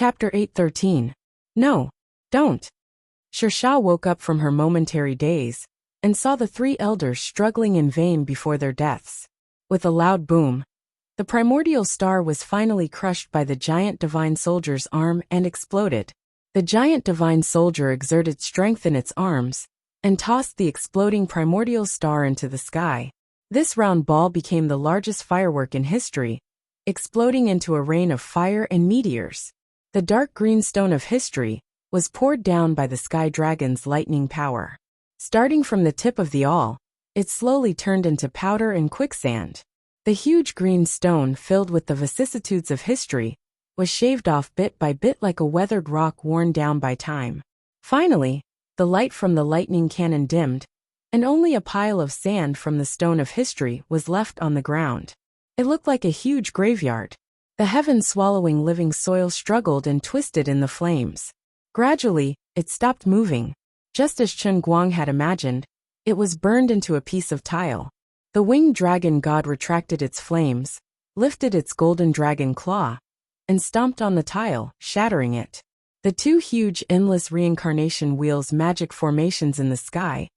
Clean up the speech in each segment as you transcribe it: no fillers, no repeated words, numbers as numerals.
Chapter 813. No, don't. Shirsha woke up from her momentary daze and saw the three elders struggling in vain before their deaths. With a loud boom, the primordial star was finally crushed by the giant divine soldier's arm and exploded. The giant divine soldier exerted strength in its arms and tossed the exploding primordial star into the sky. This round ball became the largest firework in history, exploding into a rain of fire and meteors. The dark green stone of history was poured down by the sky dragon's lightning power. Starting from the tip of the awl, it slowly turned into powder and quicksand. The huge green stone filled with the vicissitudes of history was shaved off bit by bit like a weathered rock worn down by time. Finally, the light from the lightning cannon dimmed, and only a pile of sand from the stone of history was left on the ground. It looked like a huge graveyard. The heaven-swallowing living soil struggled and twisted in the flames. Gradually, it stopped moving. Just as Chen Guang had imagined, it was burned into a piece of tile. The winged dragon god retracted its flames, lifted its golden dragon claw, and stomped on the tile, shattering it. The two huge endless reincarnation wheels magic formations in the sky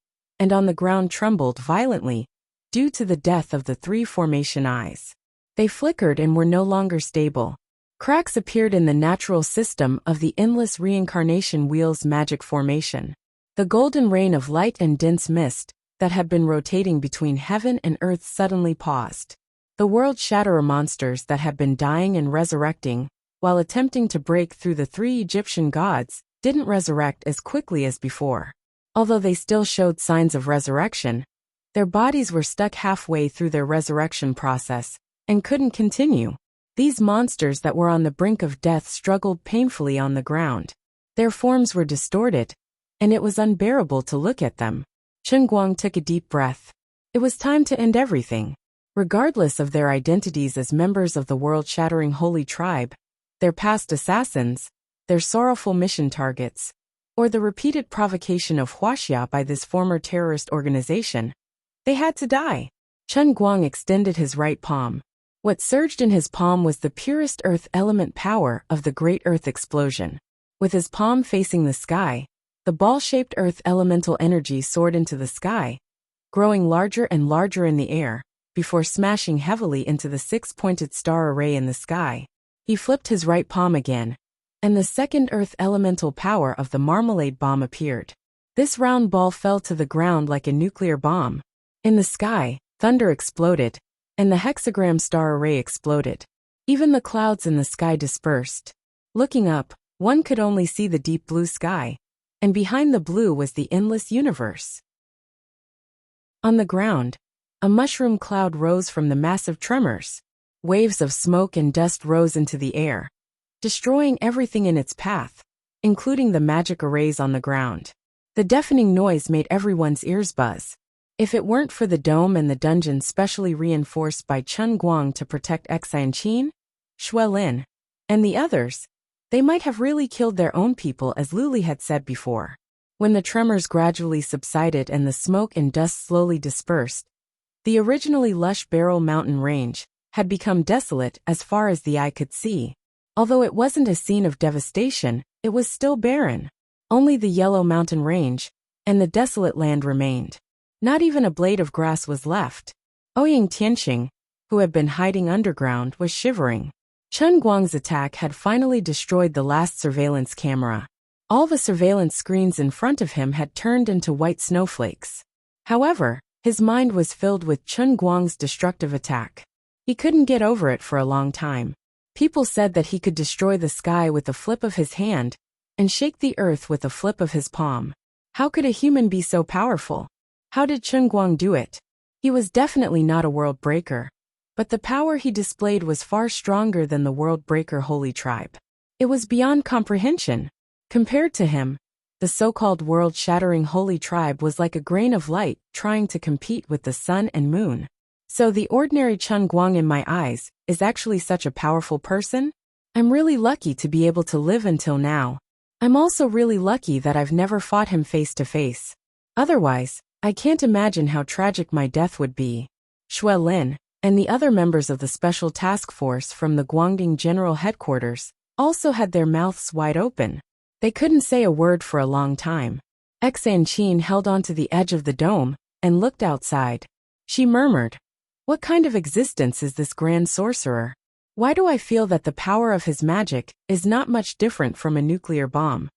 and on the ground trembled violently due to the death of the three formation eyes. They flickered and were no longer stable. Cracks appeared in the natural system of the endless reincarnation wheel's magic formation. The golden rain of light and dense mist that had been rotating between heaven and earth suddenly paused. The world shatterer monsters that had been dying and resurrecting while attempting to break through the three Egyptian gods didn't resurrect as quickly as before. Although they still showed signs of resurrection, their bodies were stuck halfway through their resurrection process and couldn't continue. These monsters that were on the brink of death struggled painfully on the ground. Their forms were distorted, and it was unbearable to look at them. Chen Guang took a deep breath. It was time to end everything. Regardless of their identities as members of the world-shattering holy tribe, their past assassins, their sorrowful mission targets, or the repeated provocation of Wuxia by this former terrorist organization, they had to die. Chen Guang extended his right palm. What surged in his palm was the purest earth element power of the great earth explosion. With his palm facing the sky, the ball-shaped earth elemental energy soared into the sky, growing larger and larger in the air, before smashing heavily into the six-pointed star array in the sky. He flipped his right palm again, and the second earth elemental power of the marmalade bomb appeared. This round ball fell to the ground like a nuclear bomb. In the sky, thunder exploded, and the hexagram star array exploded. Even the clouds in the sky dispersed. Looking up, one could only see the deep blue sky, and behind the blue was the endless universe. On the ground, a mushroom cloud rose from the massive tremors. Waves of smoke and dust rose into the air, destroying everything in its path, including the magic arrays on the ground. The deafening noise made everyone's ears buzz. If it weren't for the dome and the dungeon specially reinforced by Chen Guang to protect Xianqin, Xuelin, and the others, they might have really killed their own people, as Luli had said before. When the tremors gradually subsided and the smoke and dust slowly dispersed, the originally lush Beryl Mountain range had become desolate as far as the eye could see. Although it wasn't a scene of devastation, it was still barren. Only the Yellow Mountain Range and the desolate land remained. Not even a blade of grass was left. Ouyang Tianxing, who had been hiding underground, was shivering. Chen Guang's attack had finally destroyed the last surveillance camera. All the surveillance screens in front of him had turned into white snowflakes. However, his mind was filled with Chen Guang's destructive attack. He couldn't get over it for a long time. People said that he could destroy the sky with a flip of his hand and shake the earth with a flip of his palm. How could a human be so powerful? How did Chen Guang do it? He was definitely not a world breaker, but the power he displayed was far stronger than the world breaker holy tribe. It was beyond comprehension. Compared to him, the so-called world-shattering holy tribe was like a grain of light trying to compete with the sun and moon. So the ordinary Chen Guang in my eyes is actually such a powerful person? I'm really lucky to be able to live until now. I'm also really lucky that I've never fought him face to face. Otherwise, I can't imagine how tragic my death would be. Xuelin and the other members of the Special Task Force from the Guangding General Headquarters also had their mouths wide open. They couldn't say a word for a long time. Xanqin held onto the edge of the dome and looked outside. She murmured, "What kind of existence is this grand sorcerer? Why do I feel that the power of his magic is not much different from a nuclear bomb?"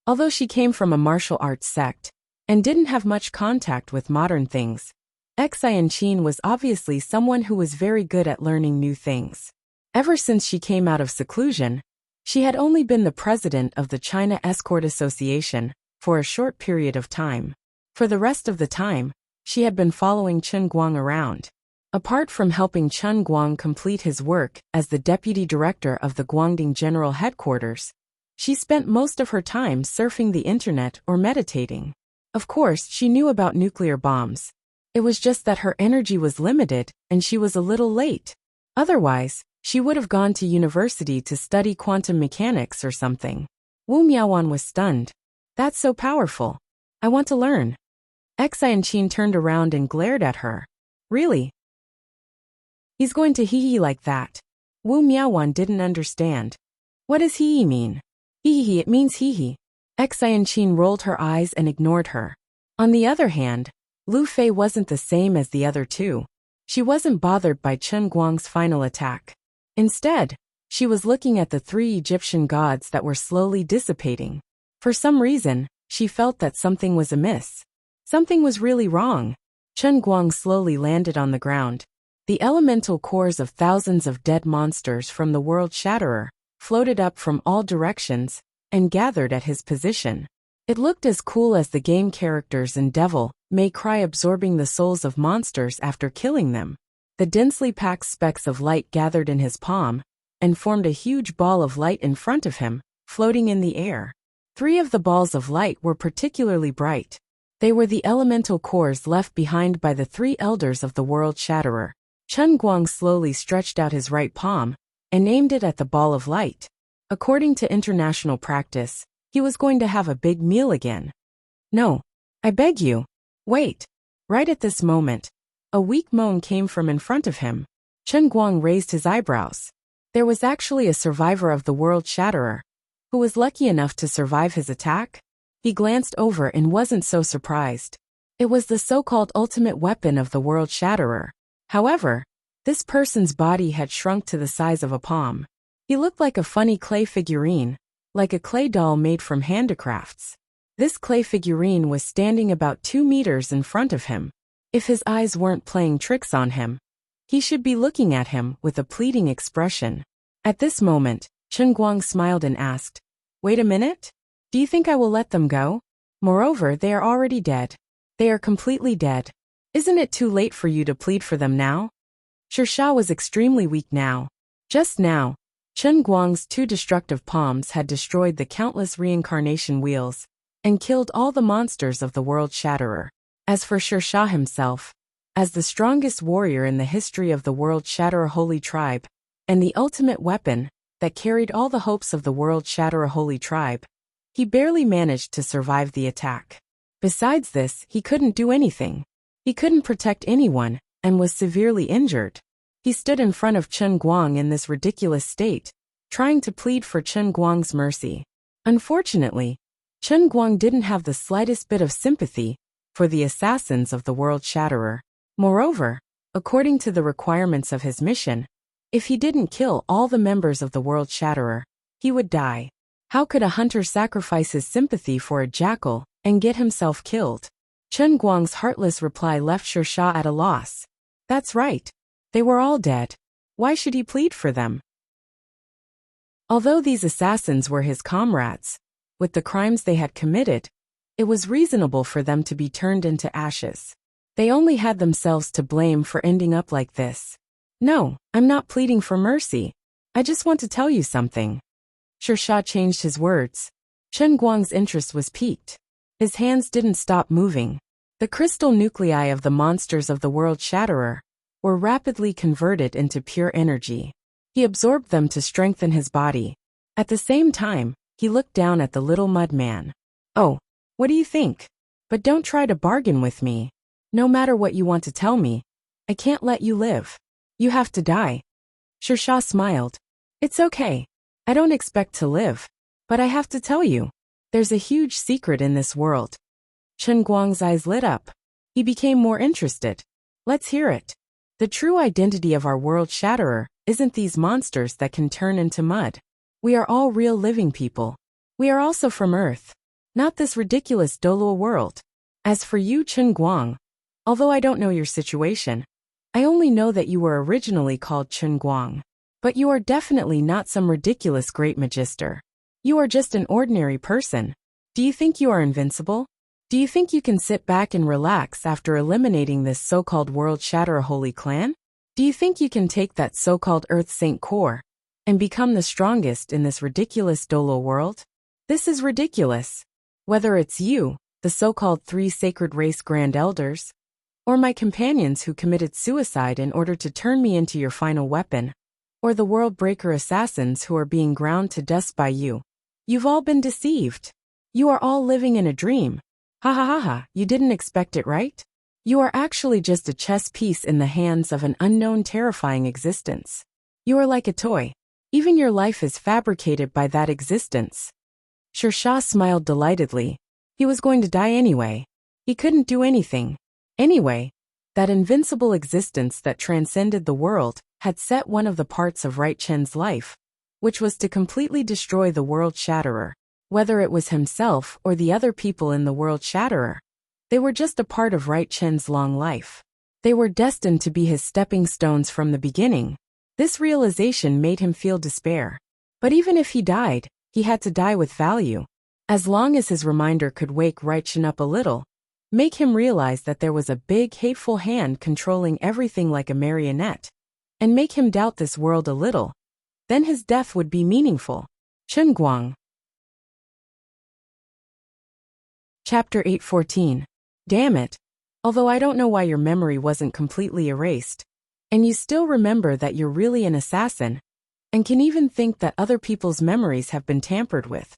Although she came from a martial arts sect and didn't have much contact with modern things, Xanqin was obviously someone who was very good at learning new things. Ever since she came out of seclusion, she had only been the president of the China Escort Association for a short period of time. For the rest of the time, she had been following Chen Guang around. Apart from helping Chen Guang complete his work as the deputy director of the Guangdong General Headquarters, she spent most of her time surfing the internet or meditating. Of course, she knew about nuclear bombs. It was just that her energy was limited and she was a little late. Otherwise, she would have gone to university to study quantum mechanics or something. Wu Miaowan was stunned. "That's so powerful. I want to learn." Xanqin turned around and glared at her. "Really? He's going to hee-hee like that?" Wu Miaowan didn't understand. "What does hee-hee mean?" "Hee-hee, it means hee-hee." Xanqin rolled her eyes and ignored her. On the other hand, Lu Fei wasn't the same as the other two. She wasn't bothered by Chen Guang's final attack. Instead, she was looking at the 3 Egyptian gods that were slowly dissipating. For some reason, she felt that something was amiss. Something was really wrong. Chen Guang slowly landed on the ground. The elemental cores of thousands of dead monsters from the World Shatterer floated up from all directions and gathered at his position. It looked as cool as the game characters in Devil May Cry absorbing the souls of monsters after killing them. The densely packed specks of light gathered in his palm and formed a huge ball of light in front of him, floating in the air. 3 of the balls of light were particularly bright. They were the elemental cores left behind by the 3 elders of the World Shatterer. Chen Guang slowly stretched out his right palm and aimed it at the ball of light. According to international practice, he was going to have a big meal again. "No. I beg you. Wait." Right at this moment, a weak moan came from in front of him. Chen Guang raised his eyebrows. There was actually a survivor of the World Shatterer, who was lucky enough to survive his attack. He glanced over and wasn't so surprised. It was the so-called ultimate weapon of the World Shatterer. However, this person's body had shrunk to the size of a palm. He looked like a funny clay figurine, like a clay doll made from handicrafts. This clay figurine was standing about 2 meters in front of him. If his eyes weren't playing tricks on him, he should be looking at him with a pleading expression. At this moment, Chen Guang smiled and asked, "Wait a minute? Do you think I will let them go? Moreover, they are already dead. They are completely dead. Isn't it too late for you to plead for them now?" Sha was extremely weak now. Just now, Chen Guang's 2 destructive palms had destroyed the countless reincarnation wheels and killed all the monsters of the World Shatterer. As for Sha himself, as the strongest warrior in the history of the World Shatterer Holy Tribe, and the ultimate weapon that carried all the hopes of the World Shatterer Holy Tribe, he barely managed to survive the attack. Besides this, he couldn't do anything. He couldn't protect anyone and was severely injured. He stood in front of Chen Guang in this ridiculous state, trying to plead for Chen Guang's mercy. Unfortunately, Chen Guang didn't have the slightest bit of sympathy for the assassins of the World Shatterer. Moreover, according to the requirements of his mission, if he didn't kill all the members of the World Shatterer, he would die. How could a hunter sacrifice his sympathy for a jackal and get himself killed? Chen Guang's heartless reply left Sha at a loss. That's right. They were all dead. Why should he plead for them? Although these assassins were his comrades, with the crimes they had committed, it was reasonable for them to be turned into ashes. They only had themselves to blame for ending up like this. "No, I'm not pleading for mercy. I just want to tell you something." Sha changed his words. Chen Guang's interest was piqued. His hands didn't stop moving. The crystal nuclei of the monsters of the World Shatterer were rapidly converted into pure energy. He absorbed them to strengthen his body. At the same time, he looked down at the little mud man. "Oh, what do you think? But don't try to bargain with me. No matter what you want to tell me, I can't let you live. You have to die." Sha smiled. "It's okay. I don't expect to live. But I have to tell you, there's a huge secret in this world. Chen Guang's eyes lit up. He became more interested. Let's hear it. The true identity of our world shatterer isn't these monsters that can turn into mud. We are all real living people. We are also from Earth. Not this ridiculous Dolo world. As for you, Chen Guang, although I don't know your situation, I only know that you were originally called Chen Guang. But you are definitely not some ridiculous great magister. You are just an ordinary person. Do you think you are invincible? Do you think you can sit back and relax after eliminating this so-called world shatterer holy clan? Do you think you can take that so-called Earth Saint core and become the strongest in this ridiculous Dolo world? This is ridiculous. Whether it's you, the so-called 3 sacred race grand elders, or my companions who committed suicide in order to turn me into your final weapon, or the world breaker assassins who are being ground to dust by you. You've all been deceived. You are all living in a dream. Ha ha ha ha, you didn't expect it, right? You are actually just a chess piece in the hands of an unknown terrifying existence. You are like a toy. Even your life is fabricated by that existence. Shersha smiled delightedly. He was going to die anyway. He couldn't do anything. Anyway, that invincible existence that transcended the world had set one of the parts of Right Chen's life, which was to completely destroy the world shatterer. Whether it was himself or the other people in the world shatterer, they were just a part of Right Chen's long life. They were destined to be his stepping stones from the beginning. This realization made him feel despair. But even if he died, he had to die with value. As long as his reminder could wake Right Chen up a little, make him realize that there was a big hateful hand controlling everything like a marionette, and make him doubt this world a little, then his death would be meaningful. Chen Guang. Chapter 8:14. Damn it. Although I don't know why your memory wasn't completely erased, and you still remember that you're really an assassin, and can even think that other people's memories have been tampered with.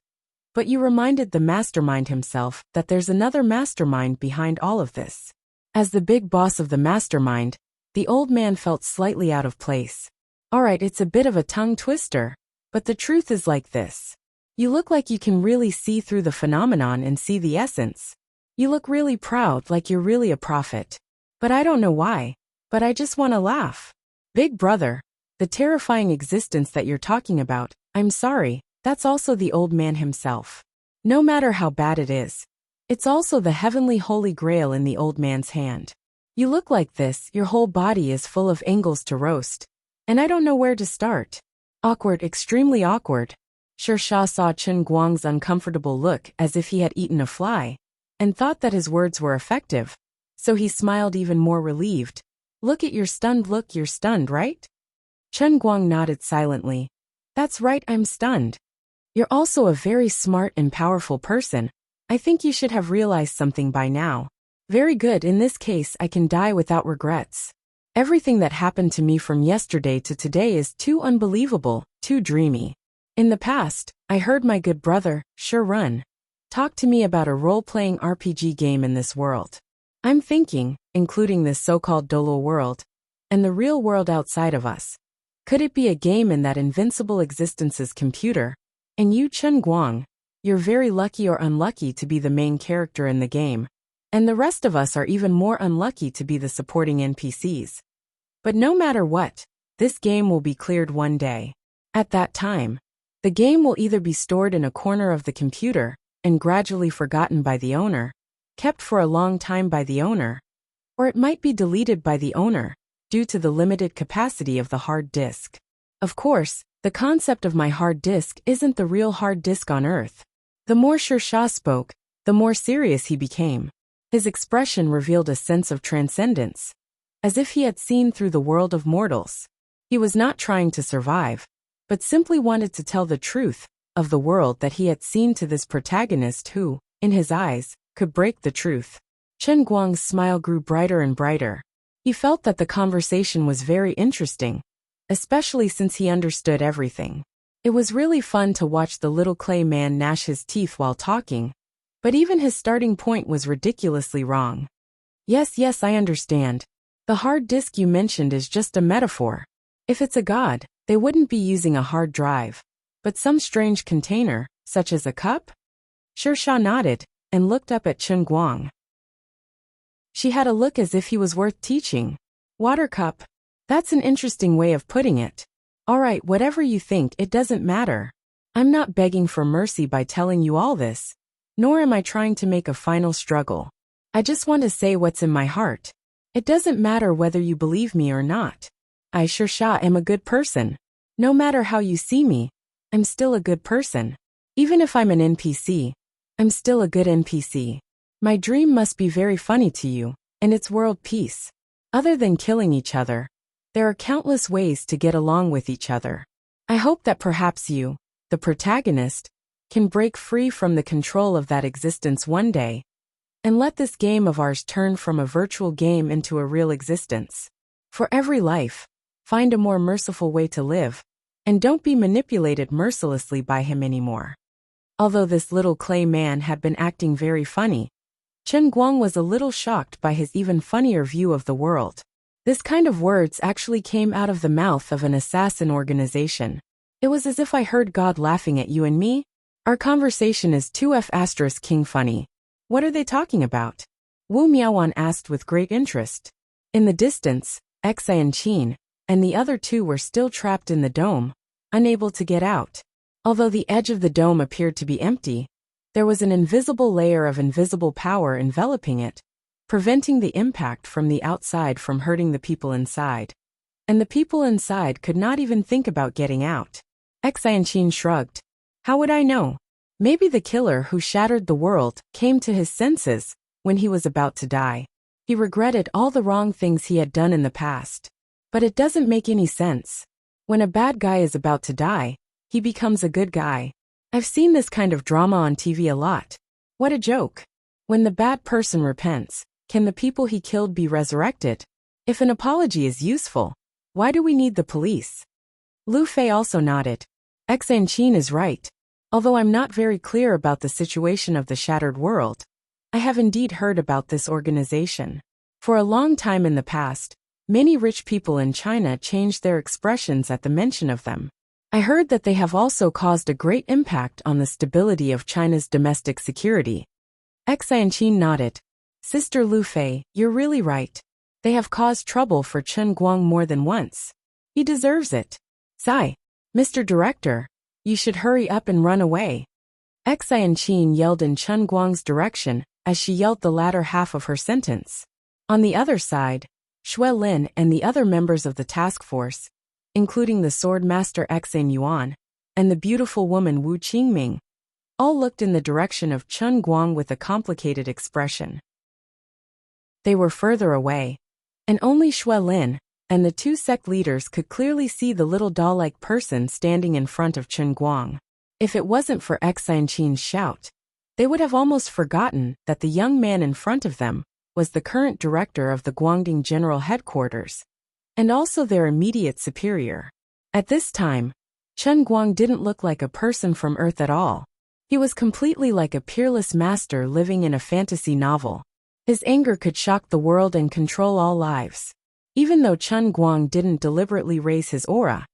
But you reminded the mastermind himself that there's another mastermind behind all of this. As the big boss of the mastermind, the old man felt slightly out of place. Alright, it's a bit of a tongue twister, but the truth is like this. You look like you can really see through the phenomenon and see the essence. You look really proud, like you're really a prophet. But I don't know why. But I just want to laugh. Big brother, the terrifying existence that you're talking about, I'm sorry, that's also the old man himself. No matter how bad it is, it's also the heavenly holy grail in the old man's hand. You look like this, your whole body is full of angles to roast. And I don't know where to start. Awkward, extremely awkward. Shersha saw Chen Guang's uncomfortable look as if he had eaten a fly, and thought that his words were effective. So he smiled even more relieved. Look at your stunned look, you're stunned, right? Chen Guang nodded silently. That's right, I'm stunned. You're also a very smart and powerful person. I think you should have realized something by now. Very good, in this case I can die without regrets. Everything that happened to me from yesterday to today is too unbelievable, too dreamy. In the past, I heard my good brother, Run, talk to me about a role-playing RPG game in this world. I'm thinking, including this so-called Dolo world, and the real world outside of us. Could it be a game in that invincible existence's computer? And you, Chen Guang, you're very lucky or unlucky to be the main character in the game, and the rest of us are even more unlucky to be the supporting NPCs. But no matter what, this game will be cleared one day. At that time, the game will either be stored in a corner of the computer and gradually forgotten by the owner, kept for a long time by the owner, or it might be deleted by the owner due to the limited capacity of the hard disk. Of course, the concept of my hard disk isn't the real hard disk on Earth. The more Shersha spoke, the more serious he became. His expression revealed a sense of transcendence, as if he had seen through the world of mortals. He was not trying to survive, but simply wanted to tell the truth of the world that he had seen to this protagonist who, in his eyes, could break the truth. Chen Guang's smile grew brighter and brighter. He felt that the conversation was very interesting, especially since he understood everything. It was really fun to watch the little clay man gnash his teeth while talking, but even his starting point was ridiculously wrong. Yes, I understand. The hard disk you mentioned is just a metaphor. If it's a god, they wouldn't be using a hard drive. but some strange container, such as a cup? Sure Sha nodded, and looked up at Chen Guang. She had a look as if he was worth teaching. Water cup. That's an interesting way of putting it. Alright, whatever you think, it doesn't matter. I'm not begging for mercy by telling you all this, nor am I trying to make a final struggle. I just want to say what's in my heart. It doesn't matter whether you believe me or not. I Sure Sha am a good person. No matter how you see me, I'm still a good person. Even if I'm an NPC, I'm still a good NPC. My dream must be very funny to you, and it's world peace. Other than killing each other, there are countless ways to get along with each other. I hope that perhaps you, the protagonist, can break free from the control of that existence one day, and let this game of ours turn from a virtual game into a real existence. For every life, find a more merciful way to live, and don't be manipulated mercilessly by him anymore. Although this little clay man had been acting very funny, Chen Guang was a little shocked by his even funnier view of the world. This kind of words actually came out of the mouth of an assassin organization. It was as if I heard God laughing at you and me. Our conversation is 2F** king funny. What are they talking about? Wu Miaowan asked with great interest. In the distance, Xi and Qin, and the other two were still trapped in the dome, unable to get out. Although the edge of the dome appeared to be empty, there was an invisible layer of invisible power enveloping it, preventing the impact from the outside from hurting the people inside. And the people inside could not even think about getting out. Xi and Qin shrugged. How would I know? Maybe the killer who shattered the world came to his senses when he was about to die. He regretted all the wrong things he had done in the past. But it doesn't make any sense. When a bad guy is about to die, he becomes a good guy. I've seen this kind of drama on TV a lot. What a joke. When the bad person repents, can the people he killed be resurrected? If an apology is useful, why do we need the police? Lu Fei also nodded. Xi and Qin is right. Although I'm not very clear about the situation of the shattered world, I have indeed heard about this organization. For a long time in the past, many rich people in China changed their expressions at the mention of them. I heard that they have also caused a great impact on the stability of China's domestic security. Xi and Qin nodded. Sister Lu Fei, you're really right. They have caused trouble for Chen Guang more than once. He deserves it. Sigh. Mr. Director, you should hurry up and run away. Xi and Qin yelled in Chen Guang's direction as she yelled the latter half of her sentence. On the other side, Xue Lin and the other members of the task force, including the swordmaster Xing Yuan and the beautiful woman Wu Qingming, all looked in the direction of Chen Guang with a complicated expression. They were further away, and only Xue Lin and the two sect leaders could clearly see the little doll-like person standing in front of Chen Guang. If it wasn't for Xi and Qin's shout, they would have almost forgotten that the young man in front of them was the current director of the Guangding General Headquarters, and also their immediate superior. At this time, Chen Guang didn't look like a person from Earth at all. He was completely like a peerless master living in a fantasy novel. His anger could shock the world and control all lives. Even though Chen Guang didn't deliberately raise his aura,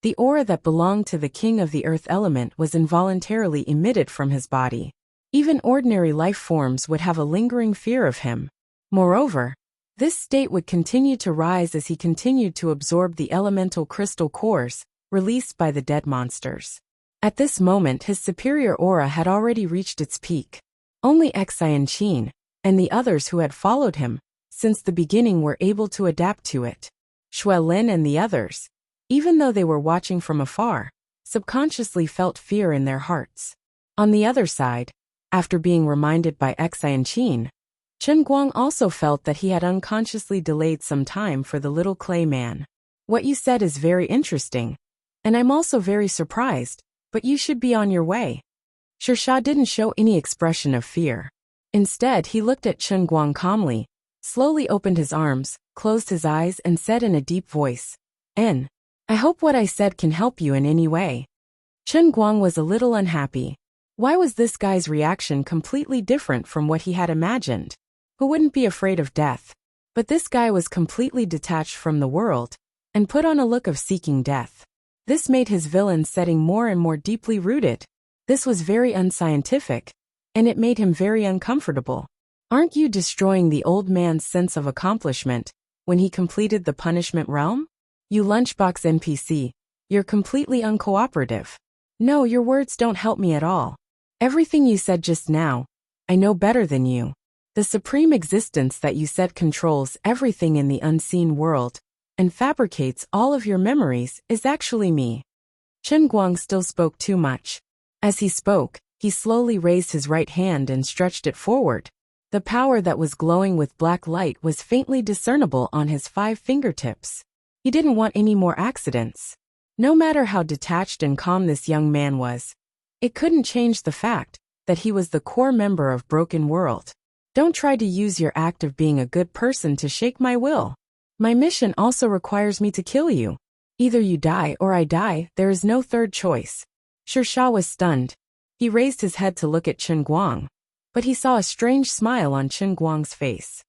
the aura that belonged to the king of the earth element was involuntarily emitted from his body. Even ordinary life forms would have a lingering fear of him. Moreover, this state would continue to rise as he continued to absorb the elemental crystal cores released by the dead monsters. At this moment his superior aura had already reached its peak. Only Xi and Qin, and the others who had followed him since the beginning, were able to adapt to it. Xue Lin and the others, even though they were watching from afar, subconsciously felt fear in their hearts. On the other side, after being reminded by Xi and Qin, Chen Guang also felt that he had unconsciously delayed some time for the little clay man. What you said is very interesting, and I'm also very surprised, but you should be on your way. Sure Sha didn't show any expression of fear. Instead, he looked at Chen Guang calmly, slowly opened his arms, closed his eyes and said in a deep voice, I hope what I said can help you in any way. Chen Guang was a little unhappy. Why was this guy's reaction completely different from what he had imagined? Who wouldn't be afraid of death? But this guy was completely detached from the world, and put on a look of seeking death. This made his villain setting more and more deeply rooted. This was very unscientific, and it made him very uncomfortable. Aren't you destroying the old man's sense of accomplishment when he completed the punishment realm? You lunchbox NPC, you're completely uncooperative. No, your words don't help me at all. Everything you said just now, I know better than you. The supreme existence that you said controls everything in the unseen world and fabricates all of your memories is actually me. Chen Guang still spoke too much. As he spoke, he slowly raised his right hand and stretched it forward. The power that was glowing with black light was faintly discernible on his 5 fingertips. He didn't want any more accidents. No matter how detached and calm this young man was, it couldn't change the fact that he was the core member of Broken World. Don't try to use your act of being a good person to shake my will. My mission also requires me to kill you. Either you die or I die, there is no third choice. Sha was stunned. He raised his head to look at Chen Guang, but he saw a strange smile on Chen Guang's face.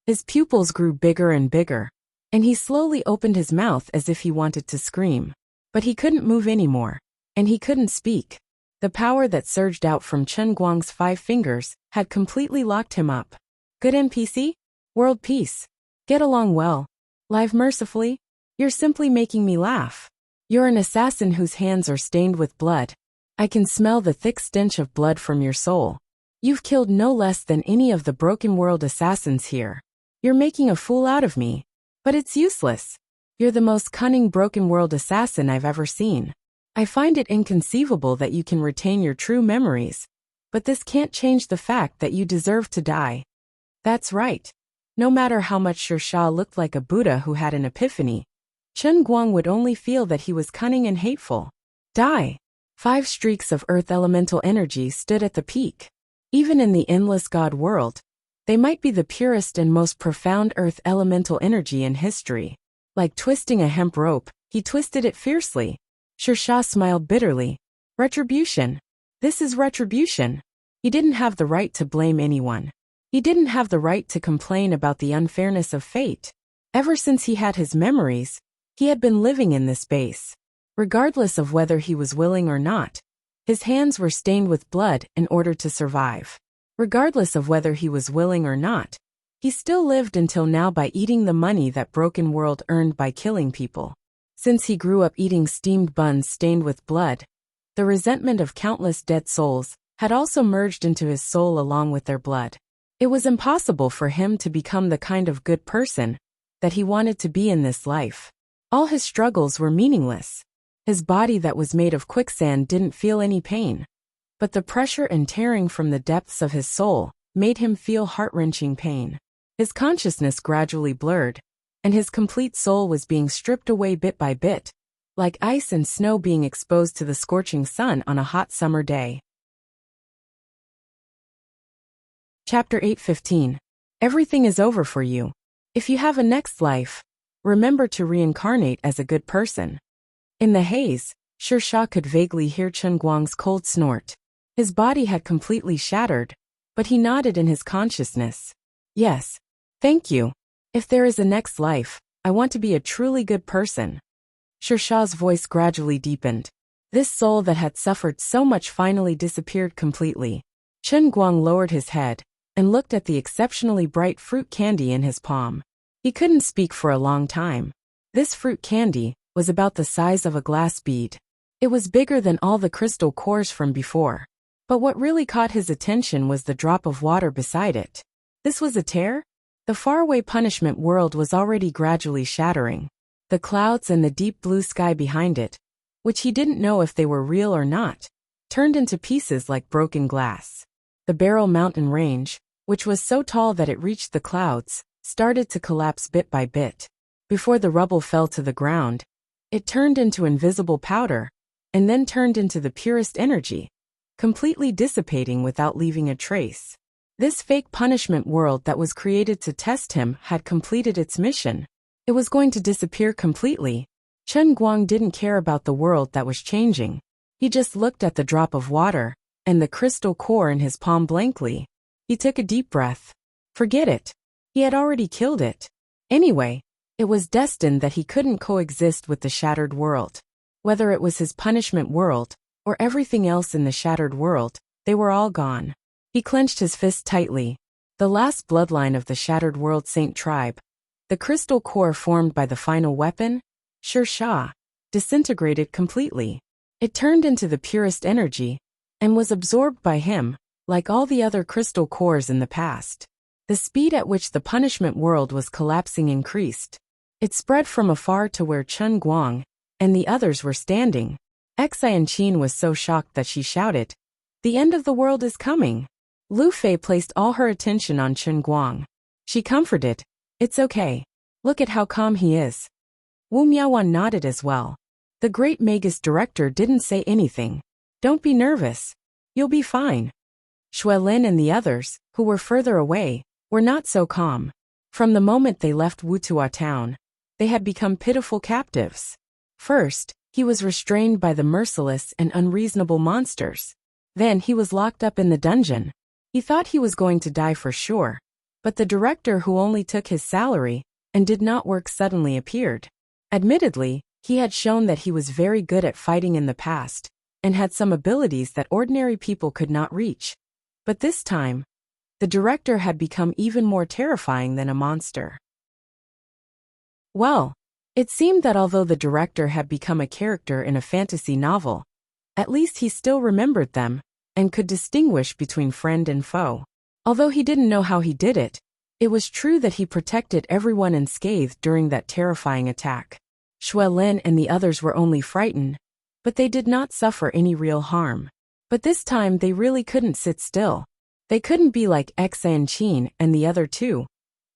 His pupils grew bigger and bigger, and he slowly opened his mouth as if he wanted to scream. But he couldn't move anymore, and he couldn't speak. The power that surged out from Chen Guang's 5 fingers had completely locked him up. Good NPC? World peace. Get along well. Live mercifully? You're simply making me laugh. You're an assassin whose hands are stained with blood. I can smell the thick stench of blood from your soul. You've killed no less than any of the Broken World assassins here. You're making a fool out of me. But it's useless. You're the most cunning Broken World assassin I've ever seen. I find it inconceivable that you can retain your true memories, but this can't change the fact that you deserve to die. That's right. No matter how much Sha looked like a Buddha who had an epiphany, Chen Guang would only feel that he was cunning and hateful. Die. 5 streaks of earth elemental energy stood at the peak. Even in the endless God world, they might be the purest and most profound earth elemental energy in history. Like twisting a hemp rope, he twisted it fiercely. Sha smiled bitterly. Retribution. This is retribution. He didn't have the right to blame anyone. He didn't have the right to complain about the unfairness of fate. Ever since he had his memories, he had been living in this base. Regardless of whether he was willing or not, his hands were stained with blood in order to survive. Regardless of whether he was willing or not, he still lived until now by eating the money that Broken World earned by killing people. Since he grew up eating steamed buns stained with blood, the resentment of countless dead souls had also merged into his soul along with their blood. It was impossible for him to become the kind of good person that he wanted to be in this life. All his struggles were meaningless. His body that was made of quicksand didn't feel any pain, but the pressure and tearing from the depths of his soul made him feel heart-wrenching pain. His consciousness gradually blurred, and his complete soul was being stripped away bit by bit, like ice and snow being exposed to the scorching sun on a hot summer day. Chapter 8:15. Everything is over for you. If you have a next life, remember to reincarnate as a good person. In the haze, Sha could vaguely hear Chen Guang's cold snort. His body had completely shattered, but he nodded in his consciousness. Yes. Thank you. If there is a next life, I want to be a truly good person. Sha's voice gradually deepened. This soul that had suffered so much finally disappeared completely. Chen Guang lowered his head and looked at the exceptionally bright fruit candy in his palm. He couldn't speak for a long time. This fruit candy was about the size of a glass bead. It was bigger than all the crystal cores from before. But what really caught his attention was the drop of water beside it. This was a tear? The faraway punishment world was already gradually shattering. The clouds and the deep blue sky behind it, which he didn't know if they were real or not, turned into pieces like broken glass. The Barrel Mountain Range, which was so tall that it reached the clouds, started to collapse bit by bit. Before the rubble fell to the ground, it turned into invisible powder, and then turned into the purest energy, completely dissipating without leaving a trace. This fake punishment world that was created to test him had completed its mission. It was going to disappear completely. Chen Guang didn't care about the world that was changing. He just looked at the drop of water and the crystal core in his palm blankly. He took a deep breath. Forget it. He had already killed it. Anyway, It was destined that he couldn't coexist with the shattered world. Whether it was his punishment world, or everything else in the shattered world, they were all gone. He clenched his fist tightly. The last bloodline of the shattered world Saint tribe, the crystal core formed by the final weapon, Sha, disintegrated completely. It turned into the purest energy, and was absorbed by him, like all the other crystal cores in the past. The speed at which the punishment world was collapsing increased. It spread from afar to where Chen Guang and the others were standing. Xianqin was so shocked that she shouted, "The end of the world is coming!" Lu Fei placed all her attention on Chen Guang. She comforted, "It's okay. Look at how calm he is." Wu Miaowan nodded as well. The great Magus director didn't say anything. "Don't be nervous. You'll be fine." Xuelin and the others, who were further away, were not so calm. From the moment they left Wutua town, they had become pitiful captives. First, he was restrained by the merciless and unreasonable monsters. Then he was locked up in the dungeon. He thought he was going to die for sure, but the director who only took his salary and did not work suddenly appeared. Admittedly, he had shown that he was very good at fighting in the past, and had some abilities that ordinary people could not reach. But this time, the director had become even more terrifying than a monster. Well, it seemed that although the director had become a character in a fantasy novel, at least he still remembered them, and could distinguish between friend and foe. Although he didn't know how he did it, it was true that he protected everyone unscathed during that terrifying attack. Xuelin and the others were only frightened, but they did not suffer any real harm. But this time they really couldn't sit still. They couldn't be like Xianqin and the other two,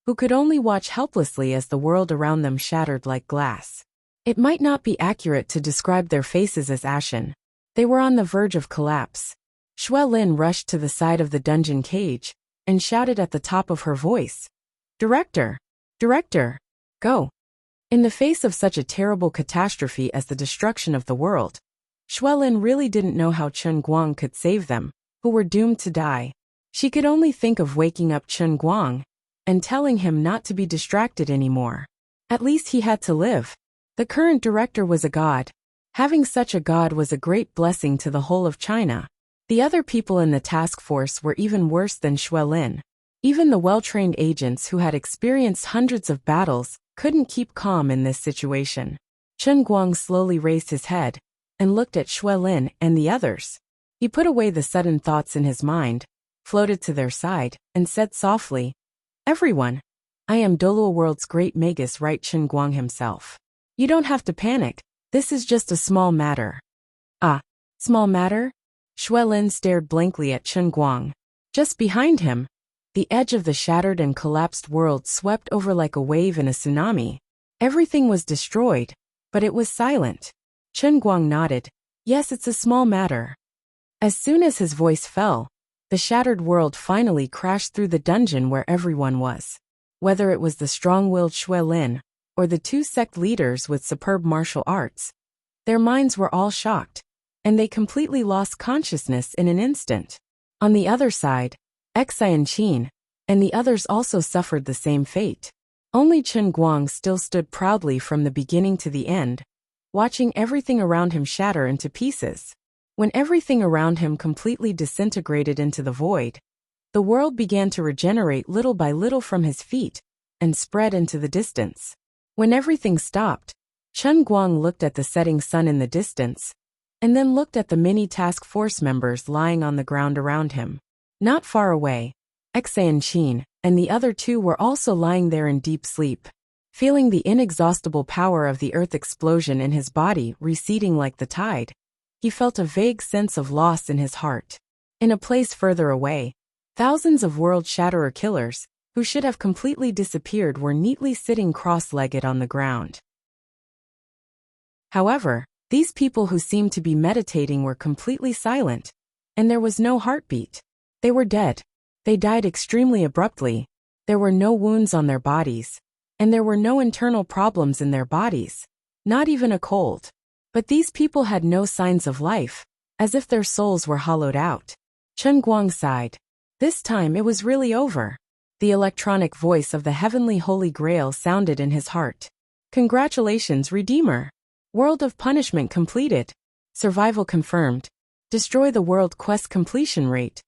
who could only watch helplessly as the world around them shattered like glass. It might not be accurate to describe their faces as ashen. They were on the verge of collapse. Xuelin rushed to the side of the dungeon cage and shouted at the top of her voice, "Director! Director! Go!" In the face of such a terrible catastrophe as the destruction of the world, Xuelin really didn't know how Chen Guang could save them, who were doomed to die. She could only think of waking up Chen Guang and telling him not to be distracted anymore. At least he had to live. The current director was a god. Having such a god was a great blessing to the whole of China. The other people in the task force were even worse than Xuelin. Even the well-trained agents who had experienced hundreds of battles couldn't keep calm in this situation. Chen Guang slowly raised his head and looked at Xuelin and the others. He put away the sudden thoughts in his mind, floated to their side, and said softly, "Everyone, I am Doluo World's great magus, right? Chen Guang himself. You don't have to panic. This is just a small matter." "Ah, small matter?" Xuelin stared blankly at Chen Guang. Just behind him, the edge of the shattered and collapsed world swept over like a wave in a tsunami. Everything was destroyed, but it was silent. Chen Guang nodded. "Yes, it's a small matter." As soon as his voice fell, the shattered world finally crashed through the dungeon where everyone was. Whether it was the strong-willed Xuelin or the two sect leaders with superb martial arts, their minds were all shocked, and they completely lost consciousness in an instant. On the other side, Xianqin and the others also suffered the same fate. Only Chen Guang still stood proudly from the beginning to the end, watching everything around him shatter into pieces. When everything around him completely disintegrated into the void, the world began to regenerate little by little from his feet and spread into the distance. When everything stopped, Chen Guang looked at the setting sun in the distance, and then looked at the many task force members lying on the ground around him. Not far away, Xianqin and the other two were also lying there in deep sleep. Feeling the inexhaustible power of the earth explosion in his body receding like the tide, he felt a vague sense of loss in his heart. In a place further away, thousands of world shatterer killers, who should have completely disappeared, were neatly sitting cross-legged on the ground. However, these people who seemed to be meditating were completely silent, and there was no heartbeat. They were dead. They died extremely abruptly. There were no wounds on their bodies, and there were no internal problems in their bodies, not even a cold. But these people had no signs of life, as if their souls were hollowed out. Chen Guang sighed. This time it was really over. The electronic voice of the heavenly Holy Grail sounded in his heart. Congratulations, Redeemer! World of Punishment completed. Survival confirmed. Destroy the world quest completion rate.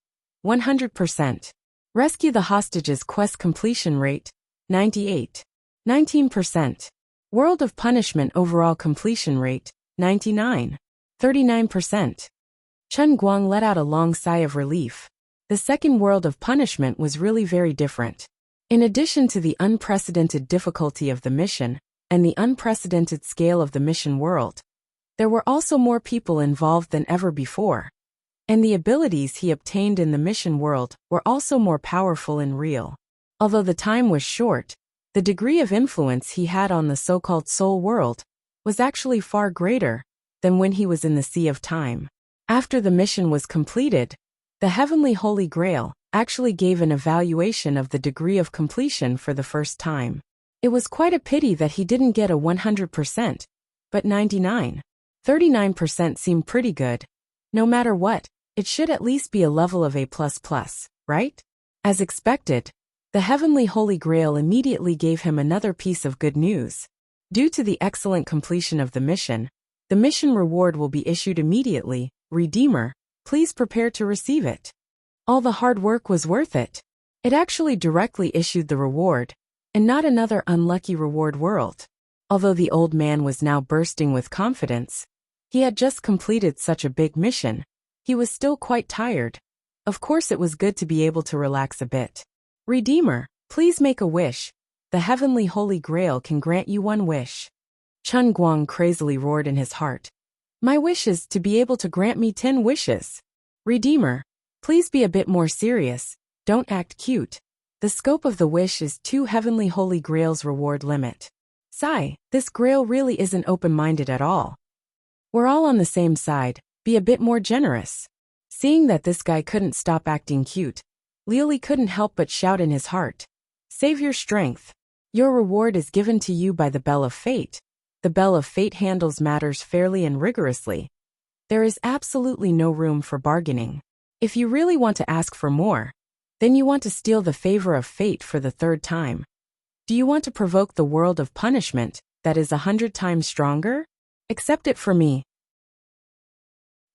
100%. Rescue the hostages quest completion rate. 98. 19%. World of Punishment overall completion rate. 99. 39%. Chen Guang let out a long sigh of relief. The second World of Punishment was really very different. In addition to the unprecedented difficulty of the mission, and the unprecedented scale of the mission world, there were also more people involved than ever before. And the abilities he obtained in the mission world were also more powerful and real. Although the time was short, the degree of influence he had on the so-called soul world was actually far greater than when he was in the Sea of Time. After the mission was completed, the Heavenly Holy Grail actually gave an evaluation of the degree of completion for the first time. It was quite a pity that he didn't get a 100%, but 99. 39% seemed pretty good. No matter what, it should at least be a level of A++, right? As expected, the Heavenly Holy Grail immediately gave him another piece of good news. Due to the excellent completion of the mission reward will be issued immediately. Redeemer, please prepare to receive it. All the hard work was worth it. It actually directly issued the reward, and not another unlucky reward world. Although the old man was now bursting with confidence, he had just completed such a big mission. He was still quite tired. Of course it was good to be able to relax a bit. Redeemer, please make a wish. The Heavenly Holy Grail can grant you one wish. Chen Guang crazily roared in his heart. My wish is to be able to grant me 10 wishes. Redeemer, please be a bit more serious. Don't act cute. The scope of the wish is 2 Heavenly Holy Grails reward limit. Sigh, this grail really isn't open-minded at all. We're all on the same side, be a bit more generous. Seeing that this guy couldn't stop acting cute, Liuli couldn't help but shout in his heart. Save your strength. Your reward is given to you by the Bell of Fate. The Bell of Fate handles matters fairly and rigorously. There is absolutely no room for bargaining. If you really want to ask for more, then you want to steal the favor of fate for the 3rd time. Do you want to provoke the world of punishment that is 100 times stronger? Accept it for me.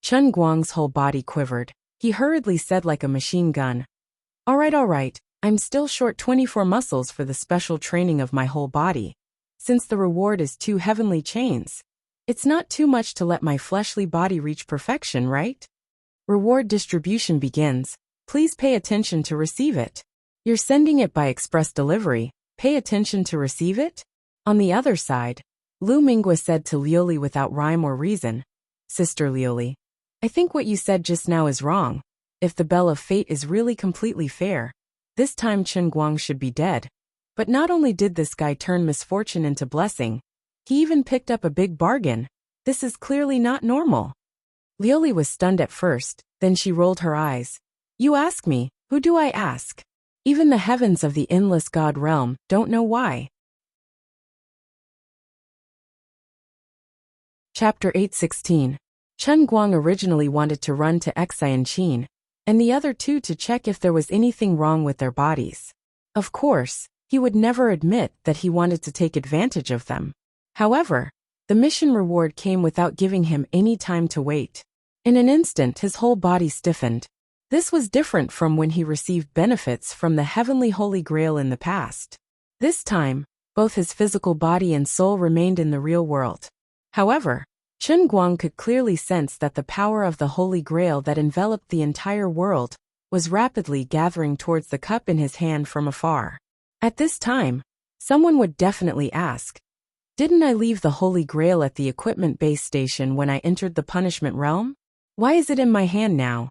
Chen Guang's whole body quivered. He hurriedly said like a machine gun. All right, I'm still short 24 muscles for the special training of my whole body. Since the reward is 2 heavenly chains, it's not too much to let my fleshly body reach perfection, right? Reward distribution begins. Please pay attention to receive it. You're sending it by express delivery. Pay attention to receive it? On the other side, Lu Mingwa said to Liuli without rhyme or reason. Sister Liuli, I think what you said just now is wrong. If the Bell of Fate is really completely fair, this time Chen Guang should be dead. But not only did this guy turn misfortune into blessing, he even picked up a big bargain. This is clearly not normal. Liuli was stunned at first, then she rolled her eyes. You ask me, who do I ask? Even the heavens of the endless God realm don't know why. Chapter 8:16. Chen Guang originally wanted to run to Xianqin, and the other 2 to check if there was anything wrong with their bodies. Of course, he would never admit that he wanted to take advantage of them. However, the mission reward came without giving him any time to wait. In an instant his whole body stiffened. This was different from when he received benefits from the Heavenly Holy Grail in the past. This time, both his physical body and soul remained in the real world. However, Chen Guang could clearly sense that the power of the Holy Grail that enveloped the entire world was rapidly gathering towards the cup in his hand from afar. At this time, someone would definitely ask, didn't I leave the Holy Grail at the equipment base station when I entered the punishment realm? Why is it in my hand now?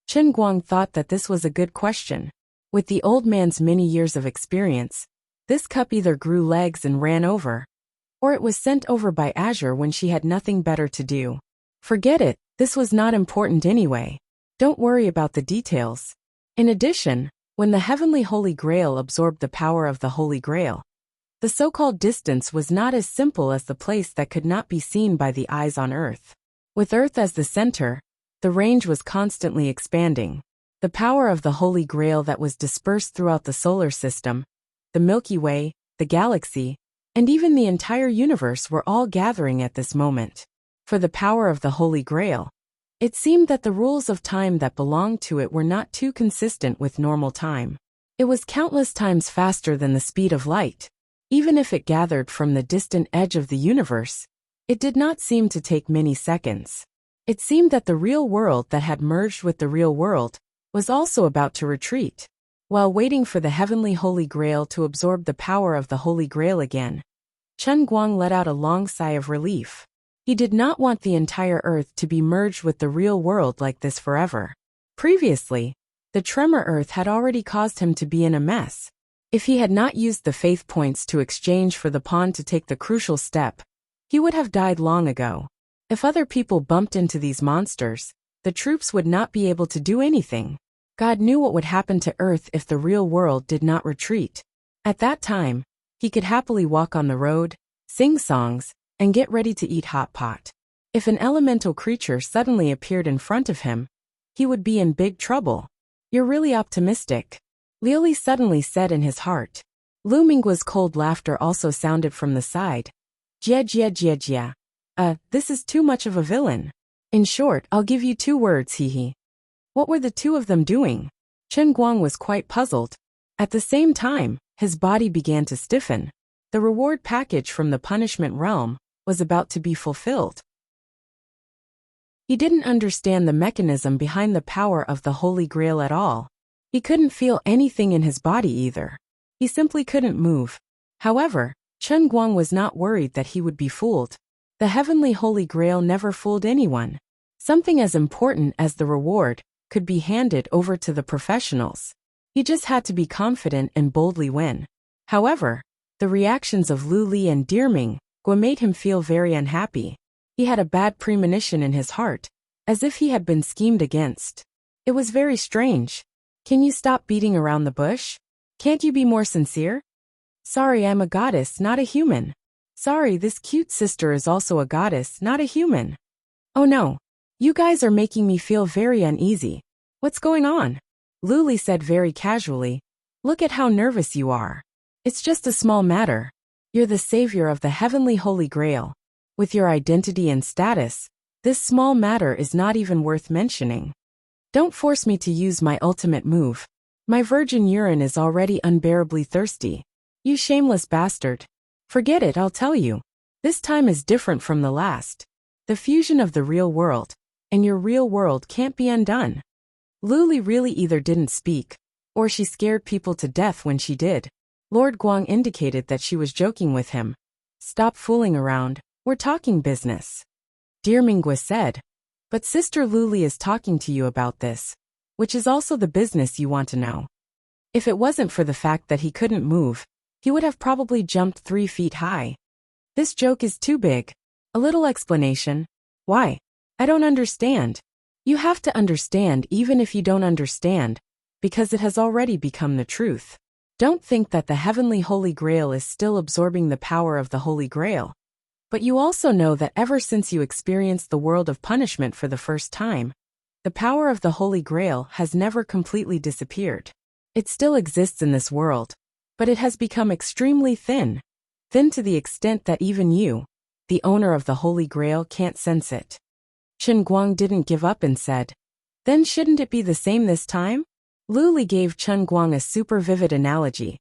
Chen Guang thought that this was a good question. With the old man's many years of experience, this cup either grew legs and ran over, or it was sent over by Azure when she had nothing better to do. Forget it, this was not important anyway. Don't worry about the details. In addition, when the Heavenly Holy Grail absorbed the power of the Holy Grail, the so-called distance was not as simple as the place that could not be seen by the eyes on Earth. With Earth as the center, the range was constantly expanding. The power of the Holy Grail that was dispersed throughout the solar system, the Milky Way, the galaxy, and even the entire universe were all gathering at this moment. For the power of the Holy Grail, it seemed that the rules of time that belonged to it were not too consistent with normal time. It was countless times faster than the speed of light. Even if it gathered from the distant edge of the universe, it did not seem to take many seconds. It seemed that the real world that had merged with the real world was also about to retreat. While waiting for the heavenly Holy Grail to absorb the power of the Holy Grail again, Chen Guang let out a long sigh of relief. He did not want the entire Earth to be merged with the real world like this forever. Previously, the tremor Earth had already caused him to be in a mess. If he had not used the faith points to exchange for the pawn to take the crucial step, he would have died long ago. If other people bumped into these monsters, the troops would not be able to do anything. God knew what would happen to Earth if the real world did not retreat. At that time, he could happily walk on the road, sing songs, and get ready to eat hot pot. If an elemental creature suddenly appeared in front of him, he would be in big trouble. You're really optimistic, Liuli suddenly said in his heart. Lu Minggua's cold laughter also sounded from the side. Jia jia jia jia. This is too much of a villain. In short, I'll give you 2 words, hee. What were the 2 of them doing? Chen Guang was quite puzzled. At the same time, his body began to stiffen. The reward package from the punishment realm was about to be fulfilled. He didn't understand the mechanism behind the power of the Holy Grail at all. He couldn't feel anything in his body either. He simply couldn't move. However, Chen Guang was not worried that he would be fooled. The heavenly Holy Grail never fooled anyone. Something as important as the reward could be handed over to the professionals. He just had to be confident and boldly win. However, the reactions of Lu Li and Ming Gua made him feel very unhappy. He had a bad premonition in his heart, as if he had been schemed against. It was very strange. Can you stop beating around the bush? Can't you be more sincere? Sorry, I'm a goddess, not a human. Sorry, this cute sister is also a goddess, not a human. Oh no. You guys are making me feel very uneasy. What's going on? Lu Li said very casually. Look at how nervous you are. It's just a small matter. You're the savior of the heavenly Holy Grail. With your identity and status, this small matter is not even worth mentioning. Don't force me to use my ultimate move. My virgin urine is already unbearably thirsty. You shameless bastard. Forget it, I'll tell you. This time is different from the last. The fusion of the real world and your real world can't be undone. Lu Li really either didn't speak, or she scared people to death when she did. Lord Guang indicated that she was joking with him. Stop fooling around, we're talking business. Dear Minggua said. But Sister Lu Li is talking to you about this, which is also the business you want to know. If it wasn't for the fact that he couldn't move, he would have probably jumped 3 feet high. This joke is too big. A little explanation. Why? I don't understand. You have to understand even if you don't understand, because it has already become the truth. Don't think that the heavenly Holy Grail is still absorbing the power of the Holy Grail. But you also know that ever since you experienced the world of punishment for the first time, the power of the Holy Grail has never completely disappeared. It still exists in this world, but it has become extremely thin. Thin to the extent that even you, the owner of the Holy Grail, can't sense it. Chen Guang didn't give up and said, then shouldn't it be the same this time? Lu Li gave Chen Guang a super vivid analogy.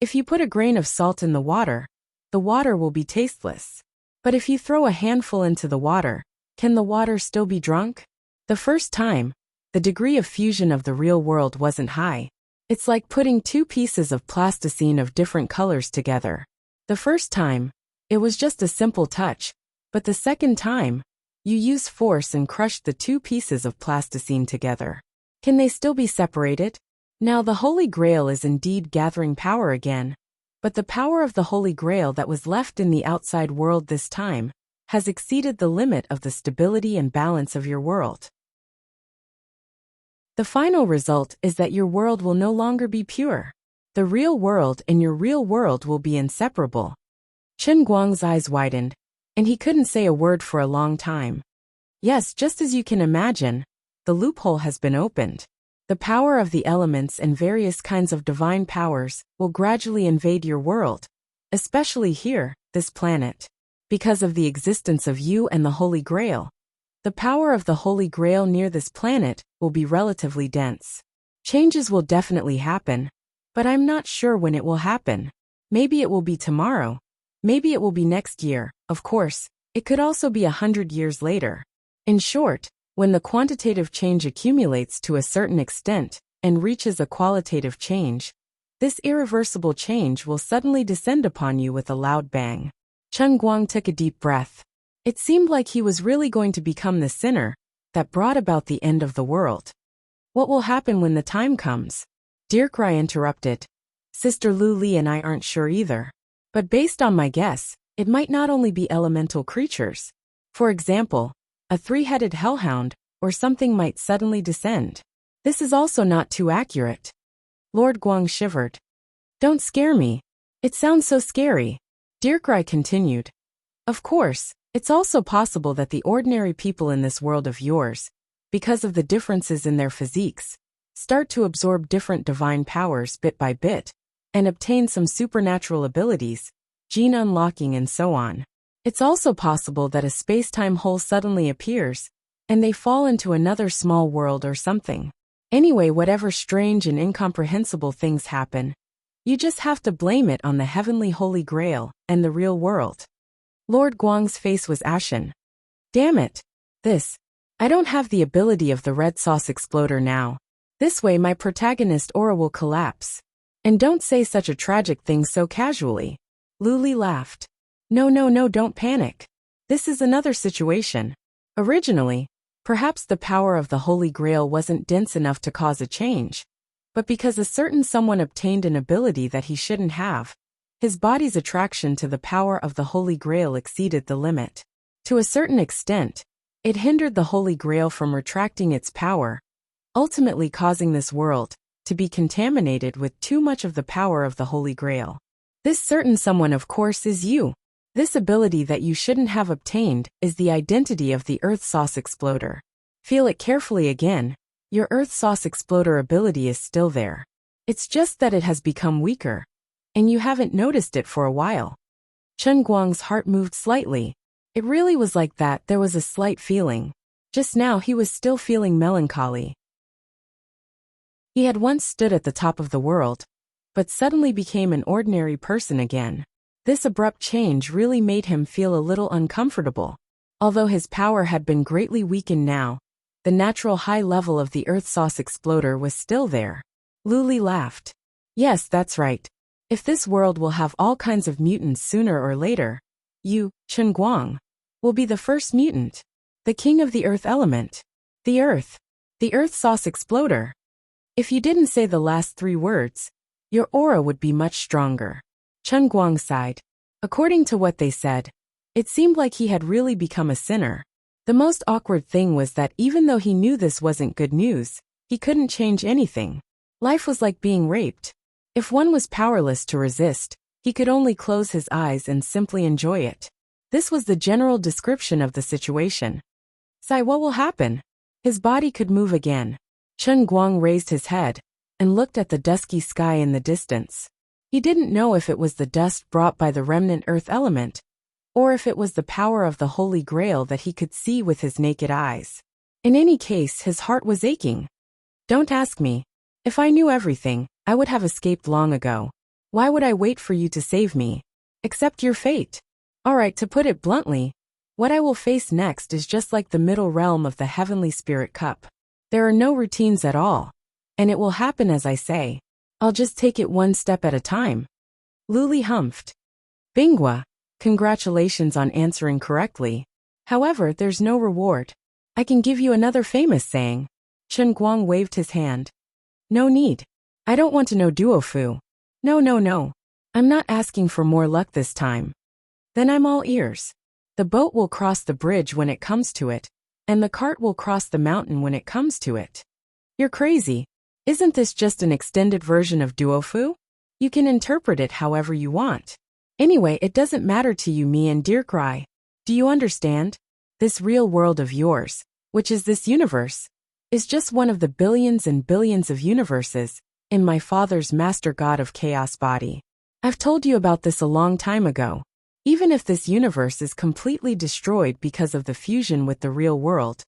If you put a grain of salt in the water will be tasteless. But if you throw a handful into the water, can the water still be drunk? The first time, the degree of fusion of the real world wasn't high. It's like putting 2 pieces of plasticine of different colors together. The first time, it was just a simple touch, but the second time, you used force and crushed the 2 pieces of plasticine together. Can they still be separated? Now the Holy Grail is indeed gathering power again, but the power of the Holy Grail that was left in the outside world this time has exceeded the limit of the stability and balance of your world. The final result is that your world will no longer be pure. The real world and your real world will be inseparable. Chen Guang's eyes widened, and he couldn't say a word for a long time. Yes, just as you can imagine, the loophole has been opened. The power of the elements and various kinds of divine powers will gradually invade your world, especially here, this planet. Because of the existence of you and the Holy Grail, the power of the Holy Grail near this planet will be relatively dense. Changes will definitely happen, but I'm not sure when it will happen. Maybe it will be tomorrow. Maybe it will be next year. Of course, it could also be 100 years later. In short, when the quantitative change accumulates to a certain extent and reaches a qualitative change, this irreversible change will suddenly descend upon you with a loud bang. Chen Guang took a deep breath. It seemed like he was really going to become the sinner that brought about the end of the world. What will happen when the time comes? Dirkrai interrupted. Sister Lu Li and I aren't sure either. But based on my guess, it might not only be elemental creatures. For example, a three-headed hellhound or something might suddenly descend. This is also not too accurate. Lord Guang shivered. Don't scare me. It sounds so scary. Dirkrai continued. Of course, it's also possible that the ordinary people in this world of yours, because of the differences in their physiques, start to absorb different divine powers bit by bit, and obtain some supernatural abilities, gene unlocking and so on. It's also possible that a space-time hole suddenly appears, and they fall into another small world or something. Anyway, whatever strange and incomprehensible things happen, you just have to blame it on the heavenly Holy Grail and the real world. Lord Guang's face was ashen. Damn it. I don't have the ability of the red sauce exploder now. This way my protagonist aura will collapse. And don't say such a tragic thing so casually. Lu Li laughed. No, don't panic. This is another situation. Originally, perhaps the power of the Holy Grail wasn't dense enough to cause a change, but because a certain someone obtained an ability that he shouldn't have, his body's attraction to the power of the Holy Grail exceeded the limit. To a certain extent, it hindered the Holy Grail from retracting its power, ultimately causing this world to be contaminated with too much of the power of the Holy Grail. This certain someone, of course, is you. This ability that you shouldn't have obtained is the identity of the Earth Sauce Exploder. Feel it carefully again. Your Earth Sauce Exploder ability is still there. It's just that it has become weaker, and you haven't noticed it for a while. Chen Guang's heart moved slightly. It really was like that. There was a slight feeling. Just now he was still feeling melancholy. He had once stood at the top of the world, but suddenly became an ordinary person again. This abrupt change really made him feel a little uncomfortable. Although his power had been greatly weakened now, the natural high level of the Earth Sauce Exploder was still there. Lu Li laughed. Yes, that's right. If this world will have all kinds of mutants sooner or later, you, Chen Guang, will be the first mutant. The king of the earth element. The Earth Sauce Exploder. If you didn't say the last three words, your aura would be much stronger. Chen Guang sighed. According to what they said, it seemed like he had really become a sinner. The most awkward thing was that even though he knew this wasn't good news, he couldn't change anything. Life was like being raped. If one was powerless to resist, he could only close his eyes and simply enjoy it. This was the general description of the situation. Sai, what will happen? His body could move again. Chen Guang raised his head and looked at the dusky sky in the distance. He didn't know if it was the dust brought by the remnant earth element, or if it was the power of the Holy Grail that he could see with his naked eyes. In any case, his heart was aching. Don't ask me. If I knew everything, I would have escaped long ago. Why would I wait for you to save me? Accept your fate. Alright, to put it bluntly, what I will face next is just like the middle realm of the Heavenly Spirit Cup. There are no routines at all, and it will happen as I say. I'll just take it one step at a time. Lu Li humphed. Bingwa, congratulations on answering correctly. However, there's no reward. I can give you another famous saying. Chen Guang waved his hand. No need. I don't want to know duofu. No. I'm not asking for more luck this time. Then I'm all ears. The boat will cross the bridge when it comes to it, and the cart will cross the mountain when it comes to it. You're crazy. Isn't this just an extended version of duofu? You can interpret it however you want. Anyway, it doesn't matter to you, me and Dirkrai. Do you understand? This real world of yours, which is this universe, is just one of the billions and billions of universes in my father's master god of chaos body. I've told you about this a long time ago. Even if this universe is completely destroyed because of the fusion with the real world,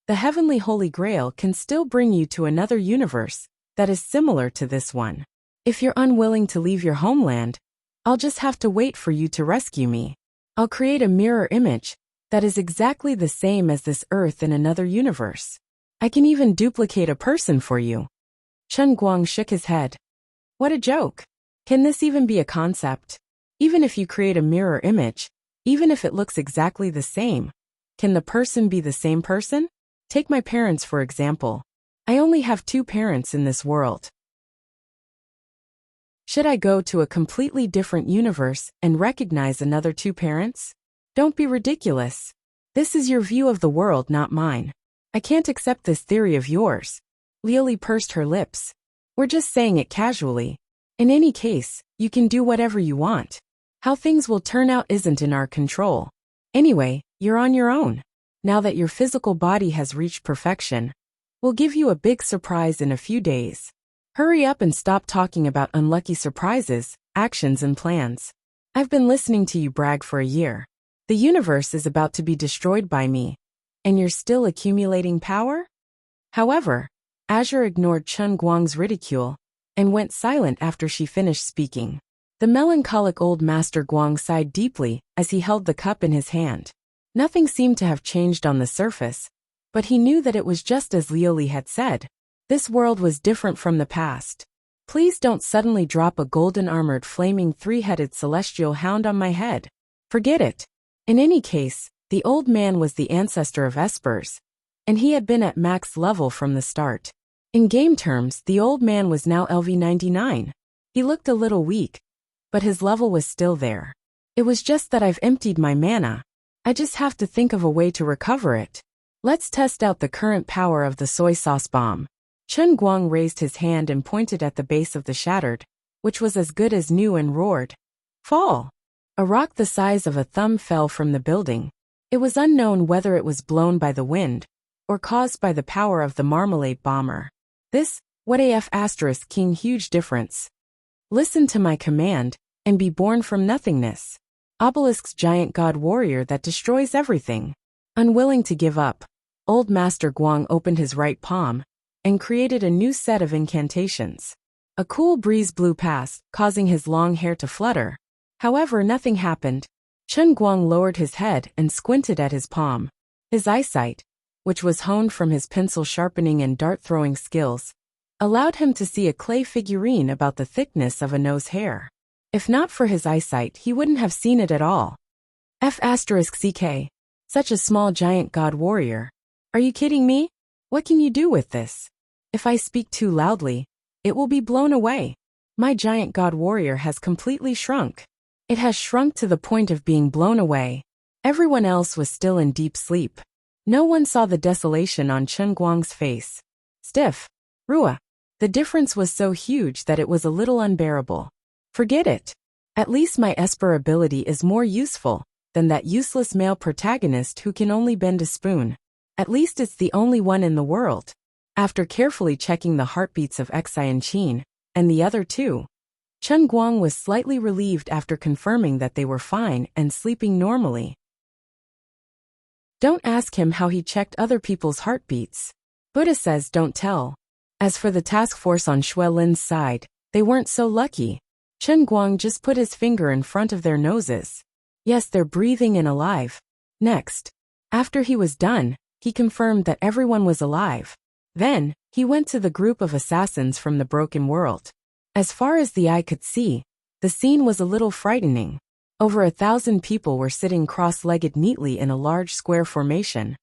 the heavenly Holy Grail can still bring you to another universe that is similar to this one. If you're unwilling to leave your homeland, I'll just have to wait for you to rescue me. I'll create a mirror image that is exactly the same as this Earth in another universe. I can even duplicate a person for you. Chen Guang shook his head. What a joke. Can this even be a concept? Even if you create a mirror image, even if it looks exactly the same, can the person be the same person? Take my parents for example. I only have 2 parents in this world. Should I go to a completely different universe and recognize another 2 parents? Don't be ridiculous. This is your view of the world, not mine. I can't accept this theory of yours. Lioli pursed her lips. We're just saying it casually. In any case, you can do whatever you want. How things will turn out isn't in our control. Anyway, you're on your own. Now that your physical body has reached perfection, we'll give you a big surprise in a few days. Hurry up and stop talking about unlucky surprises, actions and plans. I've been listening to you brag for a year. The universe is about to be destroyed by me, and you're still accumulating power? However, Azure ignored Chen Guang's ridicule and went silent after she finished speaking. The melancholic old master Guang sighed deeply as he held the cup in his hand. Nothing seemed to have changed on the surface, but he knew that it was just as Lioli had said. This world was different from the past. Please don't suddenly drop a golden-armored flaming 3-headed celestial hound on my head. Forget it. In any case, the old man was the ancestor of espers, and he had been at max level from the start. In game terms, the old man was now LV99. He looked a little weak, but his level was still there. It was just that I've emptied my mana. I just have to think of a way to recover it. Let's test out the current power of the soy sauce bomb. Chen Guang raised his hand and pointed at the base of the shattered, which was as good as new, and roared. Fall! A rock the size of a thumb fell from the building. It was unknown whether it was blown by the wind or caused by the power of the marmalade bomber. This, what AF asterisk king huge difference. Listen to my command, and be born from nothingness. Obelisk's giant god warrior that destroys everything. Unwilling to give up, old Master Guang opened his right palm and created a new set of incantations. A cool breeze blew past, causing his long hair to flutter. However, nothing happened. Chen Guang lowered his head and squinted at his palm. His eyesight, which was honed from his pencil sharpening and dart-throwing skills, allowed him to see a clay figurine about the thickness of a nose hair. If not for his eyesight, he wouldn't have seen it at all. F***CK. Such a small giant god warrior. Are you kidding me? What can you do with this? If I speak too loudly, it will be blown away. My giant god warrior has completely shrunk. It has shrunk to the point of being blown away. Everyone else was still in deep sleep. No one saw the desolation on Chen Guang's face. Stiff. Rua. The difference was so huge that it was a little unbearable. Forget it. At least my Esper ability is more useful than that useless male protagonist who can only bend a spoon. At least it's the only one in the world. After carefully checking the heartbeats of Xi and Qin, and the other 2, Chen Guang was slightly relieved after confirming that they were fine and sleeping normally. Don't ask him how he checked other people's heartbeats. Buddha says don't tell. As for the task force on Xue Lin's side, they weren't so lucky. Chen Guang just put his finger in front of their noses. Yes, they're breathing and alive. Next, after he was done, he confirmed that everyone was alive. Then, he went to the group of assassins from the broken world. As far as the eye could see, the scene was a little frightening. Over 1,000 people were sitting cross-legged neatly in a large square formation.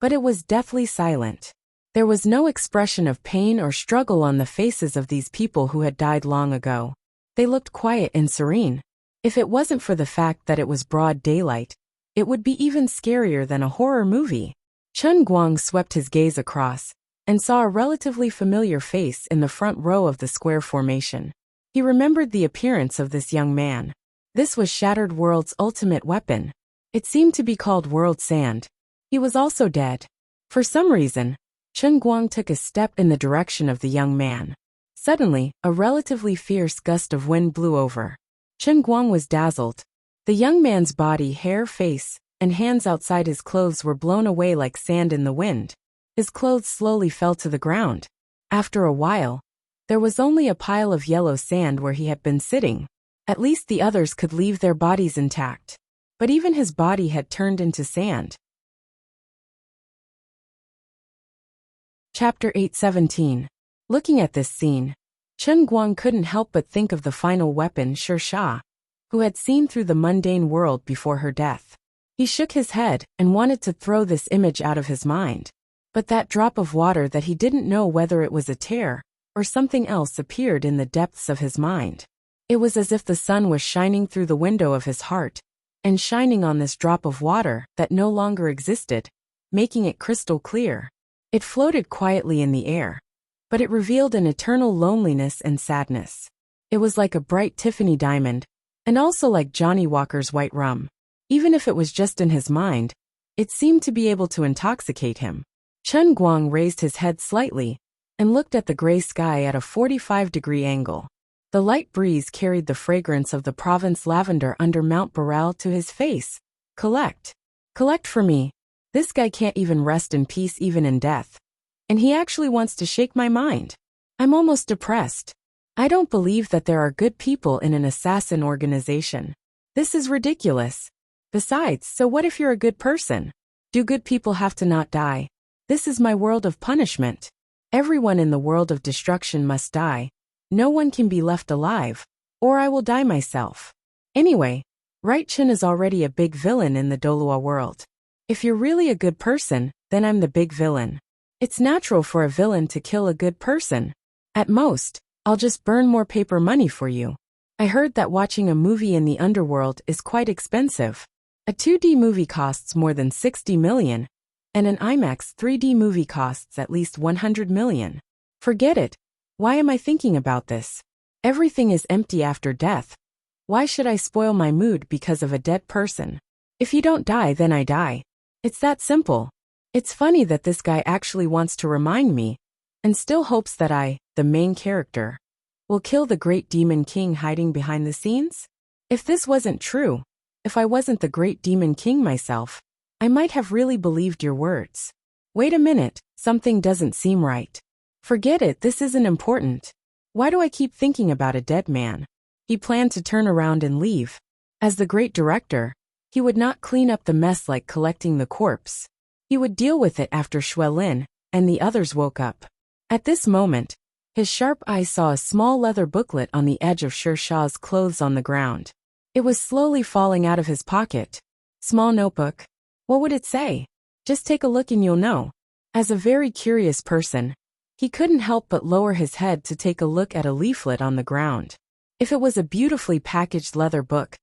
But it was deathly silent. There was no expression of pain or struggle on the faces of these people who had died long ago. They looked quiet and serene. If it wasn't for the fact that it was broad daylight, it would be even scarier than a horror movie. Chen Guang swept his gaze across and saw a relatively familiar face in the front row of the square formation. He remembered the appearance of this young man. This was Shattered World's ultimate weapon. It seemed to be called World Sand. He was also dead. For some reason, Chen Guang took a step in the direction of the young man. Suddenly, a relatively fierce gust of wind blew over. Chen Guang was dazzled. The young man's body, hair, face, and hands outside his clothes were blown away like sand in the wind. His clothes slowly fell to the ground. After a while, there was only a pile of yellow sand where he had been sitting. At least the others could leave their bodies intact. But even his body had turned into sand. Chapter 8:17. Looking at this scene, Chen Guang couldn't help but think of the final weapon, Sha, who had seen through the mundane world before her death. He shook his head and wanted to throw this image out of his mind. But that drop of water that he didn't know whether it was a tear or something else appeared in the depths of his mind. It was as if the sun was shining through the window of his heart and shining on this drop of water that no longer existed, making it crystal clear. It floated quietly in the air, but it revealed an eternal loneliness and sadness. It was like a bright Tiffany diamond, and also like Johnny Walker's white rum. Even if it was just in his mind, it seemed to be able to intoxicate him. Chen Guang raised his head slightly and looked at the gray sky at a 45-degree angle. The light breeze carried the fragrance of the province lavender under Mount Boreal to his face. Collect for me. This guy can't even rest in peace even in death. And he actually wants to shake my mind. I'm almost depressed. I don't believe that there are good people in an assassin organization. This is ridiculous. Besides, so what if you're a good person? Do good people have to not die? This is my world of punishment. Everyone in the world of destruction must die. No one can be left alive, or I will die myself. Anyway, Right Chin is already a big villain in the Dolua world. If you're really a good person, then I'm the big villain. It's natural for a villain to kill a good person. At most, I'll just burn more paper money for you. I heard that watching a movie in the underworld is quite expensive. A 2D movie costs more than 60 million, and an IMAX 3D movie costs at least 100 million. Forget it. Why am I thinking about this? Everything is empty after death. Why should I spoil my mood because of a dead person? If you don't die, then I die. It's that simple. It's funny that this guy actually wants to remind me, and still hopes that I, the main character, will kill the great demon king hiding behind the scenes? If this wasn't true, if I wasn't the great demon king myself, I might have really believed your words. Wait a minute, something doesn't seem right. Forget it, this isn't important. Why do I keep thinking about a dead man? He planned to turn around and leave. As the great director, he would not clean up the mess like collecting the corpse. He would deal with it after Xuelin and the others woke up. At this moment, his sharp eyes saw a small leather booklet on the edge of Shah's clothes on the ground. It was slowly falling out of his pocket. Small notebook. What would it say? Just take a look and you'll know. As a very curious person, he couldn't help but lower his head to take a look at a leaflet on the ground. If it was a beautifully packaged leather book,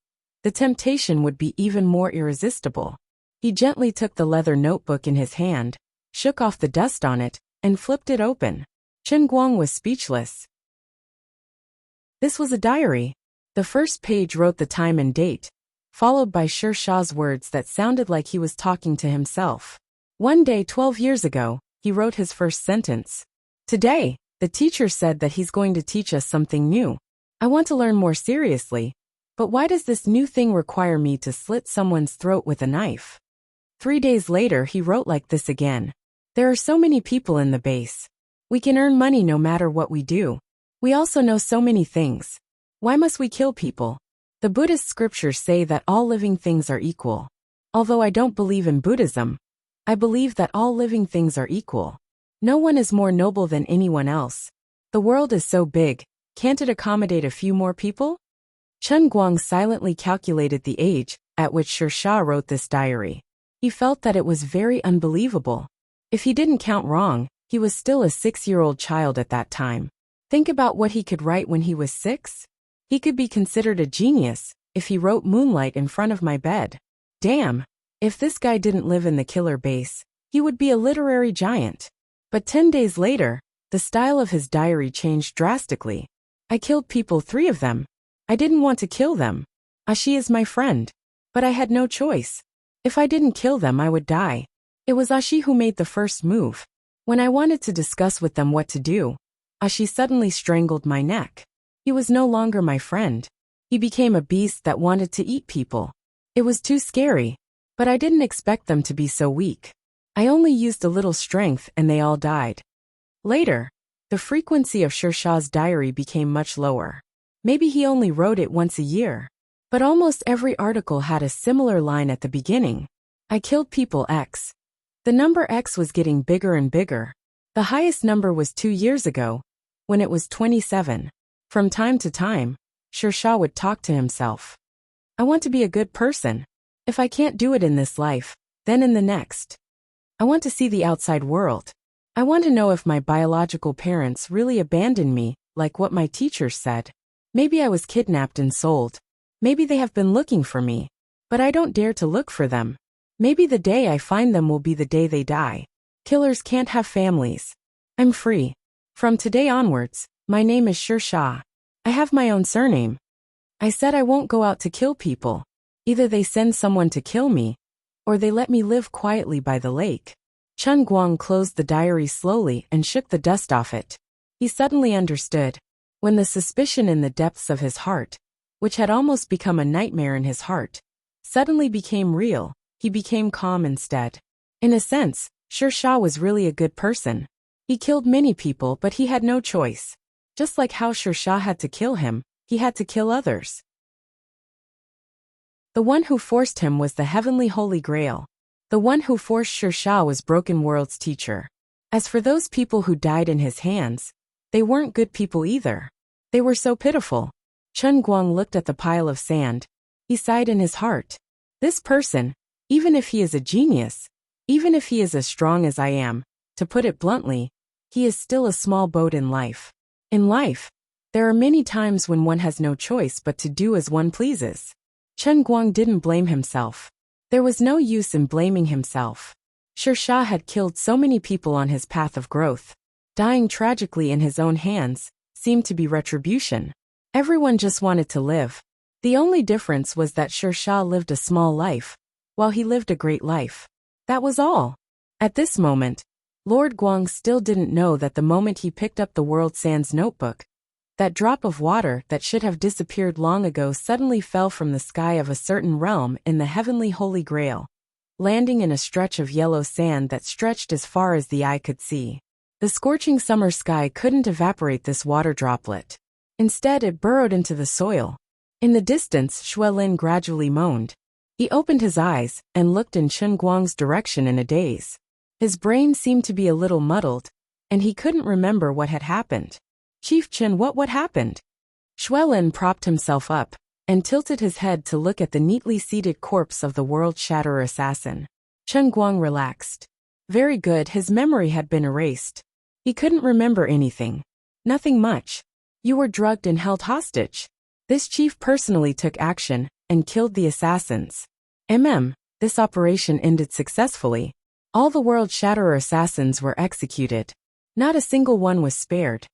the temptation would be even more irresistible. He gently took the leather notebook in his hand, shook off the dust on it, and flipped it open. Chen Guang was speechless. This was a diary. The first page wrote the time and date, followed by Shah's words that sounded like he was talking to himself. One day 12 years ago, he wrote his first sentence. Today, the teacher said that he's going to teach us something new. I want to learn more seriously, but why does this new thing require me to slit someone's throat with a knife? 3 days later, he wrote like this again. There are so many people in the base. We can earn money no matter what we do. We also know so many things. Why must we kill people? The Buddhist scriptures say that all living things are equal. Although I don't believe in Buddhism, I believe that all living things are equal. No one is more noble than anyone else. The world is so big, can't it accommodate a few more people? Chen Guang silently calculated the age at which Shah wrote this diary. He felt that it was very unbelievable. If he didn't count wrong, he was still a 6-year-old child at that time. Think about what he could write when he was 6. He could be considered a genius if he wrote moonlight in front of my bed. Damn, if this guy didn't live in the killer base, he would be a literary giant. But 10 days later, the style of his diary changed drastically. I killed people, 3 of them. I didn't want to kill them. Ashi is my friend. But I had no choice. If I didn't kill them, I would die. It was Ashi who made the first move. When I wanted to discuss with them what to do, Ashi suddenly strangled my neck. He was no longer my friend. He became a beast that wanted to eat people. It was too scary, but I didn't expect them to be so weak. I only used a little strength and they all died. Later, the frequency of Shershah's diary became much lower. Maybe he only wrote it once a year. But almost every article had a similar line at the beginning. I killed people X. The number X was getting bigger and bigger. The highest number was 2 years ago, when it was 27. From time to time, Shershah would talk to himself. I want to be a good person. If I can't do it in this life, then in the next. I want to see the outside world. I want to know if my biological parents really abandoned me, like what my teachers said. Maybe I was kidnapped and sold. Maybe they have been looking for me, but I don't dare to look for them. Maybe the day I find them will be the day they die. Killers can't have families. I'm free. From today onwards, my name is Shershah. I have my own surname. I said I won't go out to kill people. Either they send someone to kill me, or they let me live quietly by the lake. Chen Guang closed the diary slowly and shook the dust off it. He suddenly understood. When the suspicion in the depths of his heart, which had almost become a nightmare in his heart, suddenly became real, he became calm instead. In a sense, Shershah was really a good person. He killed many people, but he had no choice. Just like how Shershah had to kill him, he had to kill others. The one who forced him was the heavenly Holy Grail. The one who forced Shershah was Broken World's teacher. As for those people who died in his hands, they weren't good people either. They were so pitiful. Chen Guang looked at the pile of sand. He sighed in his heart. This person, even if he is a genius, even if he is as strong as I am, to put it bluntly, he is still a small boat in life. In life, there are many times when one has no choice but to do as one pleases. Chen Guang didn't blame himself. There was no use in blaming himself. Shershah had killed so many people on his path of growth. Dying tragically in his own hands seemed to be retribution. Everyone just wanted to live. The only difference was that Shershah lived a small life, while he lived a great life. That was all. At this moment, Lord Guang still didn't know that the moment he picked up the World Sands notebook, that drop of water that should have disappeared long ago suddenly fell from the sky of a certain realm in the heavenly Holy Grail, landing in a stretch of yellow sand that stretched as far as the eye could see. The scorching summer sky couldn't evaporate this water droplet. Instead, it burrowed into the soil. In the distance, Xuelin gradually moaned. He opened his eyes and looked in Chen Guang's direction in a daze. His brain seemed to be a little muddled, and he couldn't remember what had happened. Chief Chen, what happened? Xuelin propped himself up and tilted his head to look at the neatly seated corpse of the World Shatterer assassin. Chen Guang relaxed. Very good, his memory had been erased. He couldn't remember anything. Nothing much. You were drugged and held hostage. This chief personally took action and killed the assassins. This operation ended successfully. All the World Shatterer assassins were executed. Not a single one was spared.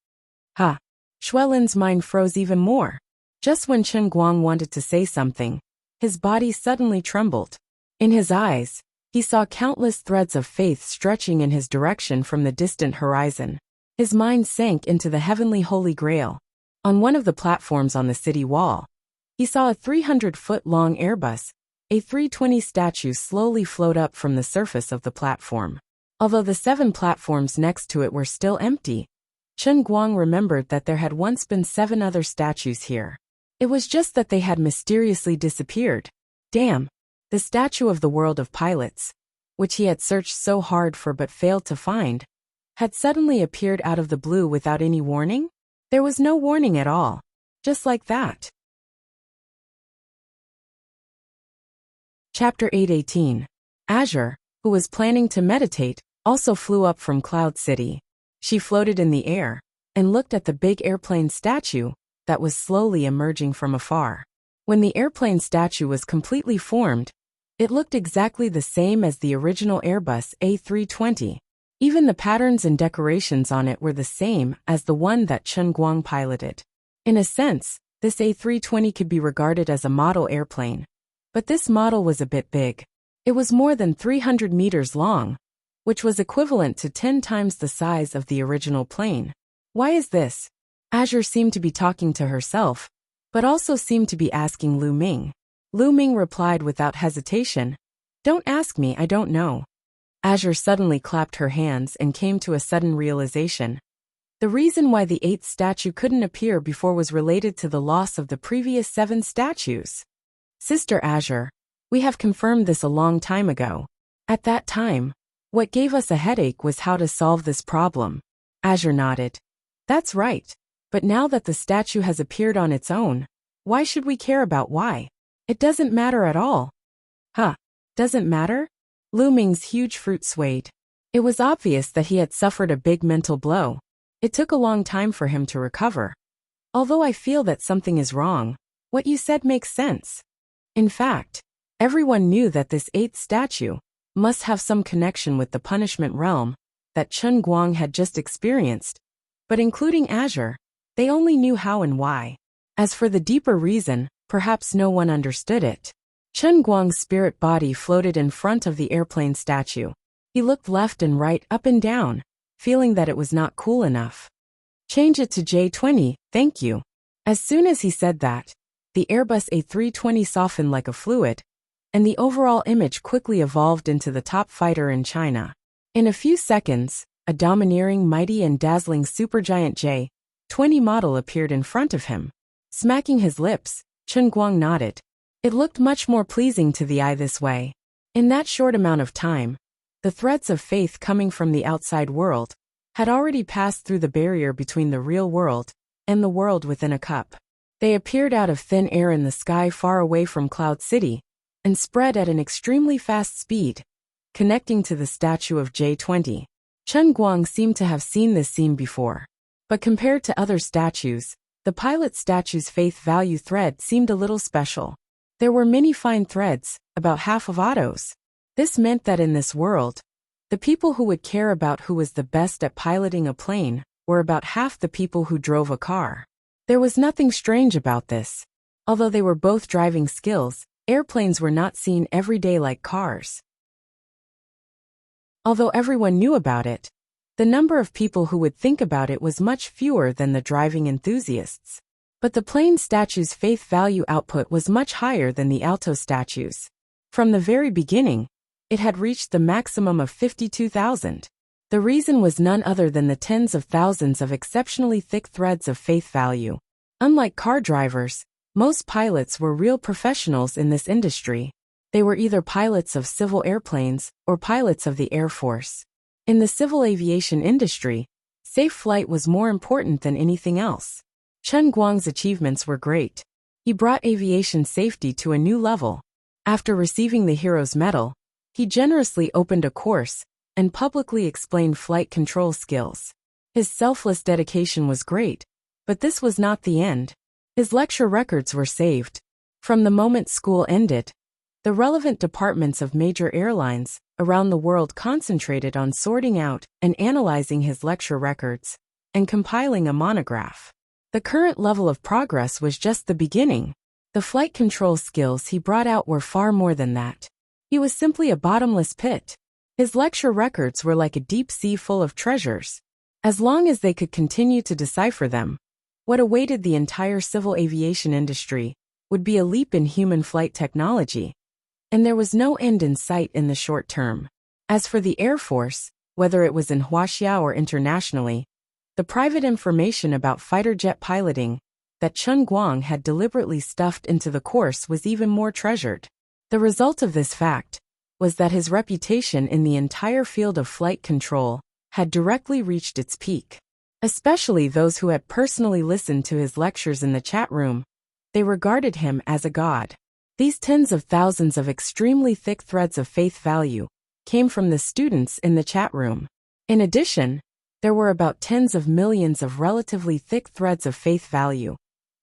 Ha! Xuelin's mind froze even more. Just when Chen Guang wanted to say something, his body suddenly trembled. In his eyes, he saw countless threads of faith stretching in his direction from the distant horizon. His mind sank into the heavenly Holy Grail. On one of the platforms on the city wall, he saw a 300-foot-long Airbus, A320 statue slowly float up from the surface of the platform. Although the 7 platforms next to it were still empty, Chen Guang remembered that there had once been 7 other statues here. It was just that they had mysteriously disappeared. Damn! The statue of the world of pilots, which he had searched so hard for but failed to find, had suddenly appeared out of the blue without any warning? There was no warning at all. Just like that. Chapter 8:18. Azure, who was planning to meditate, also flew up from Cloud City. She floated in the air and looked at the big airplane statue that was slowly emerging from afar. When the airplane statue was completely formed, it looked exactly the same as the original Airbus A320. Even the patterns and decorations on it were the same as the one that Chen Guang piloted. In a sense, this A320 could be regarded as a model airplane. But this model was a bit big. It was more than 300 meters long, which was equivalent to 10 times the size of the original plane. Why is this? Azure seemed to be talking to herself, but also seemed to be asking Lu Ming. Lu Ming replied without hesitation, "Don't ask me, I don't know." Azure suddenly clapped her hands and came to a sudden realization. The reason why the 8th statue couldn't appear before was related to the loss of the previous 7 statues. Sister Azure, we have confirmed this a long time ago. At that time, what gave us a headache was how to solve this problem. Azure nodded. That's right. But now that the statue has appeared on its own, why should we care about why? It doesn't matter at all. Huh? Doesn't matter? Lu Ming's huge fruit swayed. It was obvious that he had suffered a big mental blow. It took a long time for him to recover. Although I feel that something is wrong, what you said makes sense. In fact, everyone knew that this 8th statue must have some connection with the punishment realm that Chen Guang had just experienced, but including Azure, they only knew how and why. As for the deeper reason, perhaps no one understood it. Chen Guang's spirit body floated in front of the airplane statue. He looked left and right, up and down, feeling that it was not cool enough. Change it to J20, thank you. As soon as he said that, the Airbus A320 softened like a fluid, and the overall image quickly evolved into the top fighter in China. In a few seconds, a domineering, mighty and dazzling supergiant J-20 model appeared in front of him. Smacking his lips, Chen Guang nodded. It looked much more pleasing to the eye this way. In that short amount of time, the threads of faith coming from the outside world had already passed through the barrier between the real world and the world within a cup. They appeared out of thin air in the sky far away from Cloud City and spread at an extremely fast speed, connecting to the statue of J20. Chen Guang seemed to have seen this scene before. But compared to other statues, the pilot statue's faith value thread seemed a little special. There were many fine threads, about half of Otto's. This meant that in this world, the people who would care about who was the best at piloting a plane were about half the people who drove a car. There was nothing strange about this. Although they were both driving skills, airplanes were not seen every day like cars. Although everyone knew about it, the number of people who would think about it was much fewer than the driving enthusiasts. But the plane statue's faith value output was much higher than the Alto statues. From the very beginning, it had reached the maximum of 52,000. The reason was none other than the tens of thousands of exceptionally thick threads of faith value. Unlike car drivers, most pilots were real professionals in this industry. They were either pilots of civil airplanes or pilots of the Air Force. In the civil aviation industry, safe flight was more important than anything else. Chen Guang's achievements were great. He brought aviation safety to a new level. After receiving the Hero's Medal, he generously opened a course and publicly explained flight control skills. His selfless dedication was great, but this was not the end. His lecture records were saved. From the moment school ended, the relevant departments of major airlines around the world concentrated on sorting out and analyzing his lecture records and compiling a monograph. The current level of progress was just the beginning. The flight control skills he brought out were far more than that. He was simply a bottomless pit. His lecture records were like a deep sea full of treasures. As long as they could continue to decipher them, what awaited the entire civil aviation industry would be a leap in human flight technology. And there was no end in sight in the short term. As for the Air Force, whether it was in Wuxia or internationally, the private information about fighter jet piloting that Chen Guang had deliberately stuffed into the course was even more treasured. The result of this fact was that his reputation in the entire field of flight control had directly reached its peak. Especially those who had personally listened to his lectures in the chat room. They regarded him as a god. These tens of thousands of extremely thick threads of faith value came from the students in the chat room. In addition, there were about tens of millions of relatively thick threads of faith value,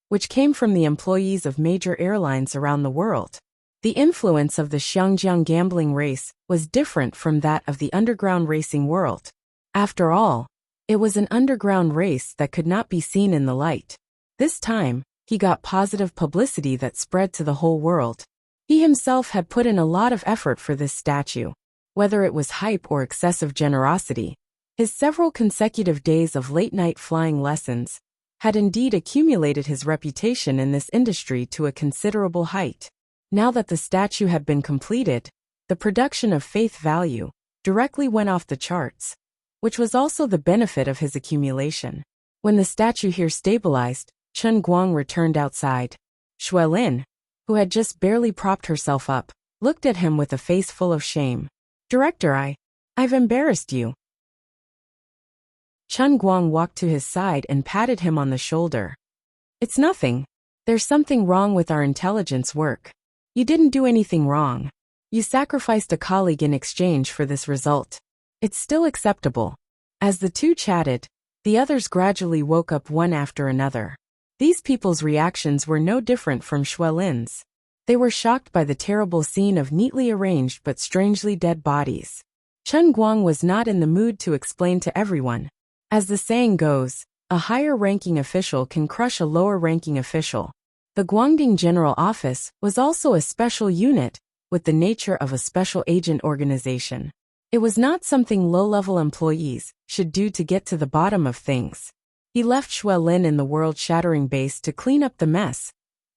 which came from the employees of major airlines around the world. The influence of the Xiangjiang gambling race was different from that of the underground racing world. After all, it was an underground race that could not be seen in the light. This time, he got positive publicity that spread to the whole world. He himself had put in a lot of effort for this statue. Whether it was hype or excessive generosity, his several consecutive days of late-night flying lessons had indeed accumulated his reputation in this industry to a considerable height. Now that the statue had been completed, the production of faith value directly went off the charts, which was also the benefit of his accumulation. When the statue here stabilized, Chen Guang returned outside. Xue Lin, who had just barely propped herself up, looked at him with a face full of shame. "Director, I've embarrassed you." Chen Guang walked to his side and patted him on the shoulder. "It's nothing. There's something wrong with our intelligence work. You didn't do anything wrong. You sacrificed a colleague in exchange for this result. It's still acceptable." As the two chatted, the others gradually woke up one after another. These people's reactions were no different from Xue Lin's. They were shocked by the terrible scene of neatly arranged but strangely dead bodies. Chen Guang was not in the mood to explain to everyone. As the saying goes, a higher-ranking official can crush a lower-ranking official. The Guangding General Office was also a special unit, with the nature of a special agent organization. It was not something low-level employees should do to get to the bottom of things. He left Xue Lin in the world-shattering base to clean up the mess,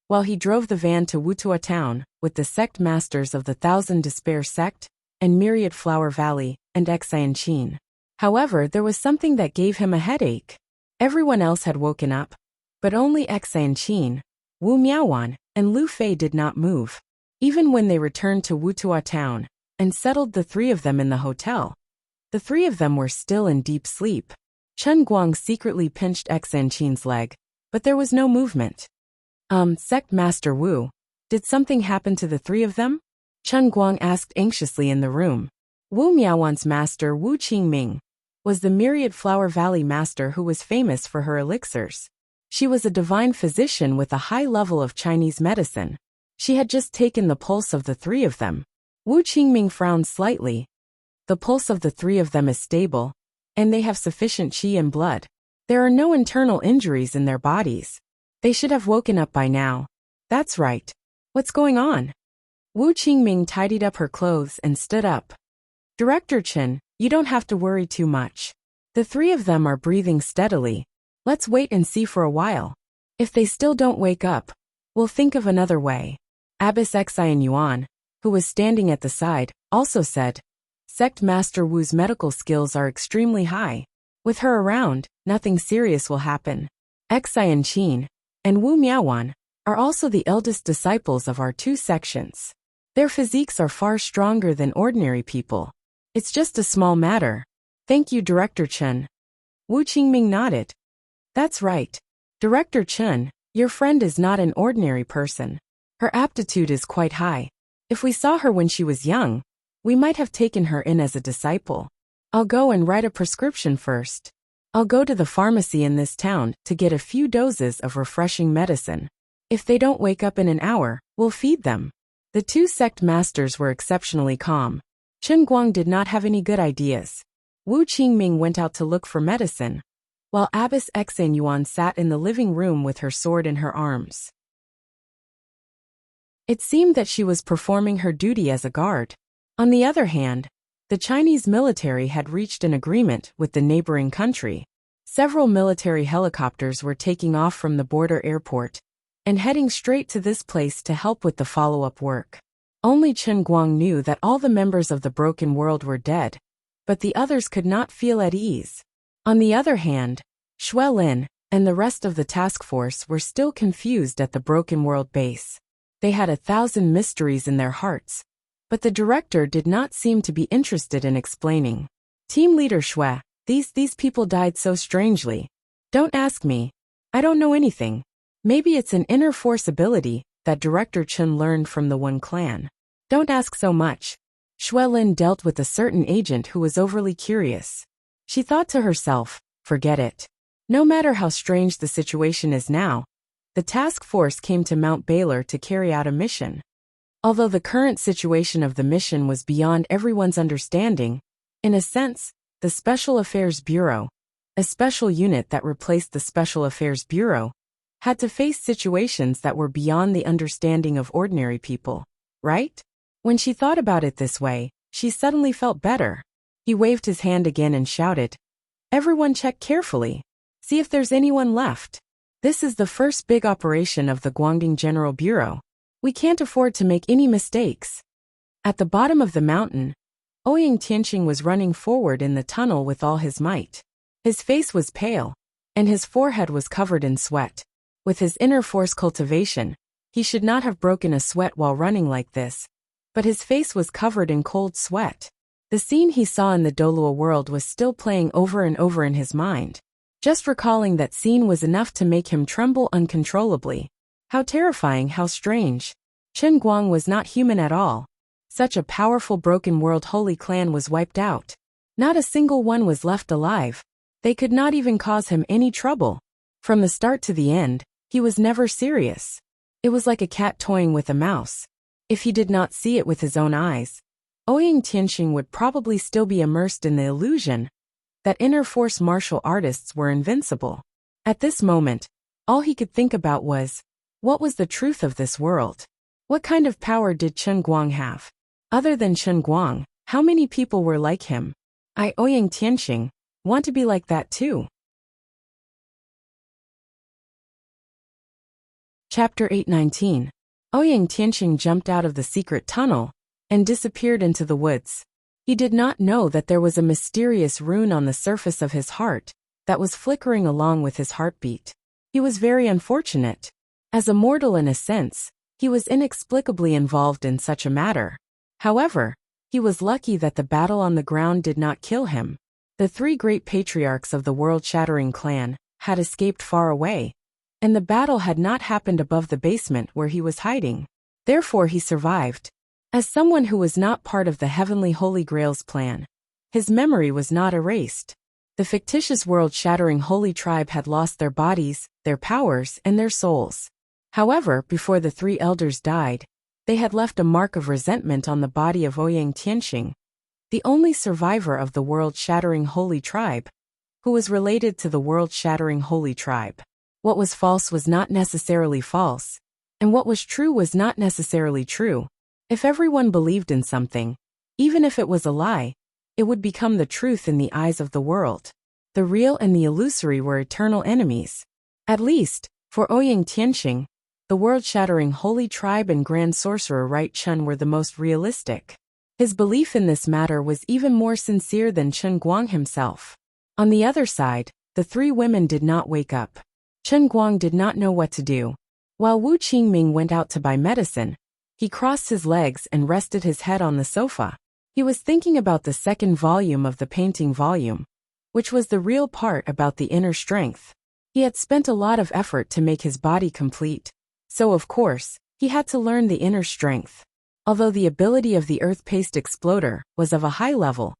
while he drove the van to Wuxia town with the sect masters of the Thousand Despair sect and Myriad Flower Valley and Xianqin. However, there was something that gave him a headache. Everyone else had woken up, but only Xianqin, Wu Miaowan, and Lu Fei did not move. Even when they returned to Wuxia town and settled the three of them in the hotel, the three of them were still in deep sleep. Chen Guang secretly pinched Xianqin's leg, but there was no movement. Sect Master Wu, did something happen to the three of them?" Chen Guang asked anxiously in the room. Wu Miaowan's master Wu Qingming was the Myriad Flower Valley master who was famous for her elixirs. She was a divine physician with a high level of Chinese medicine. She had just taken the pulse of the three of them. Wu Qingming frowned slightly. "The pulse of the three of them is stable, and they have sufficient qi and blood. There are no internal injuries in their bodies. They should have woken up by now." "That's right. What's going on?" Wu Qingming tidied up her clothes and stood up. "Director Chen, you don't have to worry too much. The three of them are breathing steadily. Let's wait and see for a while. If they still don't wake up, we'll think of another way." Abbess Xian Yuan, who was standing at the side, also said, "Sect Master Wu's medical skills are extremely high. With her around, nothing serious will happen." Xianqin and Wu Miaowan are also the eldest disciples of our two sections. Their physiques are far stronger than ordinary people. It's just a small matter. "Thank you, Director Chen." Wu Qingming nodded. "That's right. Director Chen, your friend is not an ordinary person. Her aptitude is quite high. If we saw her when she was young, we might have taken her in as a disciple. I'll go and write a prescription first. I'll go to the pharmacy in this town to get a few doses of refreshing medicine. If they don't wake up in an hour, we'll feed them." The two sect masters were exceptionally calm. Chen Guang did not have any good ideas. Wu Qingming went out to look for medicine, while Abbess Xian Yuan sat in the living room with her sword in her arms. It seemed that she was performing her duty as a guard. On the other hand, the Chinese military had reached an agreement with the neighboring country. Several military helicopters were taking off from the border airport and heading straight to this place to help with the follow-up work. Only Chen Guang knew that all the members of the broken world were dead, but the others could not feel at ease. On the other hand, Xue Lin and the rest of the task force were still confused at the broken world base. They had 1,000 mysteries in their hearts, but the director did not seem to be interested in explaining. "Team leader Xue, these people died so strangely. Don't ask me. I don't know anything. Maybe it's an inner force ability that Director Chen learned from the One clan. Don't ask so much." Xue Lin dealt with a certain agent who was overly curious. She thought to herself, forget it. No matter how strange the situation is now, the task force came to Mount Baylor to carry out a mission. Although the current situation of the mission was beyond everyone's understanding, in a sense, the Special Affairs Bureau, a special unit that replaced the Special Affairs Bureau, had to face situations that were beyond the understanding of ordinary people, right? When she thought about it this way, she suddenly felt better. He waved his hand again and shouted, "Everyone check carefully. See if there's anyone left. This is the first big operation of the Guangdong General Bureau. We can't afford to make any mistakes." At the bottom of the mountain, Ouyang Tianqing was running forward in the tunnel with all his might. His face was pale, and his forehead was covered in sweat. With his inner force cultivation, he should not have broken a sweat while running like this, but his face was covered in cold sweat. The scene he saw in the Dolua world was still playing over and over in his mind. Just recalling that scene was enough to make him tremble uncontrollably. How terrifying, how strange. Chen Guang was not human at all. Such a powerful broken world holy clan was wiped out. Not a single one was left alive. They could not even cause him any trouble. From the start to the end, he was never serious. It was like a cat toying with a mouse. If he did not see it with his own eyes, Ouyang Tianqing would probably still be immersed in the illusion that inner force martial artists were invincible. At this moment, all he could think about was, what was the truth of this world? What kind of power did Chen Guang have? Other than Chen Guang, how many people were like him? I, Ouyang Tianqing, want to be like that too. Chapter 819. Ouyang Tianqing jumped out of the secret tunnel and disappeared into the woods. He did not know that there was a mysterious rune on the surface of his heart that was flickering along with his heartbeat. He was very unfortunate. As a mortal in a sense, he was inexplicably involved in such a matter. However, he was lucky that the battle on the ground did not kill him. The three great patriarchs of the world-shattering clan had escaped far away, and the battle had not happened above the basement where he was hiding. Therefore he survived. As someone who was not part of the Heavenly Holy Grail's plan, his memory was not erased. The fictitious world-shattering holy tribe had lost their bodies, their powers, and their souls. However, before the three elders died, they had left a mark of resentment on the body of Ouyang Tianqing, the only survivor of the world-shattering holy tribe, who was related to the world-shattering holy tribe. What was false was not necessarily false, and what was true was not necessarily true. If everyone believed in something, even if it was a lie, it would become the truth in the eyes of the world. The real and the illusory were eternal enemies. At least, for Ouyang Tianqing, the world-shattering holy tribe and grand sorcerer Right Chen were the most realistic. His belief in this matter was even more sincere than Chen Guang himself. On the other side, the three women did not wake up. Chen Guang did not know what to do. While Wu Qingming went out to buy medicine, he crossed his legs and rested his head on the sofa. He was thinking about the second volume of the painting volume, which was the real part about the inner strength. He had spent a lot of effort to make his body complete, so of course, he had to learn the inner strength. Although the ability of the earth-paste exploder was of a high level,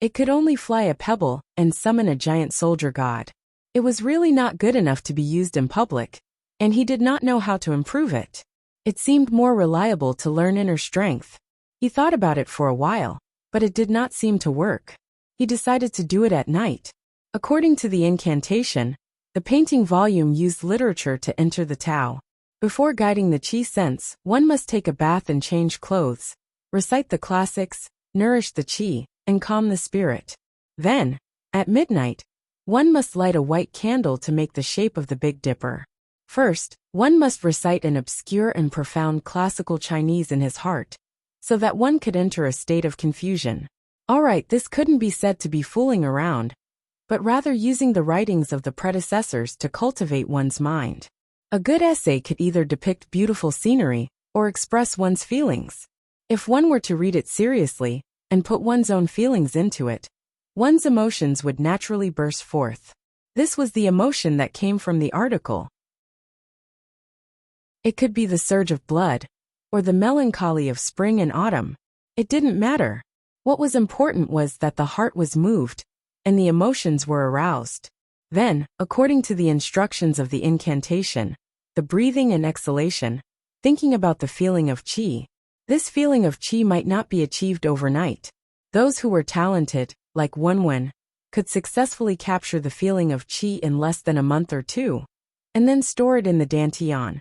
it could only fly a pebble and summon a giant soldier god. It was really not good enough to be used in public, and he did not know how to improve it. It seemed more reliable to learn inner strength. He thought about it for a while, but it did not seem to work. He decided to do it at night. According to the incantation, the painting volume used literature to enter the Tao. Before guiding the Qi sense, one must take a bath and change clothes, recite the classics, nourish the Qi, and calm the spirit. Then, at midnight, one must light a white candle to make the shape of the Big Dipper. First, one must recite an obscure and profound classical Chinese in his heart, so that one could enter a state of confusion. Alright, this couldn't be said to be fooling around, but rather using the writings of the predecessors to cultivate one's mind. A good essay could either depict beautiful scenery or express one's feelings. If one were to read it seriously and put one's own feelings into it, one's emotions would naturally burst forth. This was the emotion that came from the article. It could be the surge of blood, or the melancholy of spring and autumn. It didn't matter. What was important was that the heart was moved, and the emotions were aroused. Then, according to the instructions of the incantation, the breathing and exhalation, thinking about the feeling of qi. This feeling of qi might not be achieved overnight. Those who were talented, like Wenwen, could successfully capture the feeling of qi in less than a month or two, and then store it in the dantian,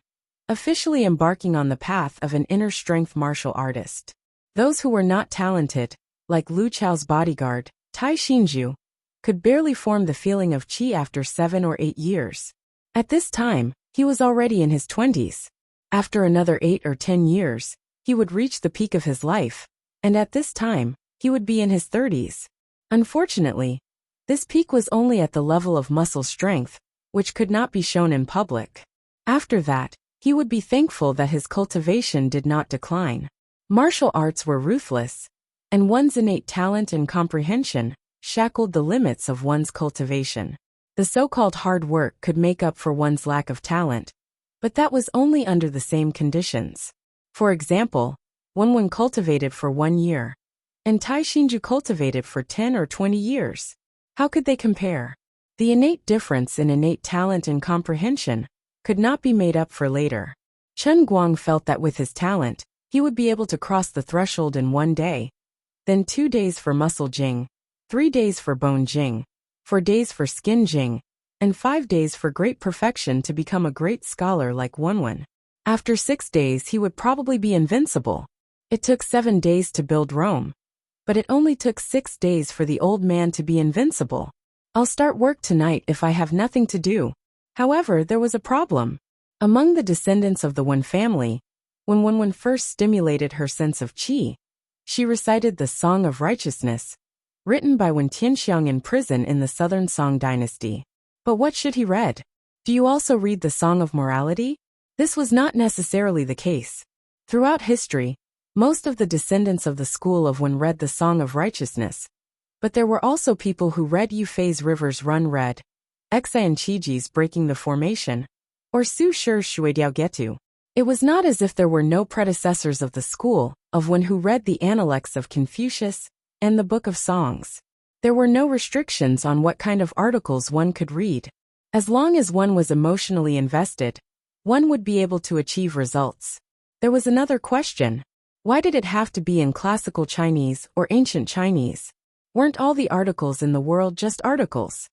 officially embarking on the path of an inner strength martial artist. Those who were not talented, like Lu Chao's bodyguard, Tai Xinju, could barely form the feeling of qi after 7 or 8 years. At this time, he was already in his 20s. After another 8 or 10 years, he would reach the peak of his life, and at this time, he would be in his 30s. Unfortunately, this peak was only at the level of muscle strength, which could not be shown in public. After that, he would be thankful that his cultivation did not decline. Martial arts were ruthless, and one's innate talent and comprehension shackled the limits of one's cultivation. The so-called hard work could make up for one's lack of talent, but that was only under the same conditions. For example, one cultivated for 1 year, and Tai Xinju cultivated for 10 or 20 years. How could they compare? The innate difference in innate talent and comprehension could not be made up for later. Chen Guang felt that with his talent, he would be able to cross the threshold in 1 day, then 2 days for muscle jing, 3 days for bone jing, 4 days for skin jing, and 5 days for great perfection to become a great scholar like Wenwen. After 6 days he would probably be invincible. It took 7 days to build Rome, but it only took 6 days for the old man to be invincible. I'll start work tonight if I have nothing to do. However, there was a problem. Among the descendants of the Wen family, when Wenwen first stimulated her sense of qi, she recited the Song of Righteousness, written by Wen Tianxiang in prison in the Southern Song dynasty. But what should he read? Do you also read the Song of Morality? This was not necessarily the case. Throughout history, most of the descendants of the school of Wen read the Song of Righteousness, but there were also people who read Yu Fei's Rivers Run Red, Xian Qiji's Breaking the Formation, or Su Shi's Shuidiao Getu. It was not as if there were no predecessors of the school of Wen who read the Analects of Confucius and the Book of Songs. There were no restrictions on what kind of articles one could read. As long as one was emotionally invested, one would be able to achieve results. There was another question. Why did it have to be in classical Chinese or ancient Chinese? Weren't all the articles in the world just articles?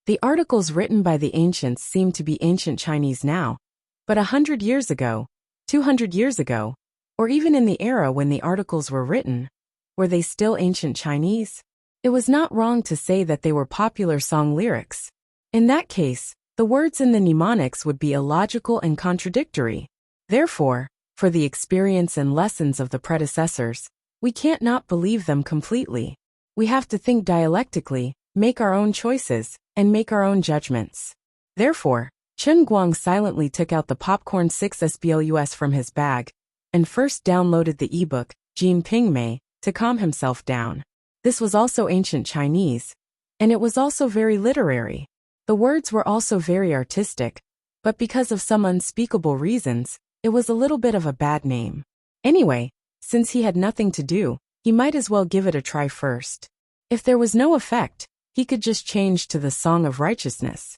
The articles written by the ancients seem to be ancient Chinese now, but 100 years ago, 200 years ago, or even in the era when the articles were written, were they still ancient Chinese? It was not wrong to say that they were popular song lyrics. In that case, the words in the mnemonics would be illogical and contradictory. Therefore, for the experience and lessons of the predecessors, we can't not believe them completely. We have to think dialectically, make our own choices, and make our own judgments. Therefore, Chen Guang silently took out the Popcorn 6 SBLUS from his bag, and first downloaded the ebook, Jin Ping Mei, to calm himself down. This was also ancient Chinese, and it was also very literary. The words were also very artistic, but because of some unspeakable reasons, it was a little bit of a bad name. Anyway, since he had nothing to do, he might as well give it a try first. If there was no effect, he could just change to the Song of Righteousness.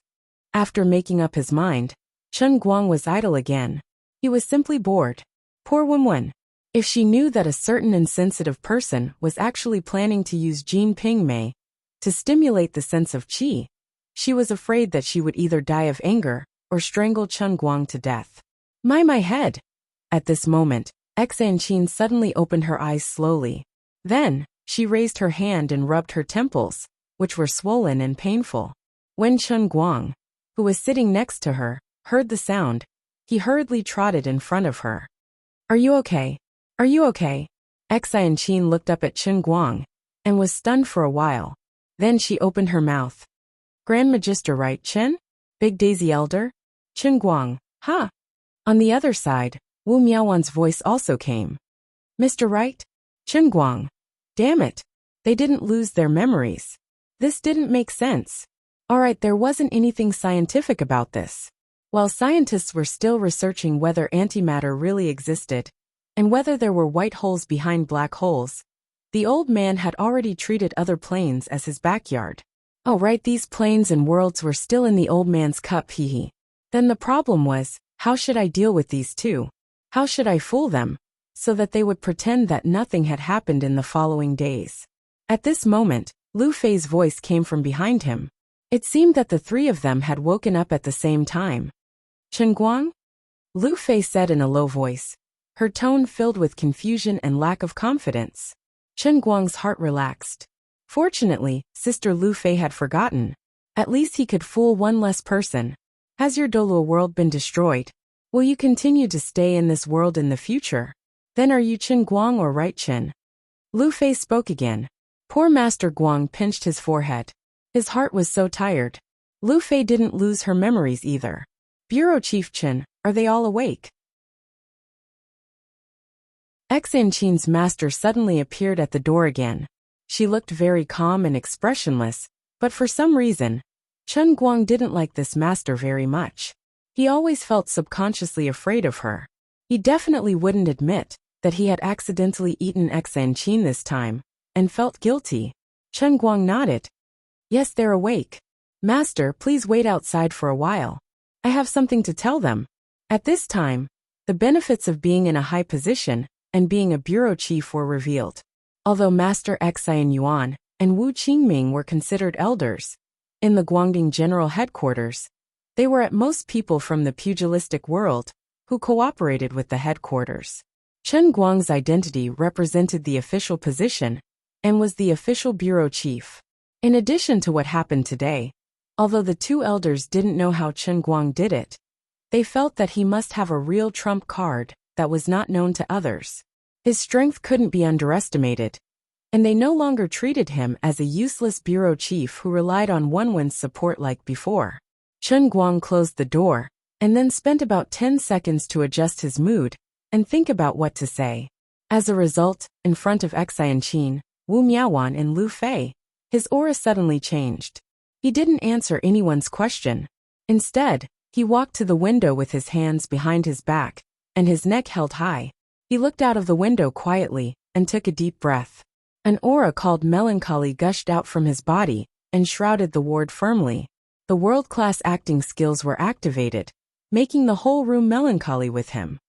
After making up his mind, Chen Guang was idle again. He was simply bored. Poor Wenwen. If she knew that a certain insensitive person was actually planning to use Jin Ping Mei to stimulate the sense of qi, she was afraid that she would either die of anger or strangle Chen Guang to death. My head! At this moment, Xian Qin suddenly opened her eyes slowly. Then, she raised her hand and rubbed her temples, which were swollen and painful. When Chen Guang, who was sitting next to her, heard the sound, he hurriedly trotted in front of her. Are you okay? Are you okay? Xian Qin looked up at Chen Guang, and was stunned for a while. Then she opened her mouth. Grand Magister right, Chen? Big Daisy Elder? Chen Guang, ha! On the other side, Wu Miaowan's voice also came. Mr. Right? Chen Guang. Damn it. They didn't lose their memories. This didn't make sense. Alright, there wasn't anything scientific about this. While scientists were still researching whether antimatter really existed, and whether there were white holes behind black holes, the old man had already treated other planes as his backyard. Oh right, these planes and worlds were still in the old man's cup, hehe. Then the problem was, how should I deal with these two? How should I fool them, so that they would pretend that nothing had happened in the following days? At this moment, Lu Fei's voice came from behind him. It seemed that the three of them had woken up at the same time. Chen Guang? Lu Fei said in a low voice. her tone filled with confusion and lack of confidence. Chen Guang's heart relaxed. Fortunately, Sister Lu Fei had forgotten. At least he could fool one less person. Has your Doluo world been destroyed? Will you continue to stay in this world in the future? Then are you Chen Guang or right Chen? Lu Fei spoke again. Poor Master Guang pinched his forehead. His heart was so tired. Lu Fei didn't lose her memories either. Bureau Chief Chen, are they all awake? Xanqin's master suddenly appeared at the door again. She looked very calm and expressionless, but for some reason, Chen Guang didn't like this master very much. He always felt subconsciously afraid of her. He definitely wouldn't admit that he had accidentally eaten Xanqin this time, and felt guilty. Chen Guang nodded. Yes, they're awake. Master, please wait outside for a while. I have something to tell them. At this time, the benefits of being in a high position and being a bureau chief were revealed. Although Master Xian Yuan and Wu Qingming were considered elders, in the Guangding General Headquarters, they were at most people from the pugilistic world who cooperated with the headquarters. Chen Guang's identity represented the official position and was the official bureau chief. In addition to what happened today, although the two elders didn't know how Chen Guang did it, they felt that he must have a real trump card that was not known to others. His strength couldn't be underestimated, and they no longer treated him as a useless bureau chief who relied on Wenwen's support like before. Chen Guang closed the door, and then spent about 10 seconds to adjust his mood and think about what to say. As a result, in front of Xanqin, Wu Miaowan and Lu Fei, his aura suddenly changed. He didn't answer anyone's question. Instead, he walked to the window with his hands behind his back and his neck held high. He looked out of the window quietly and took a deep breath. An aura called melancholy gushed out from his body and shrouded the ward firmly. The world-class acting skills were activated, making the whole room melancholy with him.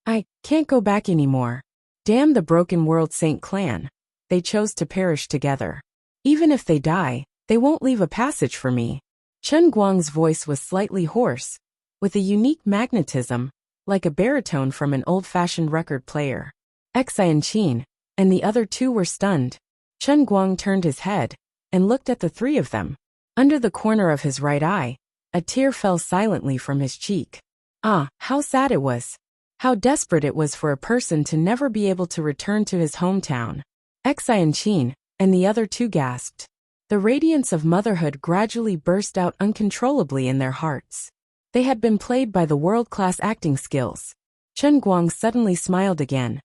I can't go back anymore. Damn the Broken World Saint clan. They chose to perish together. Even if they die, they won't leave a passage for me. Chen Guang's voice was slightly hoarse, with a unique magnetism, like a baritone from an old-fashioned record player. Xanqin and the other two were stunned. Chen Guang turned his head and looked at the three of them. Under the corner of his right eye, a tear fell silently from his cheek. Ah, how sad it was. How desperate it was for a person to never be able to return to his hometown. Xanqin and the other two gasped. The radiance of motherhood gradually burst out uncontrollably in their hearts. They had been played by the world-class acting skills. Chen Guang suddenly smiled again.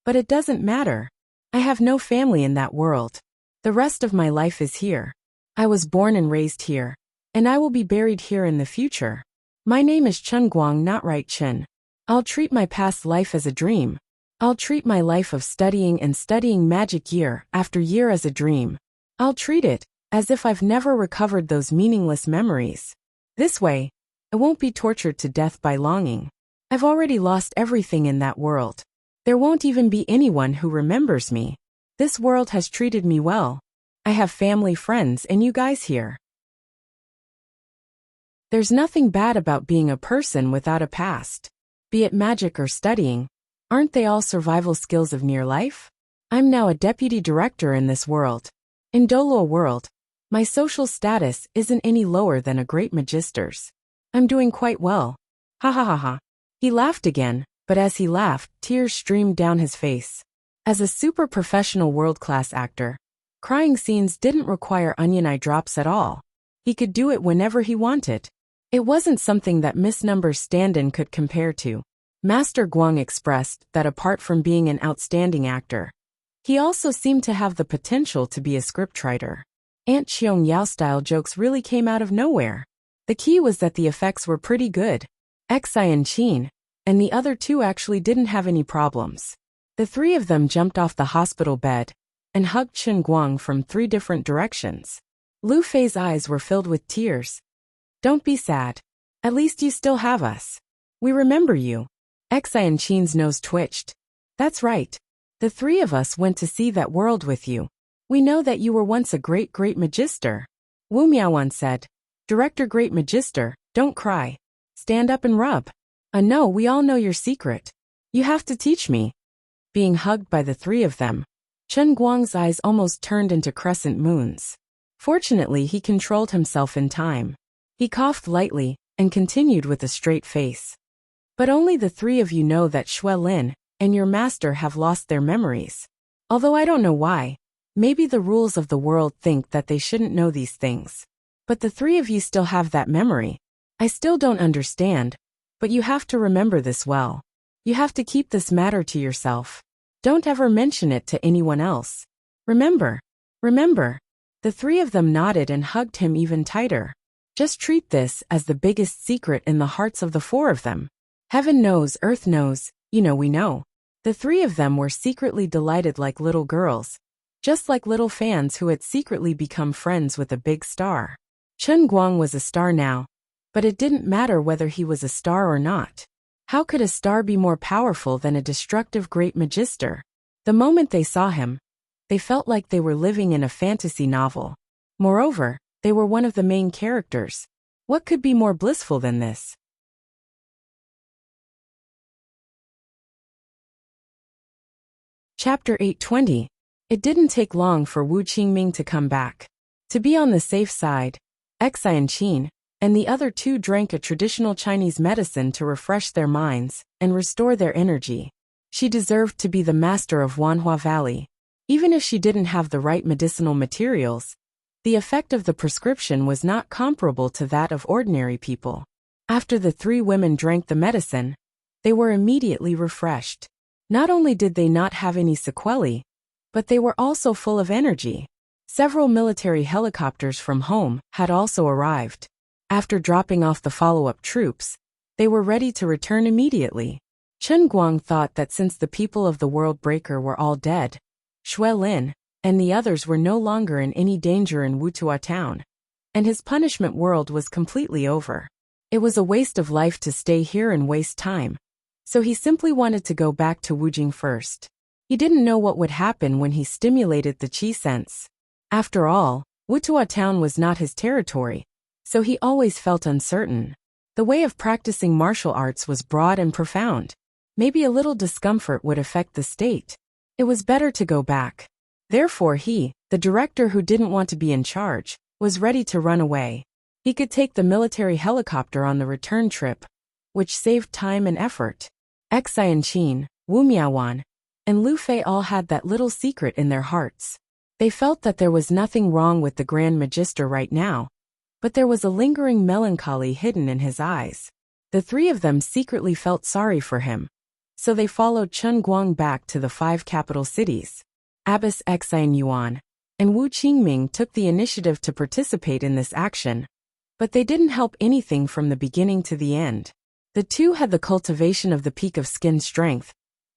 But it doesn't matter. I have no family in that world. The rest of my life is here. I was born and raised here, and I will be buried here in the future. My name is Chen Guang, not right Chen. I'll treat my past life as a dream. I'll treat my life of studying and studying magic year after year as a dream. I'll treat it as if I've never recovered those meaningless memories. This way, I won't be tortured to death by longing. I've already lost everything in that world. There won't even be anyone who remembers me. This world has treated me well. I have family, friends, and you guys here. There's nothing bad about being a person without a past. Be it magic or studying, aren't they all survival skills of near life? I'm now a deputy director in this world. In Doluo world, my social status isn't any lower than a great magister's. I'm doing quite well. Ha ha ha ha. He laughed again, but as he laughed, tears streamed down his face. As a super professional world-class actor, crying scenes didn't require onion eye drops at all. He could do it whenever he wanted. It wasn't something that Miss Number's stand-in could compare to. Master Guang expressed that apart from being an outstanding actor, he also seemed to have the potential to be a scriptwriter. Aunt Xiong Yao-style jokes really came out of nowhere. The key was that the effects were pretty good. Xanqin and the other two actually didn't have any problems. The three of them jumped off the hospital bed and hugged Chen Guang from 3 different directions. Lu Fei's eyes were filled with tears. Don't be sad. At least you still have us. We remember you. Xanqin's nose twitched. That's right. The 3 of us went to see that world with you. We know that you were once a great magister. Wu Miaowan said. Director Great Magister, don't cry. Stand up and rub. No, we all know your secret. You have to teach me. Being hugged by the three of them, Chen Guang's eyes almost turned into crescent moons. Fortunately, he controlled himself in time. He coughed lightly and continued with a straight face. But only the three of you know that Xue Lin and your master have lost their memories. Although I don't know why, maybe the rules of the world think that they shouldn't know these things. But the three of you still have that memory. I still don't understand, but you have to remember this well. You have to keep this matter to yourself. Don't ever mention it to anyone else. Remember. Remember. The three of them nodded and hugged him even tighter. Just treat this as the biggest secret in the hearts of the four of them. Heaven knows, earth knows, we know. The three of them were secretly delighted like little girls, just like little fans who had secretly become friends with a big star. Chen Guang was a star now, but it didn't matter whether he was a star or not. How could a star be more powerful than a destructive great magister? The moment they saw him, they felt like they were living in a fantasy novel. Moreover, they were one of the main characters. What could be more blissful than this? Chapter 820. It didn't take long for Wu Qingming to come back. To be on the safe side, Xianqin and the other two drank a traditional Chinese medicine to refresh their minds and restore their energy. She deserved to be the master of Wanhua Valley. Even if she didn't have the right medicinal materials, the effect of the prescription was not comparable to that of ordinary people. After the three women drank the medicine, they were immediately refreshed. Not only did they not have any sequelae, but they were also full of energy. Several military helicopters from home had also arrived. After dropping off the follow-up troops, they were ready to return immediately. Chen Guang thought that since the people of the World Breaker were all dead, Xue Lin and the others were no longer in any danger in Wuxia town, and his punishment world was completely over. It was a waste of life to stay here and waste time, so he simply wanted to go back to Wujing first. He didn't know what would happen when he stimulated the qi sense. After all, Wuxia town was not his territory, so he always felt uncertain. The way of practicing martial arts was broad and profound. Maybe a little discomfort would affect the state. It was better to go back. Therefore he, the director who didn't want to be in charge, was ready to run away. He could take the military helicopter on the return trip, which saved time and effort. Xianqin, Wu Miaowan, and Lu Fei all had that little secret in their hearts. They felt that there was nothing wrong with the Grand Magister right now, but there was a lingering melancholy hidden in his eyes. The three of them secretly felt sorry for him, so they followed Chen Guang back to the 5 capital cities. Abbess Xianyuan and Wu Qingming took the initiative to participate in this action, but they didn't help anything from the beginning to the end. The two had the cultivation of the peak of skin strength,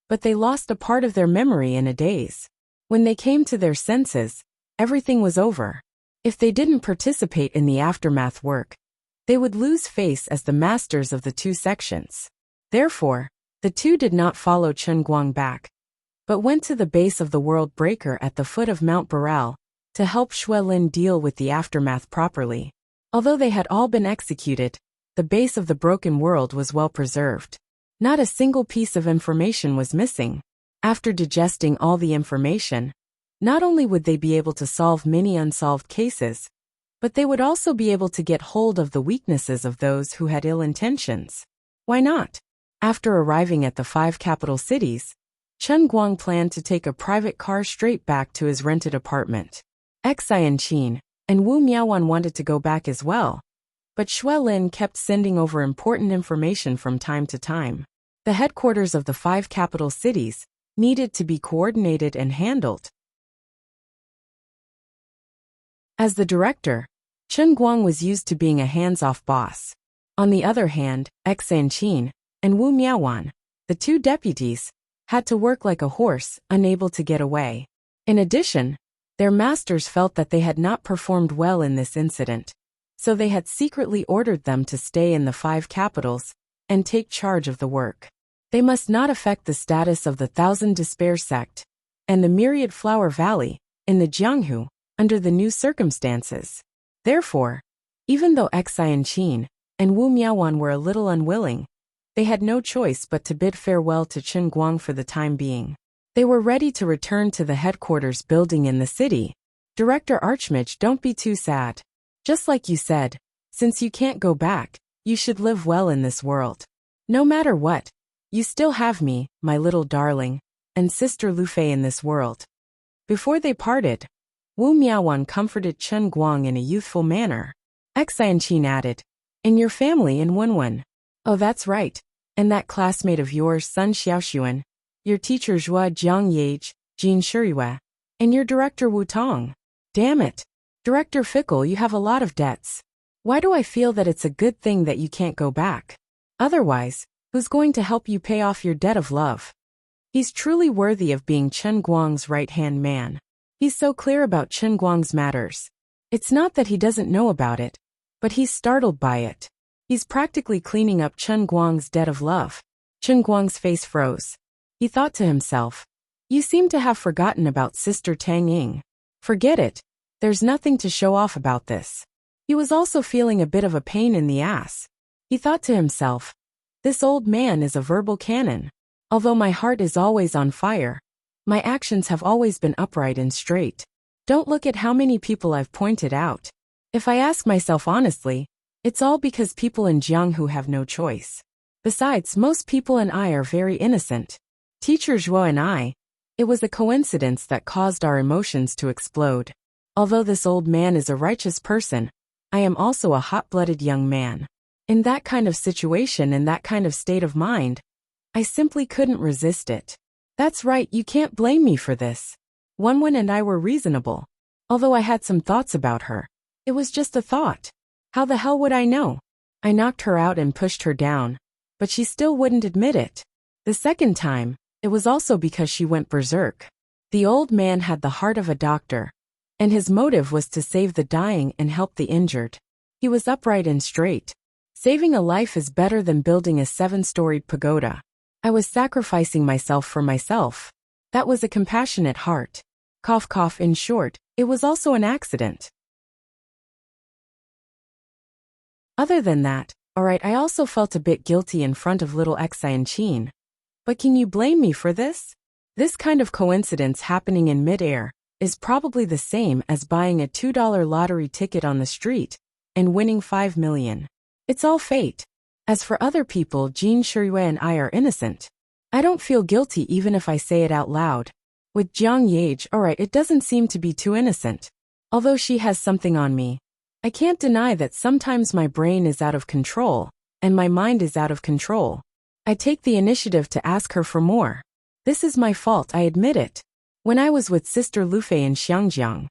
but they lost a part of their memory in a daze. When they came to their senses, everything was over. If they didn't participate in the aftermath work, they would lose face as the masters of the 2 sections. Therefore, the two did not follow Chen Guang back, but went to the base of the World Breaker at the foot of Mount Burrell to help Xue Lin deal with the aftermath properly. Although they had all been executed, the base of the broken world was well preserved. Not a single piece of information was missing. After digesting all the information, not only would they be able to solve many unsolved cases, but they would also be able to get hold of the weaknesses of those who had ill intentions. Why not? After arriving at the 5 capital cities, Chen Guang planned to take a private car straight back to his rented apartment. Xianqin and Wu Miaowan wanted to go back as well, but Xue Lin kept sending over important information from time to time. The headquarters of the 5 capital cities needed to be coordinated and handled. As the director, Chen Guang was used to being a hands-off boss. On the other hand, Xianqin and Wu Miaowan, the 2 deputies, had to work like a horse, unable to get away. In addition, their masters felt that they had not performed well in this incident, so they had secretly ordered them to stay in the 5 capitals and take charge of the work. They must not affect the status of the Thousand Despair sect and the Myriad Flower Valley in the Jianghu under the new circumstances. Therefore, even though Xianqin and Wu Miaowan were a little unwilling, They had no choice but to bid farewell to Chen Guang for the time being. They were ready to return to the headquarters building in the city. Director Archmage, don't be too sad. Just like you said, since you can't go back, you should live well in this world. No matter what, you still have me, my little darling, and Sister Lu Fei in this world. Before they parted, Wu Miaowan comforted Chen Guang in a youthful manner. Xianqin added, "In your family in Wenwen." "Oh, that's right. And that classmate of yours, Sun Xiaoxuan, your teacher Zhua Jiangyage, Jin Shiriyue, and your director Wu Tong. Damn it. Director Fickle, you have a lot of debts. Why do I feel that it's a good thing that you can't go back? Otherwise, who's going to help you pay off your debt of love? He's truly worthy of being Chen Guang's right-hand man. He's so clear about Chen Guang's matters. It's not that he doesn't know about it, but he's startled by it. He's practically cleaning up Chen Guang's debt of love." Chen Guang's face froze. He thought to himself, "You seem to have forgotten about Sister Tang Ying. Forget it. There's nothing to show off about this." He was also feeling a bit of a pain in the ass. He thought to himself, "This old man is a verbal cannon. Although my heart is always on fire, my actions have always been upright and straight. Don't look at how many people I've pointed out. If I ask myself honestly, it's all because people in Jianghu have no choice. Besides, most people and I are very innocent. Teacher Zhuo and I, it was a coincidence that caused our emotions to explode. Although this old man is a righteous person, I am also a hot-blooded young man. In that kind of situation and that kind of state of mind, I simply couldn't resist it. That's right, you can't blame me for this. Wenwen and I were reasonable. Although I had some thoughts about her, it was just a thought. How the hell would I know? I knocked her out and pushed her down, but she still wouldn't admit it. The second time, it was also because she went berserk. The old man had the heart of a doctor, and his motive was to save the dying and help the injured. He was upright and straight. Saving a life is better than building a 7-storied pagoda. I was sacrificing myself for myself. That was a compassionate heart. Cough cough. In short, it was also an accident. Other than that, alright, I also felt a bit guilty in front of little Xianqin. But can you blame me for this? This kind of coincidence happening in midair is probably the same as buying a $2 lottery ticket on the street and winning 5 million. It's all fate. As for other people, Jin Shiriyue and I are innocent. I don't feel guilty even if I say it out loud. With Jiang Yage, alright, it doesn't seem to be too innocent. Although she has something on me. I can't deny that sometimes my brain is out of control, and my mind is out of control. I take the initiative to ask her for more. This is my fault, I admit it. When I was with Sister Lu Fei in Xiangjiang.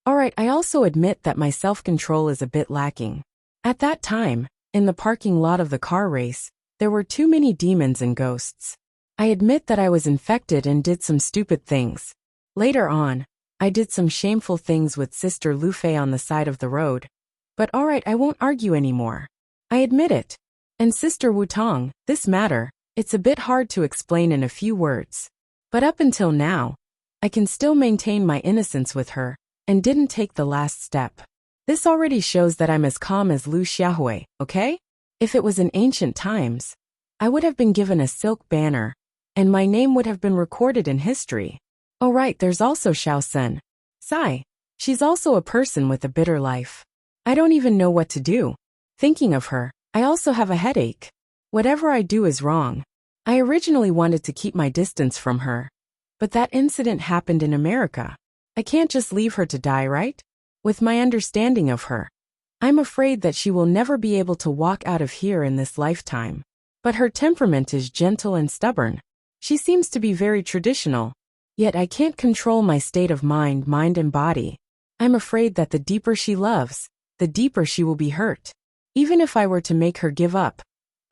Alright, I also admit that my self-control is a bit lacking. At that time, in the parking lot of the car race, there were too many demons and ghosts. I admit that I was infected and did some stupid things. Later on, I did some shameful things with Sister Lu Fei on the side of the road. But alright, I won't argue anymore. I admit it. And Sister Wu Tong, this matter, it's a bit hard to explain in a few words. But up until now, I can still maintain my innocence with her, and didn't take the last step. This already shows that I'm as calm as Lu Xiaohui, okay? If it was in ancient times, I would have been given a silk banner, and my name would have been recorded in history. Oh right, there's also Xiao Sen. Sigh. She's also a person with a bitter life. I don't even know what to do. Thinking of her, I also have a headache. Whatever I do is wrong. I originally wanted to keep my distance from her. But that incident happened in America. I can't just leave her to die, right? With my understanding of her, I'm afraid that she will never be able to walk out of here in this lifetime. But her temperament is gentle and stubborn. She seems to be very traditional. Yet I can't control my state of mind and body. I'm afraid that the deeper she loves, the deeper she will be hurt. Even if I were to make her give up,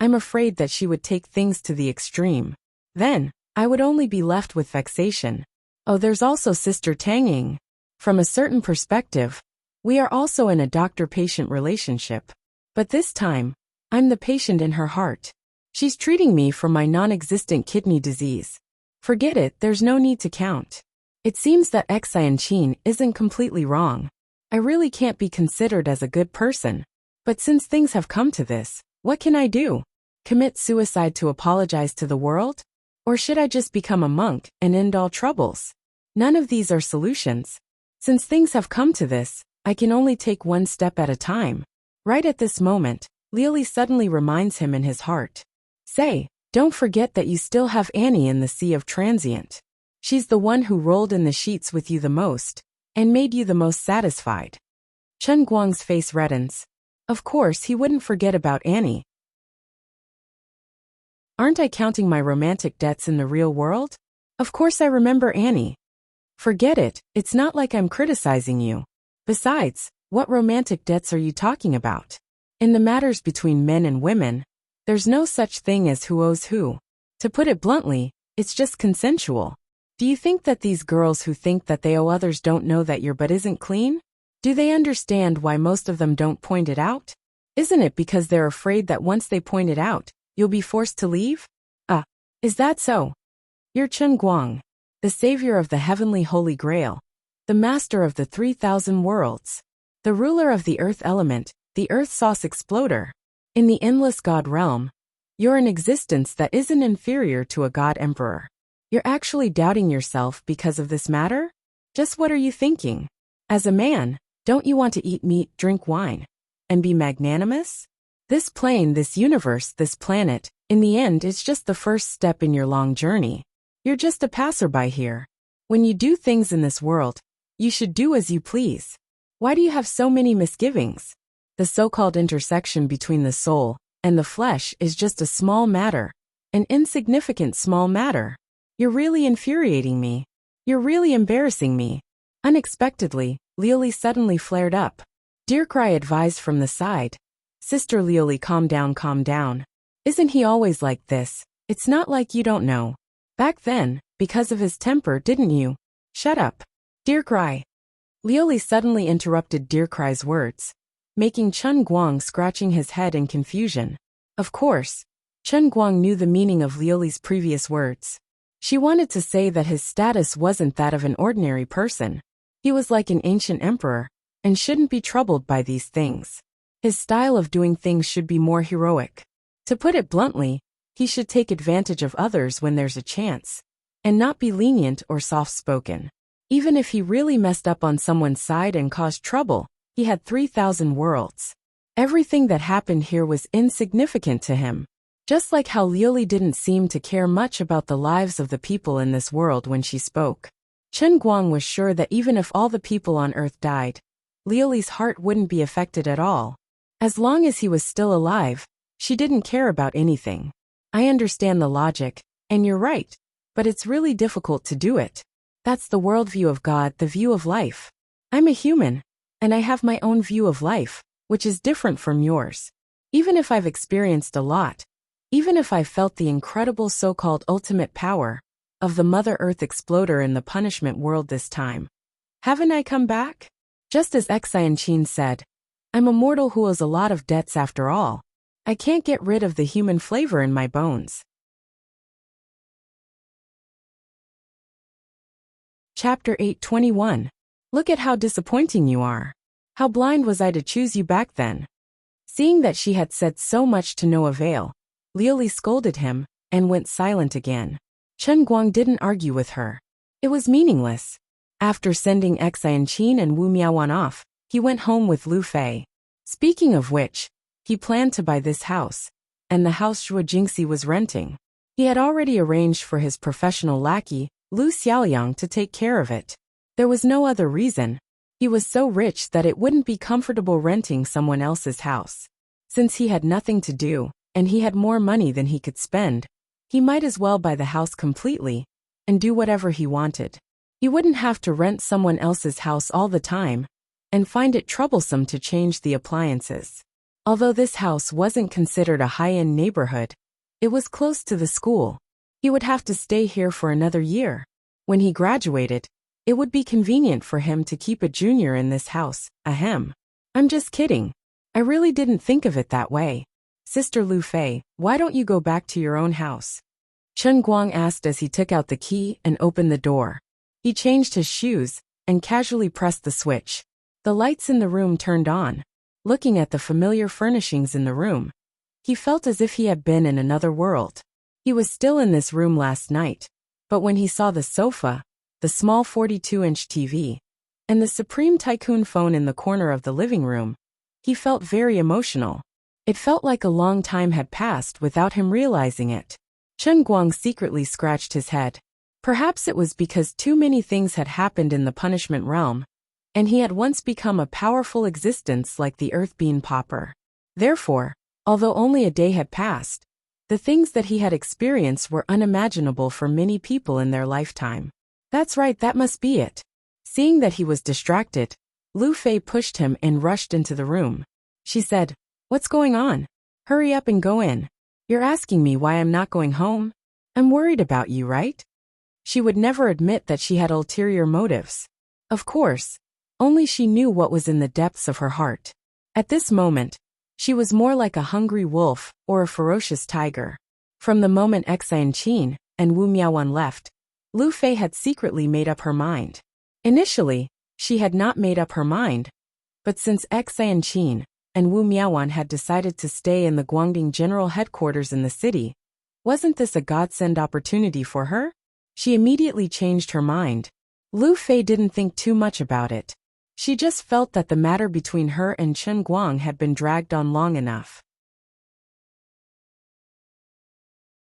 I'm afraid that she would take things to the extreme. Then, I would only be left with vexation. Oh, there's also Sister Tang Ying. From a certain perspective, we are also in a doctor-patient relationship. But this time, I'm the patient in her heart. She's treating me for my non-existent kidney disease. Forget it, there's no need to count. It seems that Xianqin isn't completely wrong. I really can't be considered as a good person. But since things have come to this, what can I do? Commit suicide to apologize to the world? Or should I just become a monk and end all troubles? None of these are solutions. Since things have come to this, I can only take one step at a time. Right at this moment, Liuli suddenly reminds him in his heart. Say, don't forget that you still have Annie in the sea of transient. She's the one who rolled in the sheets with you the most, and made you the most satisfied. Chen Guang's face reddens. Of course he wouldn't forget about Annie. Aren't I counting my romantic debts in the real world? Of course I remember Annie. Forget it, it's not like I'm criticizing you. Besides, what romantic debts are you talking about? In the matters between men and women, there's no such thing as who owes who. To put it bluntly, it's just consensual. Do you think that these girls who think that they owe others don't know that your butt isn't clean? Do they understand why most of them don't point it out? Isn't it because they're afraid that once they point it out, you'll be forced to leave? Is that so? You're Chen Guang, the savior of the heavenly Holy Grail, the master of the 3,000 worlds, the ruler of the earth element, the earth sauce exploder. In the endless god realm, you're an existence that isn't inferior to a god emperor. You're actually doubting yourself because of this matter? Just what are you thinking? As a man, don't you want to eat meat, drink wine, and be magnanimous? This plane, this universe, this planet, in the end it's just the first step in your long journey. You're just a passerby here. When you do things in this world, you should do as you please. Why do you have so many misgivings? The so-called intersection between the soul and the flesh is just a small matter, an insignificant small matter. You're really infuriating me. You're really embarrassing me. Unexpectedly, Liuli suddenly flared up. Dear Cry advised from the side. Sister Liuli, calm down, calm down. Isn't he always like this? It's not like you don't know. Back then, because of his temper, didn't you? Shut up. Dear Cry. Liuli suddenly interrupted Dear Cry's words, making Chen Guang scratching his head in confusion. Of course, Chen Guang knew the meaning of Liuli's previous words. She wanted to say that his status wasn't that of an ordinary person. He was like an ancient emperor, and shouldn't be troubled by these things. His style of doing things should be more heroic. To put it bluntly, he should take advantage of others when there's a chance, and not be lenient or soft-spoken. Even if he really messed up on someone's side and caused trouble, he had 3,000 worlds. Everything that happened here was insignificant to him. Just like how Liuli didn't seem to care much about the lives of the people in this world when she spoke. Chen Guang was sure that even if all the people on Earth died, Liuli's heart wouldn't be affected at all. As long as he was still alive, she didn't care about anything. I understand the logic, and you're right, but it's really difficult to do it. That's the worldview of God, the view of life. I'm a human, and I have my own view of life, which is different from yours. Even if I've experienced a lot, even if I've felt the incredible so-called ultimate power of the Mother Earth exploder in the punishment world this time, haven't I come back? Just as Xianqin said, I'm a mortal who owes a lot of debts after all. I can't get rid of the human flavor in my bones. Chapter 8:21. Look at how disappointing you are. How blind was I to choose you back then? Seeing that she had said so much to no avail, Liuli scolded him and went silent again. Chen Guang didn't argue with her. It was meaningless. After sending Xianqin and Wu Miaowan off, he went home with Lu Fei. Speaking of which, he planned to buy this house, and the house Zhuo Jingxi was renting. He had already arranged for his professional lackey, Lu Xiaoliang, to take care of it. There was no other reason. He was so rich that it wouldn't be comfortable renting someone else's house. Since he had nothing to do, and he had more money than he could spend, he might as well buy the house completely, and do whatever he wanted. He wouldn't have to rent someone else's house all the time, and find it troublesome to change the appliances. Although this house wasn't considered a high-end neighborhood, it was close to the school. He would have to stay here for another year. When he graduated, it would be convenient for him to keep a junior in this house. Ahem. I'm just kidding. I really didn't think of it that way. Sister Lu Fei, why don't you go back to your own house? Chen Guang asked as he took out the key and opened the door. He changed his shoes and casually pressed the switch. The lights in the room turned on. Looking at the familiar furnishings in the room, He felt as if he had been in another world. He was still in this room last night, but when he saw the sofa, the small 42-inch TV, and the Supreme Tycoon phone in the corner of the living room, he felt very emotional. It felt like a long time had passed without him realizing it. Chen Guang secretly scratched his head. Perhaps it was because too many things had happened in the punishment realm, and he had once become a powerful existence like the Earth Bean Popper. Therefore, although only a day had passed, the things that he had experienced were unimaginable for many people in their lifetime. That's right, that must be it. Seeing that he was distracted, Lu Fei pushed him and rushed into the room. She said, "What's going on? Hurry up and go in. You're asking me why I'm not going home? I'm worried about you, right?" She would never admit that she had ulterior motives. Of course, only she knew what was in the depths of her heart. At this moment, she was more like a hungry wolf or a ferocious tiger. From the moment Xianqin and Wu Miaowan left, Lu Fei had secretly made up her mind. Initially, she had not made up her mind, but since Xianqin and Wu Miaowan had decided to stay in the Guangding General Headquarters in the city, wasn't this a godsend opportunity for her? She immediately changed her mind. Lu Fei didn't think too much about it. She just felt that the matter between her and Chen Guang had been dragged on long enough.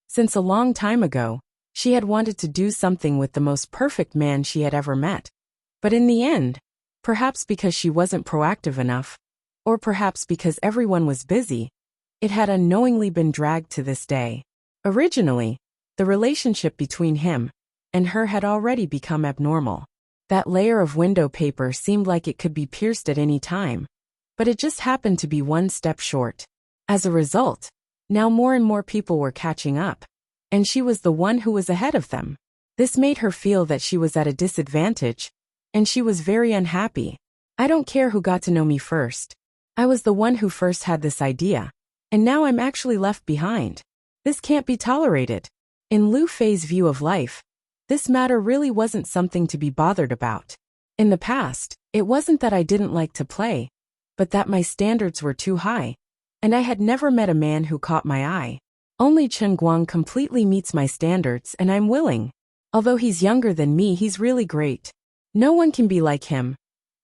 Since a long time ago, she had wanted to do something with the most perfect man she had ever met. But in the end, perhaps because she wasn't proactive enough, or perhaps because everyone was busy, it had unknowingly been dragged to this day. Originally, the relationship between him and her had already become abnormal. That layer of window paper seemed like it could be pierced at any time, but it just happened to be one step short. As a result, now more and more people were catching up, and she was the one who was ahead of them. This made her feel that she was at a disadvantage, and she was very unhappy. I don't care who got to know me first. I was the one who first had this idea, and now I'm actually left behind. This can't be tolerated. In Lu Fei's view of life, this matter really wasn't something to be bothered about. In the past, it wasn't that I didn't like to play, but that my standards were too high, and I had never met a man who caught my eye. Only Chen Guang completely meets my standards and I'm willing. Although he's younger than me, he's really great. No one can be like him,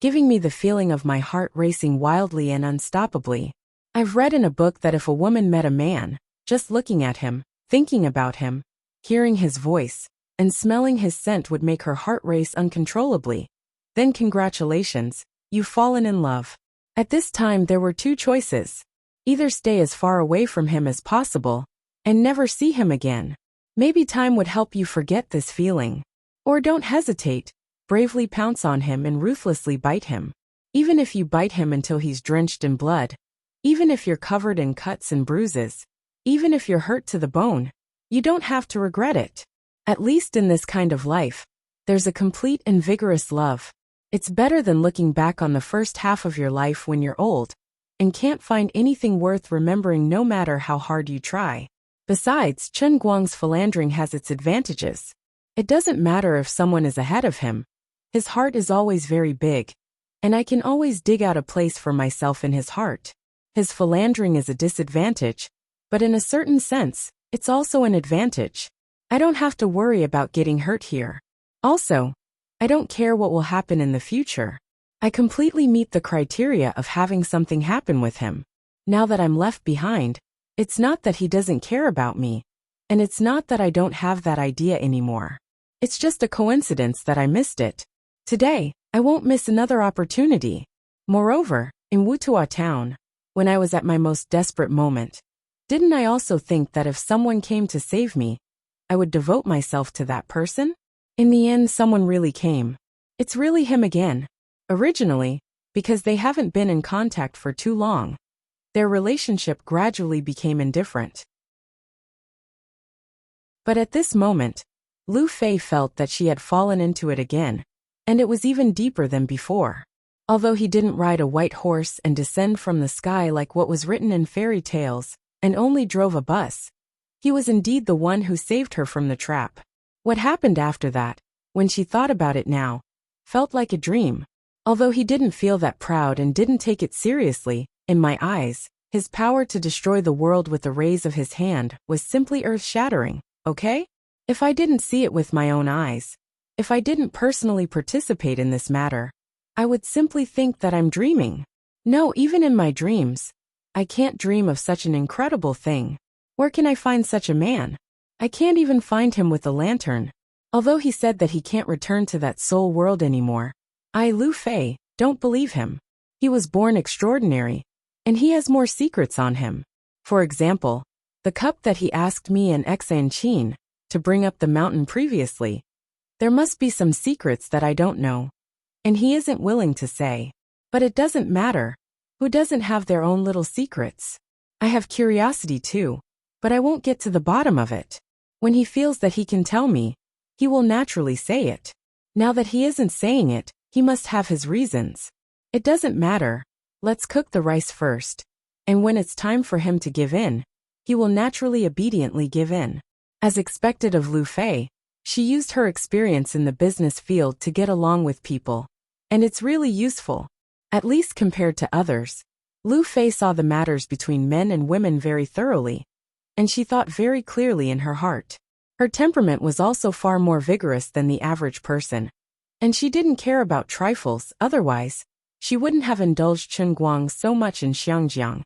giving me the feeling of my heart racing wildly and unstoppably. I've read in a book that if a woman met a man, just looking at him, thinking about him, hearing his voice, and smelling his scent would make her heart race uncontrollably. Then congratulations, you've fallen in love. At this time there were two choices. Either stay as far away from him as possible, and never see him again. Maybe time would help you forget this feeling. Or don't hesitate, bravely pounce on him and ruthlessly bite him. Even if you bite him until he's drenched in blood, even if you're covered in cuts and bruises, even if you're hurt to the bone, you don't have to regret it. At least in this kind of life, there's a complete and vigorous love. It's better than looking back on the first half of your life when you're old and can't find anything worth remembering no matter how hard you try. Besides, Chen Guang's philandering has its advantages. It doesn't matter if someone is ahead of him. His heart is always very big, and I can always dig out a place for myself in his heart. His philandering is a disadvantage, but in a certain sense, it's also an advantage. I don't have to worry about getting hurt here. Also, I don't care what will happen in the future. I completely meet the criteria of having something happen with him. Now that I'm left behind, it's not that he doesn't care about me, and it's not that I don't have that idea anymore. It's just a coincidence that I missed it. Today, I won't miss another opportunity. Moreover, in Wutua town, when I was at my most desperate moment, didn't I also think that if someone came to save me, I would devote myself to that person? In the end, someone really came. It's really him again. Originally, because they haven't been in contact for too long, their relationship gradually became indifferent. But at this moment, Lu Fei felt that she had fallen into it again, and it was even deeper than before. Although he didn't ride a white horse and descend from the sky like what was written in fairy tales, and only drove a bus, he was indeed the one who saved her from the trap. What happened after that, when she thought about it now, felt like a dream. Although he didn't feel that proud and didn't take it seriously, in my eyes, His power to destroy the world with the raise of his hand was simply earth-shattering, okay? If I didn't see it with my own eyes, if I didn't personally participate in this matter, I would simply think that I'm dreaming. No, even in my dreams, I can't dream of such an incredible thing. Where can I find such a man? I can't even find him with the lantern. Although he said that he can't return to that soul world anymore, I, Lu Fei, don't believe him. He was born extraordinary, and he has more secrets on him. For example, the cup that he asked me and Xan Qin to bring up the mountain previously. There must be some secrets that I don't know, and he isn't willing to say. But it doesn't matter. Who doesn't have their own little secrets? I have curiosity too, but I won't get to the bottom of it. When he feels that he can tell me, he will naturally say it. Now that he isn't saying it, he must have his reasons. It doesn't matter. Let's cook the rice first. And when it's time for him to give in, he will naturally obediently give in. As expected of Lu Fei, she used her experience in the business field to get along with people. And it's really useful. At least compared to others. Lu Fei saw the matters between men and women very thoroughly. And she thought very clearly in her heart. Her temperament was also far more vigorous than the average person. And she didn't care about trifles, otherwise, she wouldn't have indulged Chen Guang so much in Xiangjiang.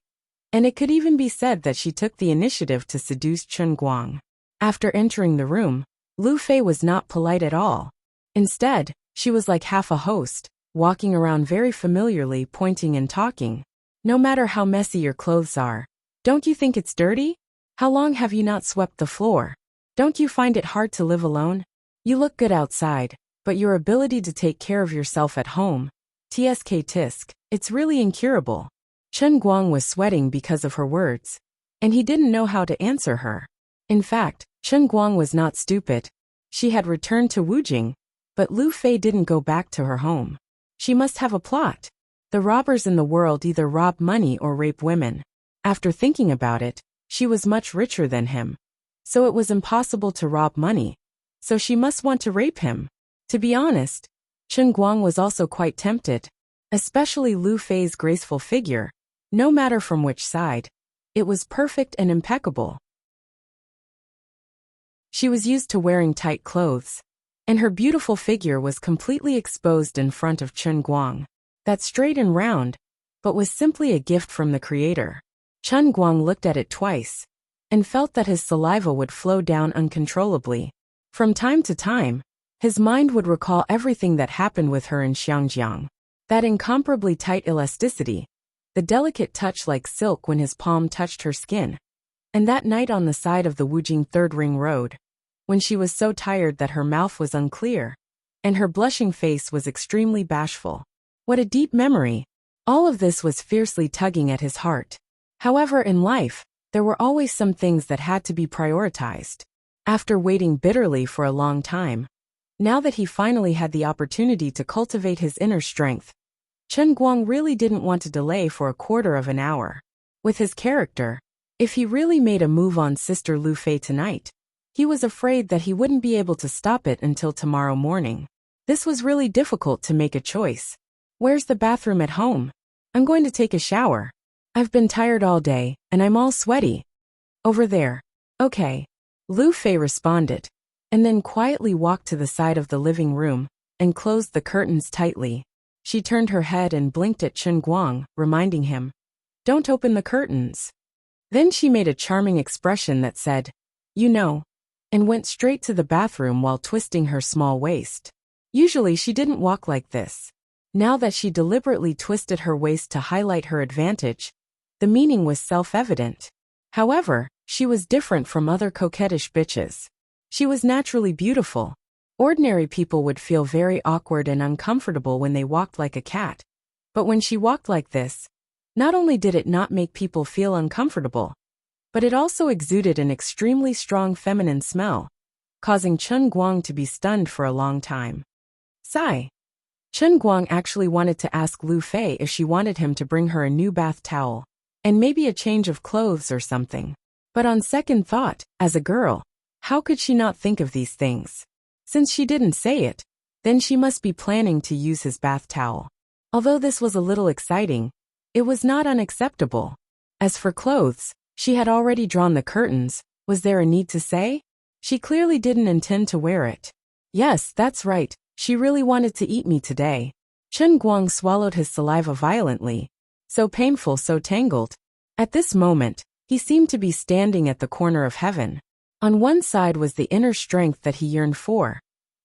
And it could even be said that she took the initiative to seduce Chen Guang. After entering the room, Lu Fei was not polite at all. Instead, she was like half a host, walking around very familiarly, pointing and talking. No matter how messy your clothes are, don't you think it's dirty? How long have you not swept the floor? Don't you find it hard to live alone? You look good outside, but your ability to take care of yourself at home, tisk, it's really incurable. Chen Guang was sweating because of her words, and he didn't know how to answer her. In fact, Chen Guang was not stupid. She had returned to Wujing, but Lu Fei didn't go back to her home. She must have a plot. The robbers in the world either rob money or rape women. After thinking about it, she was much richer than him. So it was impossible to rob money. So she must want to rape him. To be honest, Chen Guang was also quite tempted. Especially Lu Fei's graceful figure. No matter from which side. It was perfect and impeccable. She was used to wearing tight clothes. And her beautiful figure was completely exposed in front of Chen Guang. That straight and round, but was simply a gift from the Creator. Chen Guang looked at it twice, and felt that his saliva would flow down uncontrollably. From time to time, his mind would recall everything that happened with her in Xiangjiang. That incomparably tight elasticity, the delicate touch like silk when his palm touched her skin, and that night on the side of the Wujing Third Ring Road, when she was so tired that her mouth was unclear, and her blushing face was extremely bashful. What a deep memory! All of this was fiercely tugging at his heart. However, in life, there were always some things that had to be prioritized. After waiting bitterly for a long time, now that he finally had the opportunity to cultivate his inner strength, Chen Guang really didn't want to delay for a quarter of an hour. With his character, if he really made a move on Sister Lu Fei tonight, he was afraid that he wouldn't be able to stop it until tomorrow morning. This was really difficult to make a choice. Where's the bathroom at home? I'm going to take a shower. I've been tired all day, and I'm all sweaty. Over there. Okay. Lu Fei responded, and then quietly walked to the side of the living room, and closed the curtains tightly. She turned her head and blinked at Chen Guang, reminding him, "Don't open the curtains." Then she made a charming expression that said, "You know," and went straight to the bathroom while twisting her small waist. Usually she didn't walk like this. Now that she deliberately twisted her waist to highlight her advantage, the meaning was self-evident. However, she was different from other coquettish bitches. She was naturally beautiful. Ordinary people would feel very awkward and uncomfortable when they walked like a cat. But when she walked like this, not only did it not make people feel uncomfortable, but it also exuded an extremely strong feminine smell, causing Chen Guang to be stunned for a long time. Sigh. Chen Guang actually wanted to ask Lu Fei if she wanted him to bring her a new bath towel, and maybe a change of clothes or something. But on second thought, as a girl, how could she not think of these things? Since she didn't say it, then she must be planning to use his bath towel. Although this was a little exciting, it was not unacceptable. As for clothes, she had already drawn the curtains. Was there a need to say? She clearly didn't intend to wear it. Yes, that's right, she really wanted to eat me today. Chen Guang swallowed his saliva violently. So painful, so tangled. At this moment, he seemed to be standing at the corner of heaven. On one side was the inner strength that he yearned for,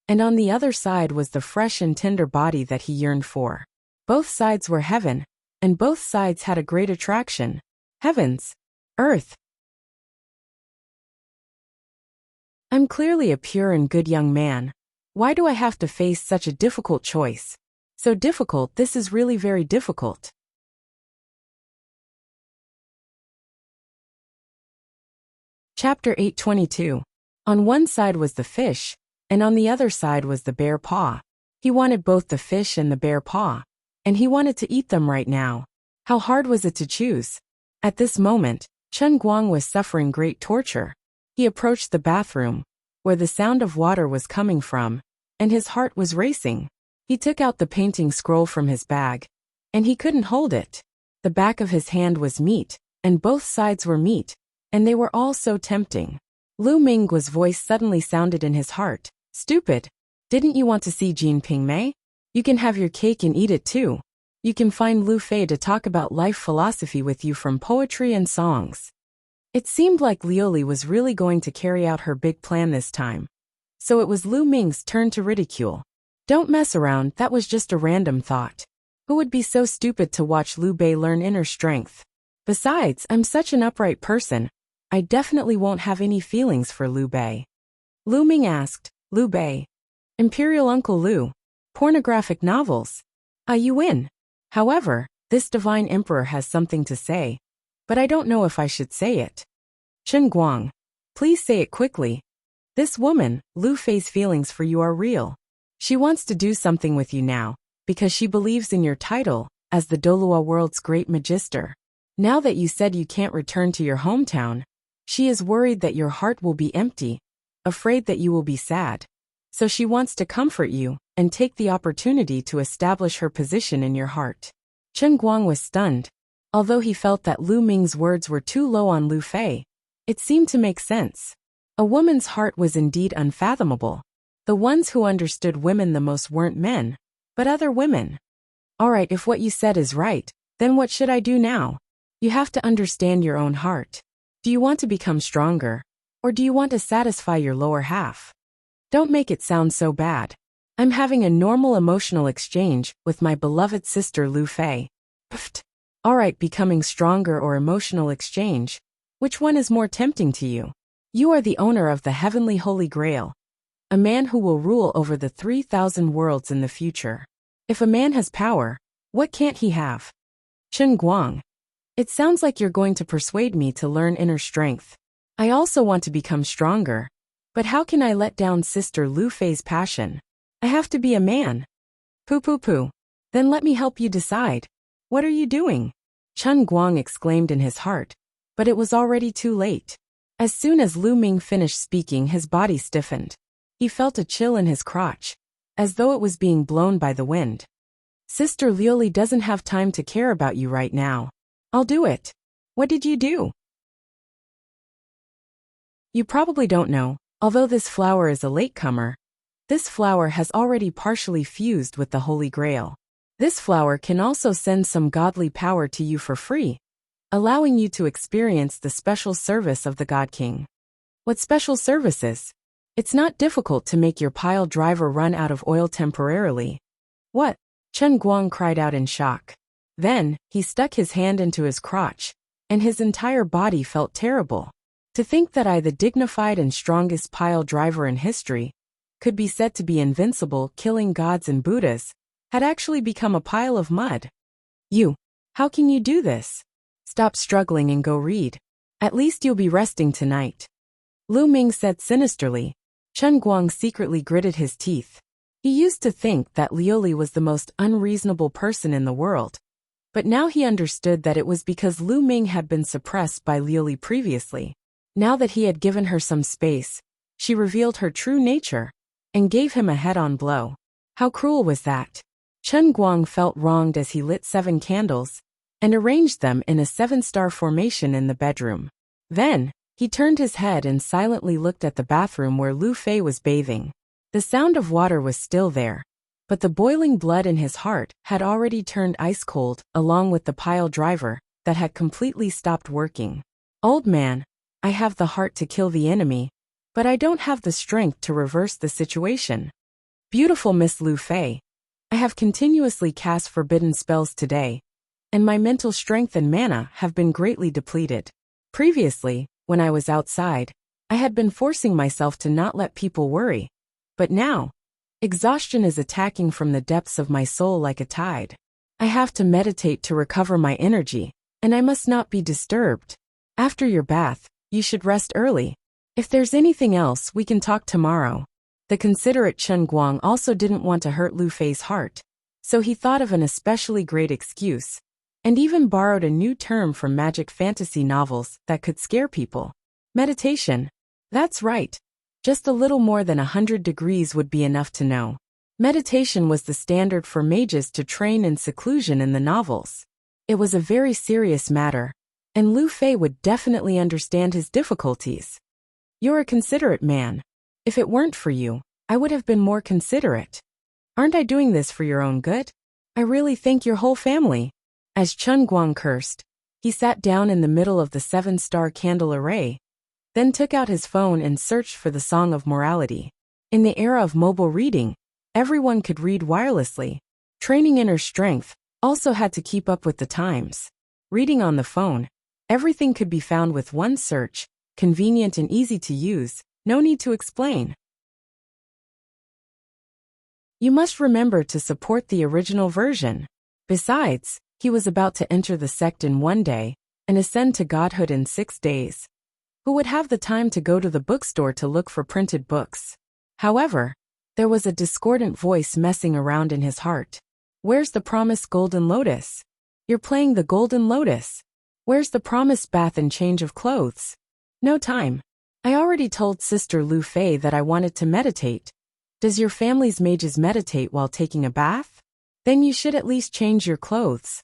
and on the other side was the fresh and tender body that he yearned for. Both sides were heaven, and both sides had a great attraction. Heavens, earth. I'm clearly a pure and good young man. Why do I have to face such a difficult choice? So difficult, this is really very difficult. Chapter 822. On one side was the fish, and on the other side was the bare paw. He wanted both the fish and the bare paw, and he wanted to eat them right now. How hard was it to choose? At this moment, Chen Guang was suffering great torture. He approached the bathroom, where the sound of water was coming from, and his heart was racing. He took out the painting scroll from his bag, and he couldn't hold it. The back of his hand was meat, and both sides were meat, and they were all so tempting. Lu Mingguo's voice suddenly sounded in his heart. Stupid! Didn't you want to see Jean Pingmei? You can have your cake and eat it too. You can find Lu Fei to talk about life philosophy with you from poetry and songs. It seemed like Lioli was really going to carry out her big plan this time. So it was Lu Ming's turn to ridicule. Don't mess around, that was just a random thought. Who would be so stupid to watch Liu Bei learn inner strength? Besides, I'm such an upright person. I definitely won't have any feelings for Liu Bei. Lu Ming asked, Liu Bei. Imperial Uncle Liu. Pornographic novels. Ah, you win. However, this divine emperor has something to say, but I don't know if I should say it. Chen Guang. Please say it quickly. This woman, Lu Fei's feelings for you are real. She wants to do something with you now, because she believes in your title as the Dolua world's great magister. Now that you said you can't return to your hometown, she is worried that your heart will be empty, afraid that you will be sad. So she wants to comfort you and take the opportunity to establish her position in your heart. Chen Guang was stunned. Although he felt that Lu Ming's words were too low on Lu Fei, it seemed to make sense. A woman's heart was indeed unfathomable. The ones who understood women the most weren't men, but other women. All right, if what you said is right, then what should I do now? You have to understand your own heart. Do you want to become stronger, or do you want to satisfy your lower half? Don't make it sound so bad. I'm having a normal emotional exchange with my beloved sister Lu Fei. Pfft. All right, becoming stronger or emotional exchange. Which one is more tempting to you? You are the owner of the heavenly Holy Grail, a man who will rule over the 3,000 worlds in the future. If a man has power, what can't he have? Chen Guang. It sounds like you're going to persuade me to learn inner strength. I also want to become stronger. But how can I let down Sister Lu Fei's passion? I have to be a man. Pooh. Then let me help you decide. What are you doing? Chen Guang exclaimed in his heart, but it was already too late. As soon as Lu Ming finished speaking, his body stiffened. He felt a chill in his crotch, as though it was being blown by the wind. Sister Lioli doesn't have time to care about you right now. I'll do it. What did you do? You probably don't know, although this flower is a latecomer, this flower has already partially fused with the Holy Grail. This flower can also send some godly power to you for free, allowing you to experience the special service of the God King. What special services? It's not difficult to make your pile driver run out of oil temporarily. What? Chen Guang cried out in shock. Then, he stuck his hand into his crotch, and his entire body felt terrible. To think that I, the dignified and strongest pile driver in history, could be said to be invincible, killing gods and Buddhas, had actually become a pile of mud. You, how can you do this? Stop struggling and go read. At least you'll be resting tonight. Lu Ming said sinisterly. Chen Guang secretly gritted his teeth. He used to think that Lioli was the most unreasonable person in the world, but now he understood that it was because Lu Ming had been suppressed by Lioli previously. Now that he had given her some space, she revealed her true nature and gave him a head-on blow. How cruel was that? Chen Guang felt wronged as he lit 7 candles and arranged them in a 7-star formation in the bedroom. Then, he turned his head and silently looked at the bathroom where Lu Fei was bathing. The sound of water was still there, but the boiling blood in his heart had already turned ice cold, along with the pile driver that had completely stopped working. Old man, I have the heart to kill the enemy, but I don't have the strength to reverse the situation. Beautiful Miss Lu Fei, I have continuously cast forbidden spells today, and my mental strength and mana have been greatly depleted. Previously, when I was outside, I had been forcing myself to not let people worry, but now, exhaustion is attacking from the depths of my soul like a tide. I have to meditate to recover my energy, and I must not be disturbed. After your bath, you should rest early. If there's anything else, we can talk tomorrow. The considerate Chen Guang also didn't want to hurt Lu Fei's heart, so he thought of an especially great excuse, and even borrowed a new term from magic fantasy novels that could scare people. Meditation. That's right. Just a little more than 100 degrees would be enough to know. Meditation was the standard for mages to train in seclusion in the novels. It was a very serious matter, and Lu Fei would definitely understand his difficulties. You're a considerate man. If it weren't for you, I would have been more considerate. Aren't I doing this for your own good? I really thank your whole family. As Chen Guang cursed, he sat down in the middle of the 7-star candle array, then took out his phone and searched for the Song of Morality. In the era of mobile reading, everyone could read wirelessly. Training inner strength also had to keep up with the times. Reading on the phone, everything could be found with one search, convenient and easy to use, no need to explain. You must remember to support the original version. Besides, he was about to enter the sect in 1 day and ascend to godhood in 6 days. Who would have the time to go to the bookstore to look for printed books? However, there was a discordant voice messing around in his heart. Where's the promised golden lotus? You're playing the golden lotus. Where's the promised bath and change of clothes? No time. I already told Sister Lu Fei that I wanted to meditate. Does your family's mages meditate while taking a bath? Then you should at least change your clothes.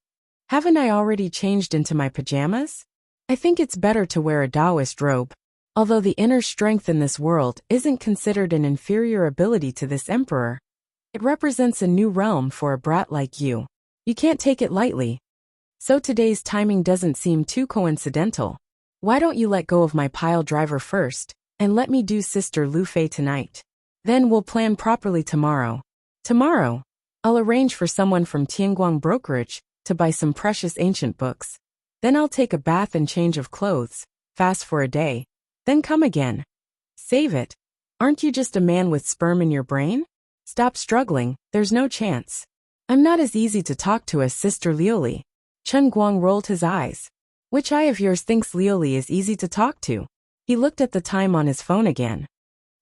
Haven't I already changed into my pajamas? I think it's better to wear a Taoist robe. Although the inner strength in this world isn't considered an inferior ability to this emperor, it represents a new realm for a brat like you. You can't take it lightly. So today's timing doesn't seem too coincidental. Why don't you let go of my pile driver first, and let me do Sister Lu Fei tonight? Then we'll plan properly tomorrow. Tomorrow, I'll arrange for someone from Tianguang Brokerage to buy some precious ancient books. Then I'll take a bath and change of clothes, fast for a day, then come again. Save it. Aren't you just a man with sperm in your brain? Stop struggling, there's no chance. I'm not as easy to talk to as Sister Liuli. Chen Guang rolled his eyes. Which eye of yours thinks Liuli is easy to talk to? He looked at the time on his phone again.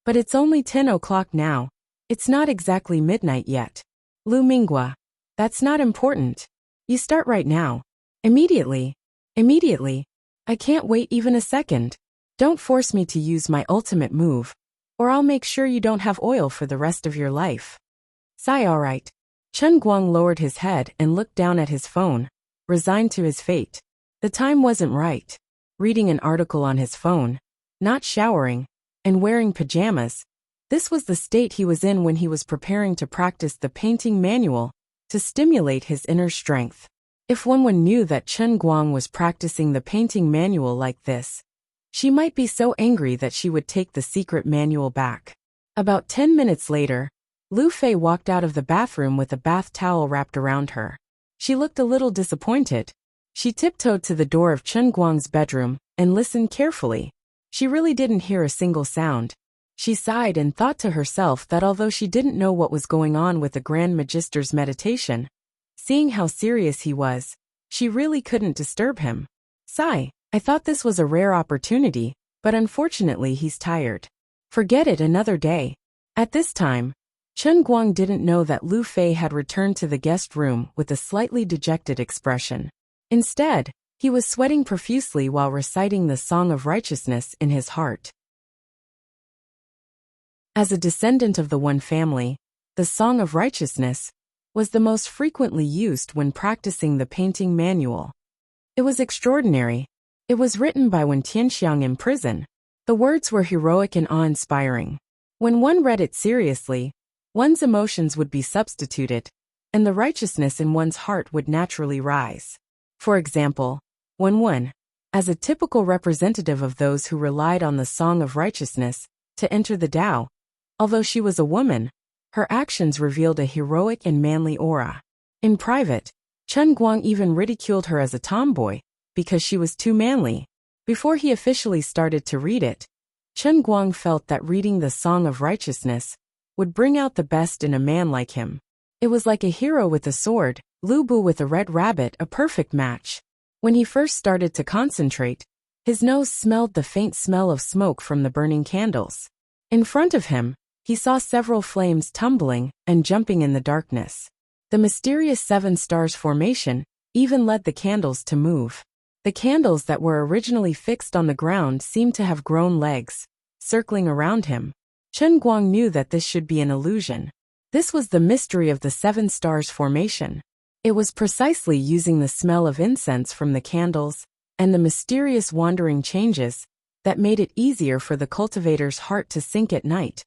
But it's only 10 o'clock now. It's not exactly midnight yet. Lu Minghua. That's not important. You start right now. Immediately. Immediately. I can't wait even a second. Don't force me to use my ultimate move, or I'll make sure you don't have oil for the rest of your life. Sigh, all right. Chen Guang lowered his head and looked down at his phone, resigned to his fate. The time wasn't right. Reading an article on his phone, not showering, and wearing pajamas. This was the state he was in when he was preparing to practice the painting manual to stimulate his inner strength. If one knew that Chen Guang was practicing the painting manual like this, she might be so angry that she would take the secret manual back. About 10 minutes later, Lu Fei walked out of the bathroom with a bath towel wrapped around her. She looked a little disappointed. She tiptoed to the door of Chen Guang's bedroom and listened carefully. She really didn't hear a single sound. She sighed and thought to herself that although she didn't know what was going on with the Grand Magister's meditation, seeing how serious he was, she really couldn't disturb him. Sigh, I thought this was a rare opportunity, but unfortunately he's tired. Forget it, another day. At this time, Chen Guang didn't know that Lu Fei had returned to the guest room with a slightly dejected expression. Instead, he was sweating profusely while reciting the Song of Righteousness in his heart. As a descendant of the One family, the Song of Righteousness was the most frequently used when practicing the painting manual. It was extraordinary. It was written by Wen Tianxiang in prison. The words were heroic and awe-inspiring. When one read it seriously, one's emotions would be substituted, and the righteousness in one's heart would naturally rise. For example, Wen, as a typical representative of those who relied on the song of righteousness to enter the Tao, although she was a woman, her actions revealed a heroic and manly aura. In private, Chen Guang even ridiculed her as a tomboy because she was too manly. Before he officially started to read it, Chen Guang felt that reading the Song of Righteousness would bring out the best in a man like him. It was like a hero with a sword, Lu Bu with a red rabbit, a perfect match. When he first started to concentrate, his nose smelled the faint smell of smoke from the burning candles. In front of him, he saw several flames tumbling and jumping in the darkness. The mysterious 7 stars formation even led the candles to move. The candles that were originally fixed on the ground seemed to have grown legs, circling around him. Chen Guang knew that this should be an illusion. This was the mystery of the 7 stars formation. It was precisely using the smell of incense from the candles and the mysterious wandering changes that made it easier for the cultivator's heart to sink at night.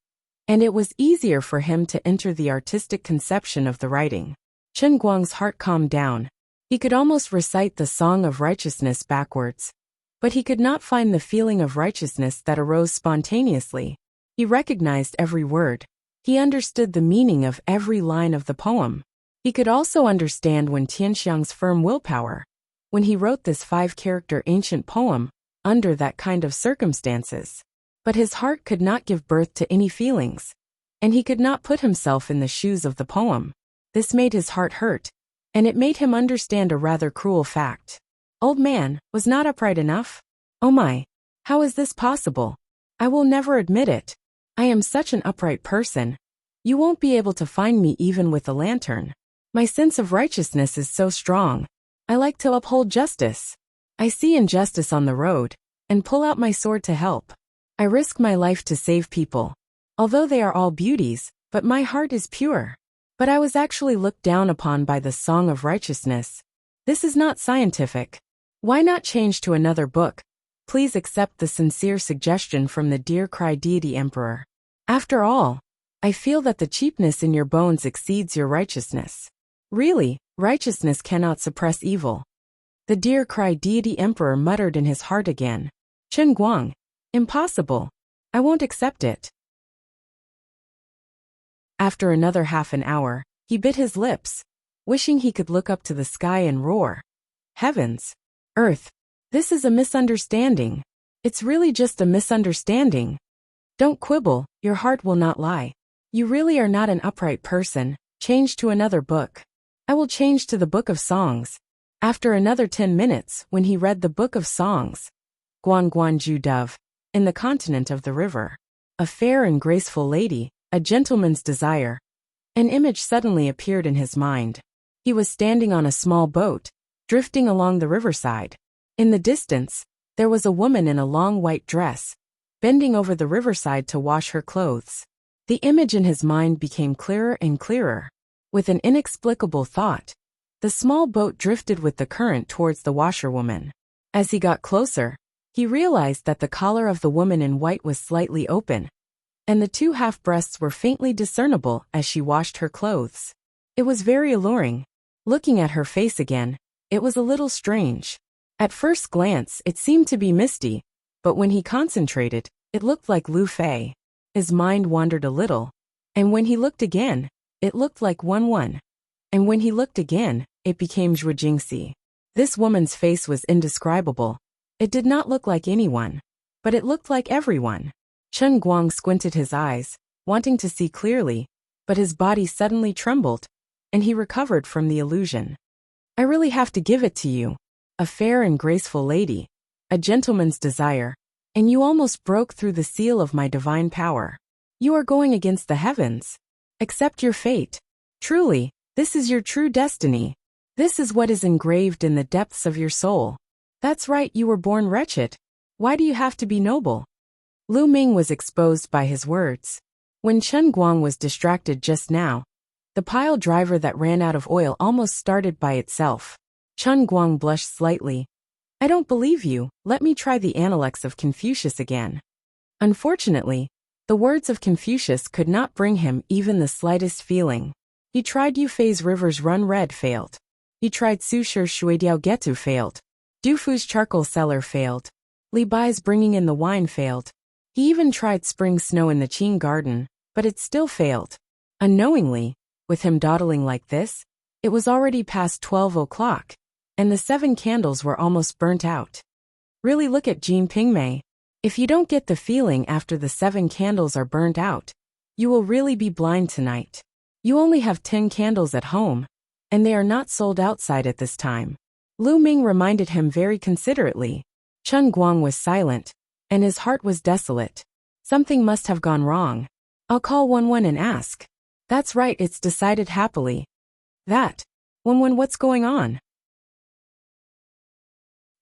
And it was easier for him to enter the artistic conception of the writing. Chen Guang's heart calmed down. He could almost recite the Song of Righteousness backwards, but he could not find the feeling of righteousness that arose spontaneously. He recognized every word. He understood the meaning of every line of the poem. He could also understand Wen Tianxiang's firm willpower when he wrote this 5-character ancient poem under that kind of circumstances. But his heart could not give birth to any feelings, and he could not put himself in the shoes of the poem. This made his heart hurt, and it made him understand a rather cruel fact. Old man was not upright enough? Oh my, how is this possible? I will never admit it. I am such an upright person. You won't be able to find me even with a lantern. My sense of righteousness is so strong. I like to uphold justice. I see injustice on the road, and pull out my sword to help. I risk my life to save people. Although they are all beauties, but my heart is pure. But I was actually looked down upon by the Song of Righteousness. This is not scientific. Why not change to another book? Please accept the sincere suggestion from the dear Cry Deity Emperor. After all, I feel that the cheapness in your bones exceeds your righteousness. Really, righteousness cannot suppress evil. The dear Cry Deity Emperor muttered in his heart again. Chen Guang. Impossible. I won't accept it. After another half an hour, he bit his lips, wishing he could look up to the sky and roar. Heavens! Earth! This is a misunderstanding. It's really just a misunderstanding. Don't quibble, your heart will not lie. You really are not an upright person. Change to another book. I will change to the Book of Songs. After another 10 minutes, when he read the Book of Songs, Guanguanju Dove, in the continent of the river, a fair and graceful lady, a gentleman's desire. An image suddenly appeared in his mind. He was standing on a small boat, drifting along the riverside. In the distance, there was a woman in a long white dress, bending over the riverside to wash her clothes. The image in his mind became clearer and clearer. With an inexplicable thought, the small boat drifted with the current towards the washerwoman. As he got closer, he realized that the collar of the woman in white was slightly open, and the 2 half-breasts were faintly discernible as she washed her clothes. It was very alluring. Looking at her face again, it was a little strange. At first glance, it seemed to be misty, but when he concentrated, it looked like Lu Fei. His mind wandered a little, and when he looked again, it looked like Wen. And when he looked again, it became Zhuo Jingxi. This woman's face was indescribable. It did not look like anyone, but it looked like everyone. Chen Guang squinted his eyes, wanting to see clearly, but his body suddenly trembled, and he recovered from the illusion. I really have to give it to you. A fair and graceful lady, a gentleman's desire, and you almost broke through the seal of my divine power. You are going against the heavens. Accept your fate. Truly, this is your true destiny. This is what is engraved in the depths of your soul. That's right, you were born wretched. Why do you have to be noble? Lu Ming was exposed by his words. When Chen Guang was distracted just now, the pile driver that ran out of oil almost started by itself. Chen Guang blushed slightly, I don't believe you, let me try the Analects of Confucius again. Unfortunately, the words of Confucius could not bring him even the slightest feeling. He tried Yu Fei's Rivers Run Red failed. He tried Su Shi's Shuidiao Getu failed. Du Fu's Charcoal Cellar failed. Li Bai's Bringing in the Wine failed. He even tried Spring Snow in the Qing Garden, but it still failed. Unknowingly, with him dawdling like this, it was already past 12 o'clock, and the 7 candles were almost burnt out. Really look at Jean Pingmei. If you don't get the feeling after the 7 candles are burnt out, you will really be blind tonight. You only have 10 candles at home, and they are not sold outside at this time. Lu Ming reminded him very considerately. Chen Guang was silent, and his heart was desolate. Something must have gone wrong. I'll call Wenwen and ask. That's right, it's decided happily. That. Wenwen, what's going on?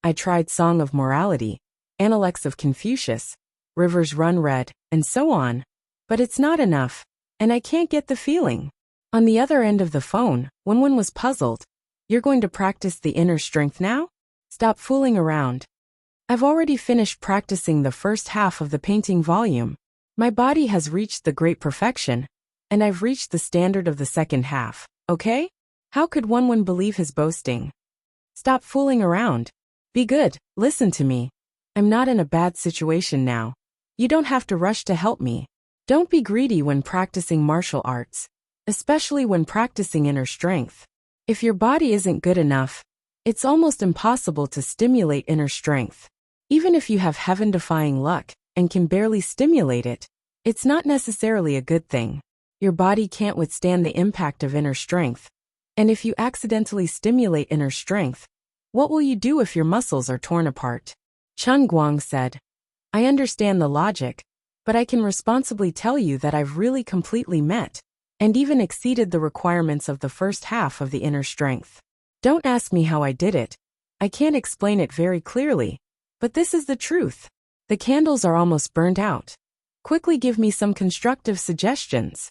I tried Song of Morality, Analects of Confucius, Rivers Run Red, and so on. But it's not enough, and I can't get the feeling. On the other end of the phone, Wenwen was puzzled. You're going to practice the inner strength now? Stop fooling around. I've already finished practicing the first half of the painting volume. My body has reached the great perfection, and I've reached the standard of the second half, okay? How could Wenwen believe his boasting? Stop fooling around. Be good, listen to me. I'm not in a bad situation now. You don't have to rush to help me. Don't be greedy when practicing martial arts, especially when practicing inner strength. If your body isn't good enough, it's almost impossible to stimulate inner strength. Even if you have heaven-defying luck and can barely stimulate it, it's not necessarily a good thing. Your body can't withstand the impact of inner strength. And if you accidentally stimulate inner strength, what will you do if your muscles are torn apart? Chen Guang said, I understand the logic, but I can responsibly tell you that I've really completely met and even exceeded the requirements of the first half of the inner strength. Don't ask me how I did it. I can't explain it very clearly, but this is the truth. The candles are almost burned out. Quickly give me some constructive suggestions.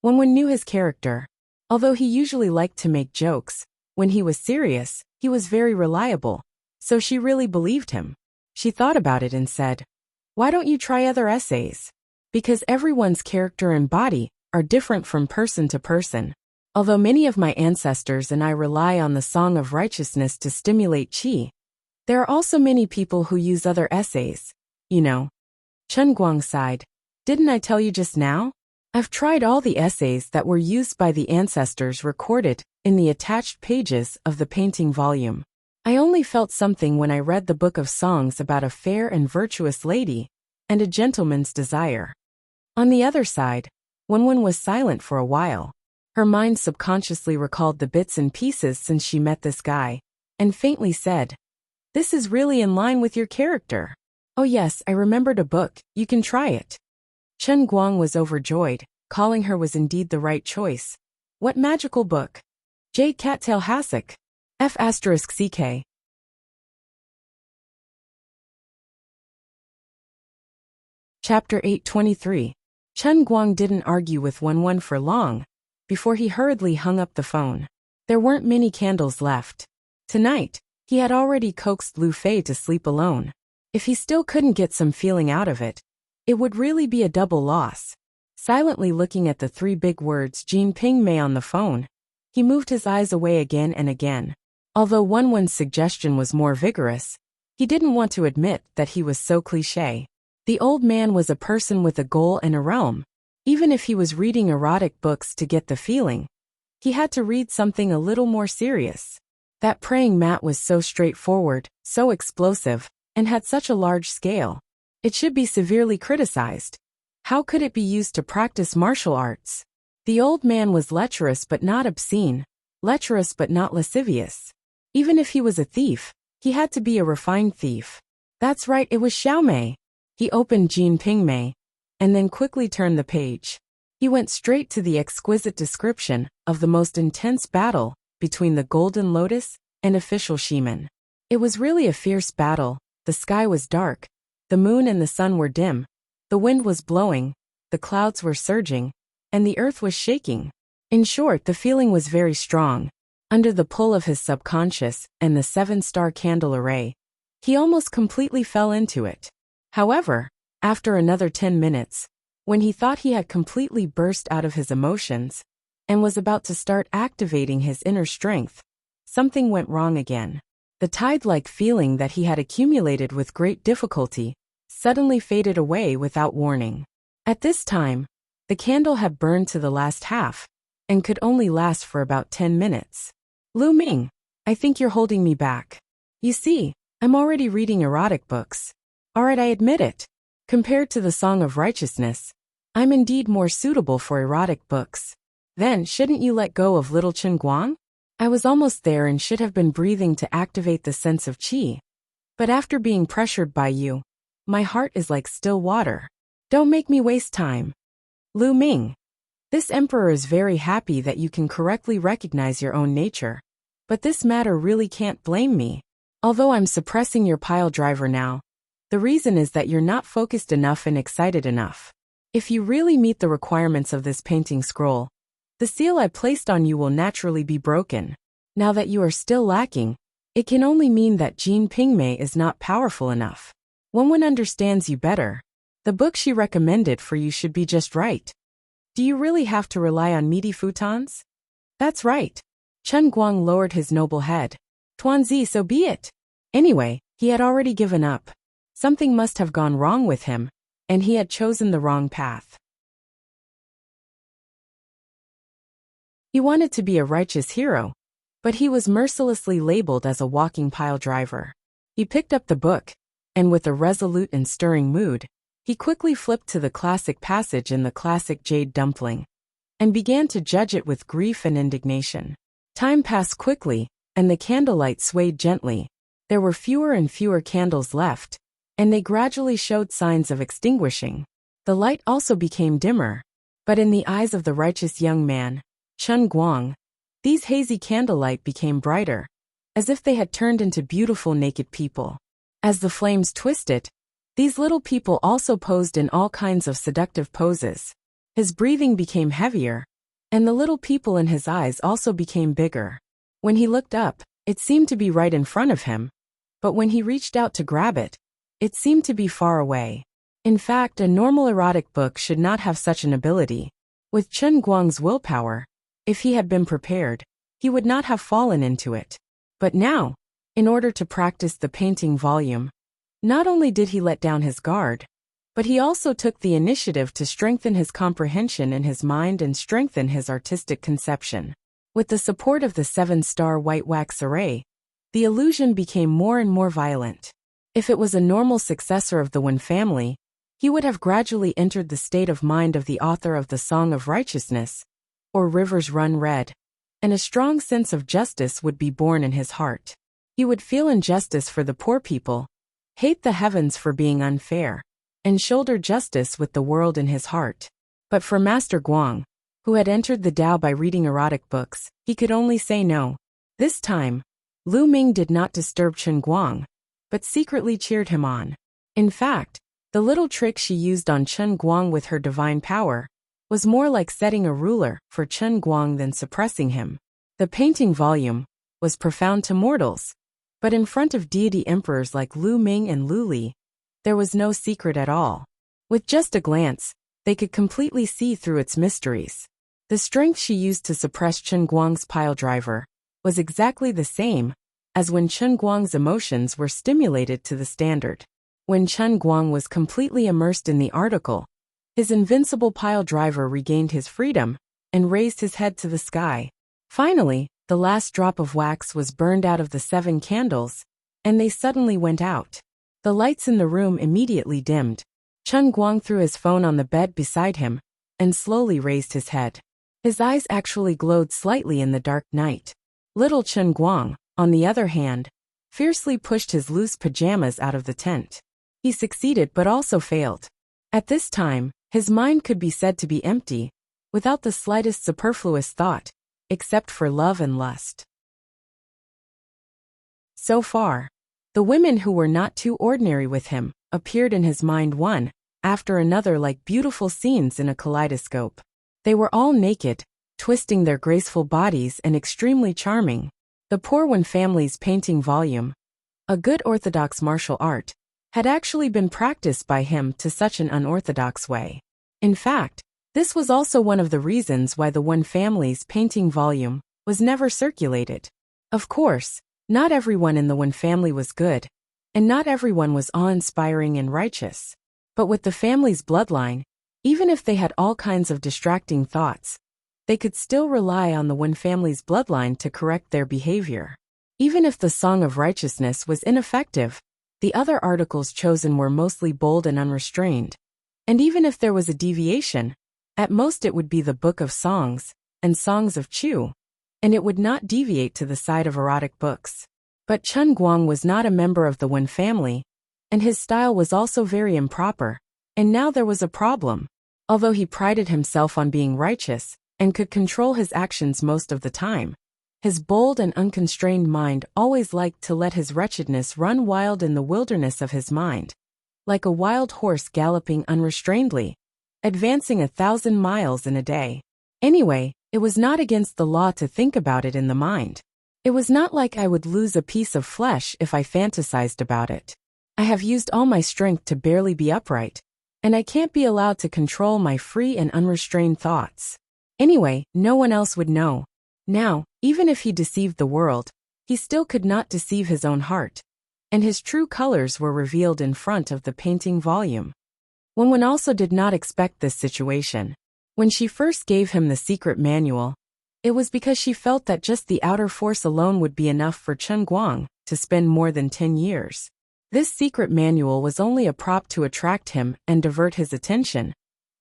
Wenwen knew his character. Although he usually liked to make jokes, when he was serious, he was very reliable, so she really believed him. She thought about it and said, why don't you try other essays? Because everyone's character and body are different from person to person. Although many of my ancestors and I rely on the Song of Righteousness to stimulate qi, there are also many people who use other essays, you know. Chen Guang sighed. Didn't I tell you just now? I've tried all the essays that were used by the ancestors recorded in the attached pages of the painting volume. I only felt something when I read the book of songs about a fair and virtuous lady and a gentleman's desire. On the other side, Wenwen was silent for a while. Her mind subconsciously recalled the bits and pieces since she met this guy, and faintly said, this is really in line with your character. Oh yes, I remembered a book, you can try it. Chen Guang was overjoyed, calling her was indeed the right choice. What magical book? Jade Cattail Hassock. F***CK. Chapter 823. Chen Guang didn't argue with Wenwen for long, before he hurriedly hung up the phone. There weren't many candles left. Tonight, he had already coaxed Lu Fei to sleep alone. If he still couldn't get some feeling out of it, it would really be a double loss. Silently looking at the 3 big words Jean Pingmei on the phone, he moved his eyes away again and again. Although Wenwen's suggestion was more vigorous, he didn't want to admit that he was so cliché. The old man was a person with a goal and a realm. Even if he was reading erotic books to get the feeling, he had to read something a little more serious. That praying mat was so straightforward, so explosive, and had such a large scale. It should be severely criticized. How could it be used to practice martial arts? The old man was lecherous but not obscene, lecherous but not lascivious. Even if he was a thief, he had to be a refined thief. That's right, it was Xiaomei. He opened Jean Pingmei, and then quickly turned the page. He went straight to the exquisite description of the most intense battle between the Golden Lotus and official Shiman. It was really a fierce battle. The sky was dark, the moon and the sun were dim, the wind was blowing, the clouds were surging, and the earth was shaking. In short, the feeling was very strong. Under the pull of his subconscious and the 7-star candle array, He almost completely fell into it. However, after another 10 minutes, when he thought he had completely burst out of his emotions and was about to start activating his inner strength, something went wrong again. The tide-like feeling that he had accumulated with great difficulty suddenly faded away without warning. At this time, the candle had burned to the last half and could only last for about 10 minutes. Lu Ming, I think you're holding me back. You see, I'm already reading erotic books. Alright, I admit it. Compared to the Song of Righteousness, I'm indeed more suitable for erotic books. Then, shouldn't you let go of little Chen Guang? I was almost there and should have been breathing to activate the sense of qi. But after being pressured by you, my heart is like still water. Don't make me waste time. Lu Ming. This emperor is very happy that you can correctly recognize your own nature. But this matter really can't blame me. Although I'm suppressing your pile driver now, the reason is that you're not focused enough and excited enough. If you really meet the requirements of this painting scroll, the seal I placed on you will naturally be broken. Now that you are still lacking, it can only mean that Jean Pingmei is not powerful enough. When one understands you better, the book she recommended for you should be just right. Do you really have to rely on meaty futons? That's right. Chen Guang lowered his noble head. Tuanzi, so be it. Anyway, he had already given up. Something must have gone wrong with him, and he had chosen the wrong path. He wanted to be a righteous hero, but he was mercilessly labeled as a walking pile driver. He picked up the book, and with a resolute and stirring mood, he quickly flipped to the classic passage in the classic Jade Dumpling, and began to judge it with grief and indignation. Time passed quickly, and the candlelight swayed gently. There were fewer and fewer candles left, and they gradually showed signs of extinguishing. The light also became dimmer, but in the eyes of the righteous young man, Chen Guang, these hazy candlelight became brighter, as if they had turned into beautiful naked people. As the flames twisted, these little people also posed in all kinds of seductive poses. His breathing became heavier, and the little people in his eyes also became bigger. When he looked up, it seemed to be right in front of him, but when he reached out to grab it, it seemed to be far away. In fact, a normal erotic book should not have such an ability. With Chen Guang's willpower, if he had been prepared, he would not have fallen into it. But now, in order to practice the painting volume, not only did he let down his guard, but he also took the initiative to strengthen his comprehension in his mind and strengthen his artistic conception. With the support of the 7-star white wax array, the illusion became more and more violent. If it was a normal successor of the Wen family, he would have gradually entered the state of mind of the author of the Song of Righteousness, or Rivers Run Red, and a strong sense of justice would be born in his heart. He would feel injustice for the poor people, hate the heavens for being unfair, and shoulder justice with the world in his heart. But for Master Guang, who had entered the Tao by reading erotic books, he could only say no. This time, Lu Ming did not disturb Chen Guang, but secretly cheered him on. In fact, the little trick she used on Chen Guang with her divine power was more like setting a ruler for Chen Guang than suppressing him. The painting volume was profound to mortals, but in front of deity emperors like Lu Ming and Lu Li, there was no secret at all. With just a glance, they could completely see through its mysteries. The strength she used to suppress Chen Guang's pile driver was exactly the same as when Chen Guang's emotions were stimulated to the standard. When Chen Guang was completely immersed in the article, his invincible pile driver regained his freedom and raised his head to the sky. Finally, the last drop of wax was burned out of the 7 candles, and they suddenly went out. The lights in the room immediately dimmed. Chen Guang threw his phone on the bed beside him and slowly raised his head. His eyes actually glowed slightly in the dark night. Little Chen Guang, on the other hand, fiercely pushed his loose pajamas out of the tent. He succeeded but also failed. At this time, his mind could be said to be empty, without the slightest superfluous thought, except for love and lust. So far, the women who were not too ordinary with him appeared in his mind one after another like beautiful scenes in a kaleidoscope. They were all naked, twisting their graceful bodies and extremely charming. The poor Wen family's painting volume, a good orthodox martial art, had actually been practiced by him to such an unorthodox way. In fact, this was also one of the reasons why the Wen family's painting volume was never circulated. Of course, not everyone in the Wen family was good, and not everyone was awe-inspiring and righteous. But with the family's bloodline, even if they had all kinds of distracting thoughts, they could still rely on the Wen family's bloodline to correct their behavior. Even if the Song of Righteousness was ineffective, the other articles chosen were mostly bold and unrestrained. And even if there was a deviation, at most it would be the Book of Songs and Songs of Chu, and it would not deviate to the side of erotic books. But Chen Guang was not a member of the Wen family, and his style was also very improper, and now there was a problem. Although he prided himself on being righteous and could control his actions most of the time, his bold and unconstrained mind always liked to let his wretchedness run wild in the wilderness of his mind, like a wild horse galloping unrestrainedly, advancing 1,000 miles in a day. Anyway, it was not against the law to think about it in the mind. It was not like I would lose a piece of flesh if I fantasized about it. I have used all my strength to barely be upright, and I can't be allowed to control my free and unrestrained thoughts. Anyway, no one else would know. Now, even if he deceived the world, he still could not deceive his own heart, and his true colors were revealed in front of the painting volume. Wen also did not expect this situation. When she first gave him the secret manual, it was because she felt that just the outer force alone would be enough for Chen Guang to spend more than 10 years. This secret manual was only a prop to attract him and divert his attention,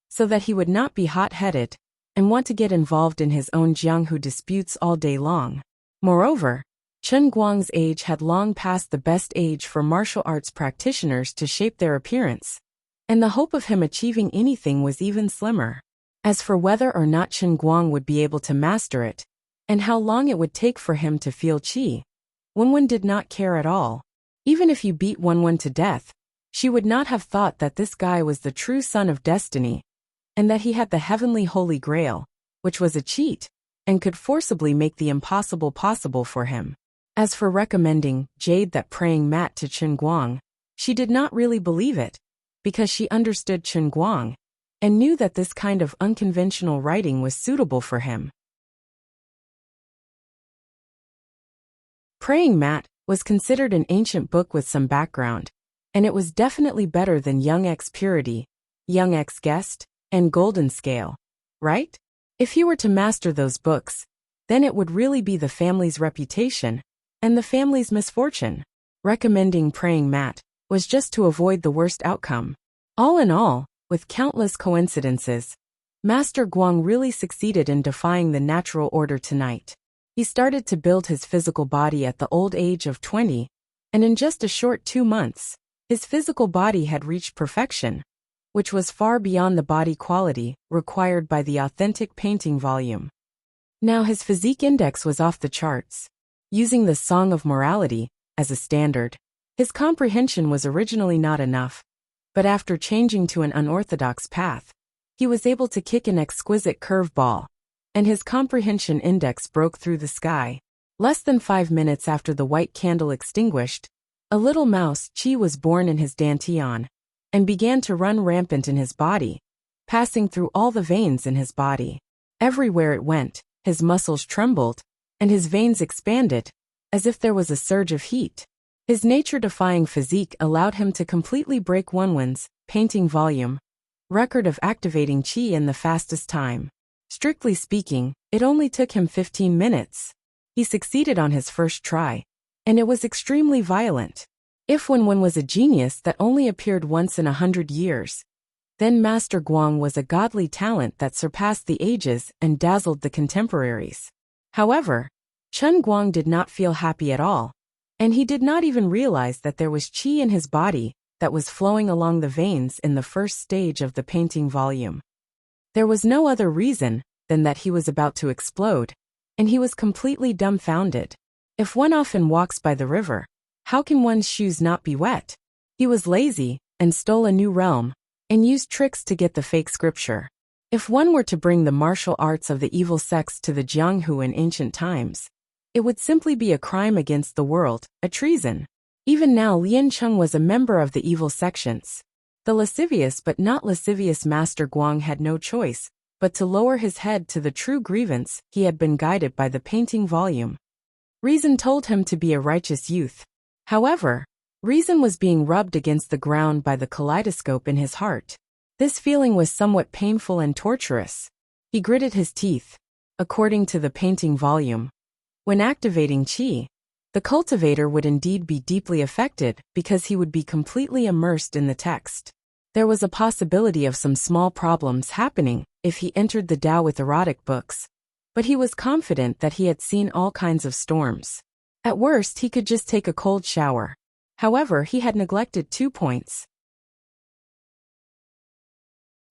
so that he would not be hot-headed and want to get involved in his own Jianghu disputes all day long. Moreover, Chen Guang's age had long passed the best age for martial arts practitioners to shape their appearance, and the hope of him achieving anything was even slimmer. As for whether or not Chen Guang would be able to master it, and how long it would take for him to feel qi, Wen did not care at all. Even if you beat Wen to death, she would not have thought that this guy was the true son of destiny, and that he had the heavenly holy grail, which was a cheat, and could forcibly make the impossible possible for him. As for recommending jade that praying mat to Chen Guang, she did not really believe it, because she understood Chen Guang, and knew that this kind of unconventional writing was suitable for him. Praying Mat was considered an ancient book with some background, and it was definitely better than Young X Purity, Young X Guest, and Golden Scale, right? If he were to master those books, then it would really be the family's reputation and the family's misfortune. Recommending Praying Mat was just to avoid the worst outcome. All in all, with countless coincidences, Master Guang really succeeded in defying the natural order tonight. He started to build his physical body at the old age of 20, and in just a short 2 months, his physical body had reached perfection, which was far beyond the body quality required by the authentic painting volume. Now his physique index was off the charts. Using the Song of Morality as a standard, his comprehension was originally not enough, but after changing to an unorthodox path, he was able to kick an exquisite curveball, and his comprehension index broke through the sky. Less than 5 minutes after the white candle extinguished, a little mouse Qi was born in his dantian, and began to run rampant in his body, passing through all the veins in his body. Everywhere it went, his muscles trembled, and his veins expanded, as if there was a surge of heat. His nature-defying physique allowed him to completely break Wenwen's painting volume record of activating qi in the fastest time. Strictly speaking, it only took him 15 minutes. He succeeded on his first try, and it was extremely violent. If Wenwen was a genius that only appeared once in 100 years, then Master Guang was a godly talent that surpassed the ages and dazzled the contemporaries. However, Chen Guang did not feel happy at all, and he did not even realize that there was qi in his body that was flowing along the veins in the first stage of the painting volume. There was no other reason than that he was about to explode, and he was completely dumbfounded. If one often walks by the river, how can one's shoes not be wet? He was lazy and stole a new realm, and used tricks to get the fake scripture. If one were to bring the martial arts of the evil sects to the Jianghu in ancient times, it would simply be a crime against the world, a treason. Even now Lien Cheng was a member of the evil sections. The lascivious but not lascivious Master Guang had no choice but to lower his head to the true grievance. He had been guided by the painting volume. Reason told him to be a righteous youth. However, reason was being rubbed against the ground by the kaleidoscope in his heart. This feeling was somewhat painful and torturous. He gritted his teeth. According to the painting volume, when activating qi, the cultivator would indeed be deeply affected because he would be completely immersed in the text. There was a possibility of some small problems happening if he entered the Tao with erotic books, but he was confident that he had seen all kinds of storms. At worst, he could just take a cold shower. However, he had neglected 2 points.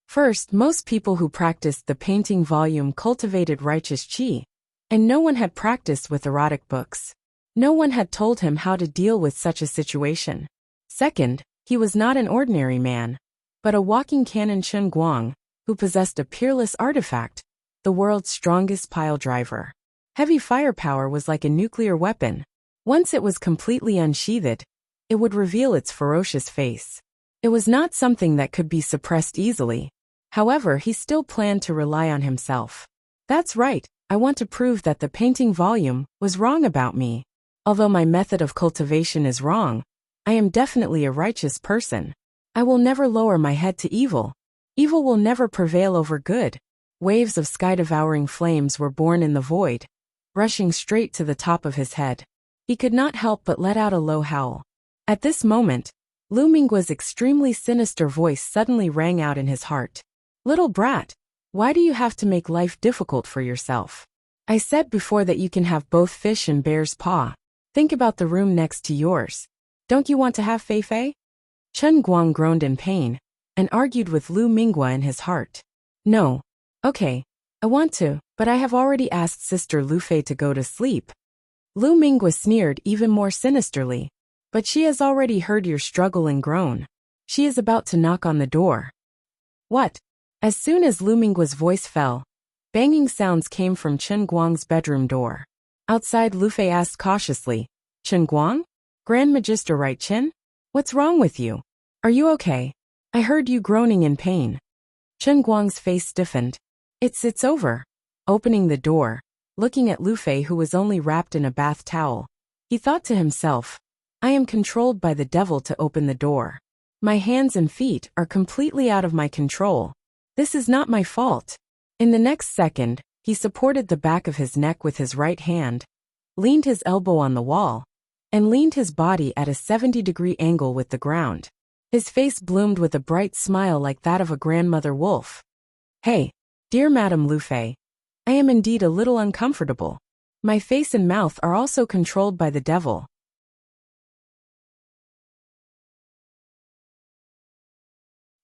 First, most people who practiced the painting volume cultivated righteous qi, and no one had practiced with erotic books. No one had told him how to deal with such a situation. Second, he was not an ordinary man, but a walking cannon Chen Guang, who possessed a peerless artifact, the world's strongest pile driver. Heavy firepower was like a nuclear weapon. Once it was completely unsheathed, it would reveal its ferocious face. It was not something that could be suppressed easily. However, he still planned to rely on himself. That's right, I want to prove that the painting volume was wrong about me. Although my method of cultivation is wrong, I am definitely a righteous person. I will never lower my head to evil. Evil will never prevail over good. Waves of sky-devouring flames were born in the void, rushing straight to the top of his head. He could not help but let out a low howl. At this moment, Lu Minggua's extremely sinister voice suddenly rang out in his heart. Little brat, why do you have to make life difficult for yourself? I said before that you can have both fish and bear's paw. Think about the room next to yours. Don't you want to have Fei Fei? Chen Guang groaned in pain and argued with Lu Minghua in his heart. No. Okay, I want to, but I have already asked Sister Lu Fei to go to sleep. Lu Minghua sneered even more sinisterly. But she has already heard your struggle and groan. She is about to knock on the door. What? As soon as Lu Minggua's voice fell, banging sounds came from Chen Guang's bedroom door. Outside, Lu Fei asked cautiously, Chen Guang? Grand Magister right Chen? What's wrong with you? Are you okay? I heard you groaning in pain. Chen Guang's face stiffened. It's over. Opening the door, looking at Lu Fei who was only wrapped in a bath towel, he thought to himself, I am controlled by the devil to open the door. My hands and feet are completely out of my control. This is not my fault. In the next second, he supported the back of his neck with his right hand, leaned his elbow on the wall, and leaned his body at a 70-degree angle with the ground. His face bloomed with a bright smile like that of a grandmother wolf. Hey, dear Madame Lu Fei, I am indeed a little uncomfortable. My face and mouth are also controlled by the devil.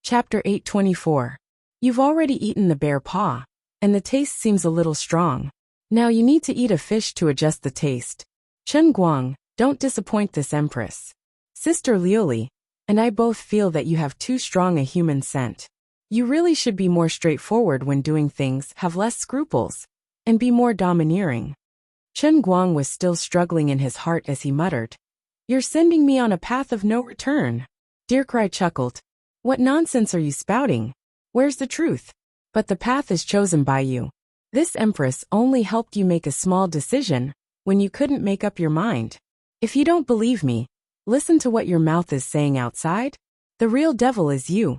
Chapter 824. You've already eaten the bear paw, and the taste seems a little strong. Now you need to eat a fish to adjust the taste. Chen Guang, don't disappoint this empress. Sister Liuli and I both feel that you have too strong a human scent. You really should be more straightforward when doing things, have less scruples, and be more domineering. Chen Guang was still struggling in his heart as he muttered, You're sending me on a path of no return. Dirkrai chuckled. What nonsense are you spouting? Where's the truth? But the path is chosen by you. This empress only helped you make a small decision when you couldn't make up your mind. If you don't believe me, listen to what your mouth is saying outside. The real devil is you.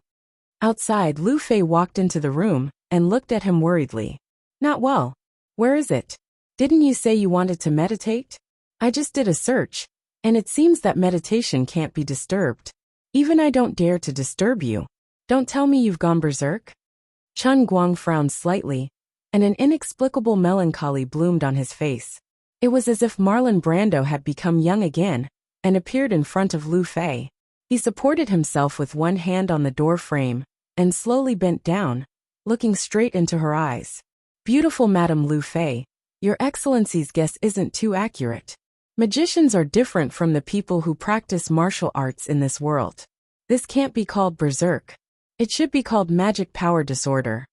Outside, Lu Fei walked into the room and looked at him worriedly. Not well. Where is it? Didn't you say you wanted to meditate? I just did a search, and it seems that meditation can't be disturbed. Even I don't dare to disturb you. Don't tell me you've gone berserk. Chen Guang frowned slightly, and an inexplicable melancholy bloomed on his face. It was as if Marlon Brando had become young again and appeared in front of Lu Fei. He supported himself with one hand on the door frame and slowly bent down, looking straight into her eyes. Beautiful Madame Lu Fei, Your Excellency's guess isn't too accurate. Magicians are different from the people who practice martial arts in this world. This can't be called berserk. It should be called magic power disorder.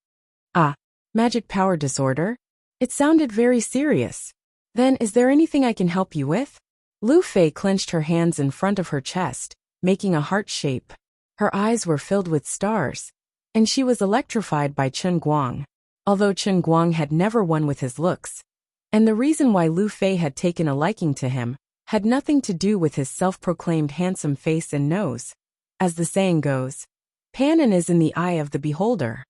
Ah, magic power disorder? It sounded very serious. Then is there anything I can help you with? Lu Fei clenched her hands in front of her chest, making a heart shape. Her eyes were filled with stars, and she was electrified by Chen Guang. Although Chen Guang had never won with his looks, and the reason why Lu Fei had taken a liking to him had nothing to do with his self-proclaimed handsome face and nose. As the saying goes, Pannon is in the eye of the beholder.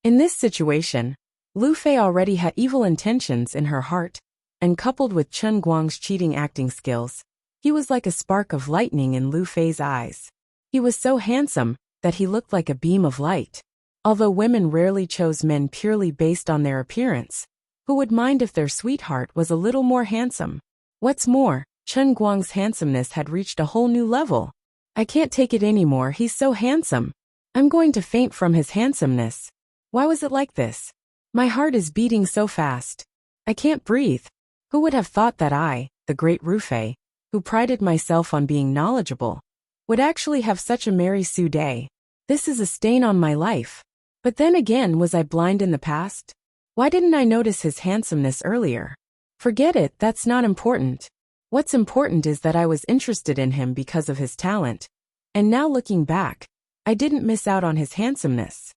In this situation, Lu Fei already had evil intentions in her heart, and coupled with Chen Guang's cheating acting skills, he was like a spark of lightning in Lu Fei's eyes. He was so handsome that he looked like a beam of light. Although women rarely chose men purely based on their appearance, who would mind if their sweetheart was a little more handsome? What's more, Chen Guang's handsomeness had reached a whole new level. I can't take it anymore, he's so handsome. I'm going to faint from his handsomeness. Why was it like this? My heart is beating so fast. I can't breathe. Who would have thought that I, the great Ru Fei, who prided myself on being knowledgeable, would actually have such a Mary Sue day? This is a stain on my life. But then again, was I blind in the past? Why didn't I notice his handsomeness earlier? Forget it, that's not important. What's important is that I was interested in him because of his talent. And now looking back, I didn't miss out on his handsomeness.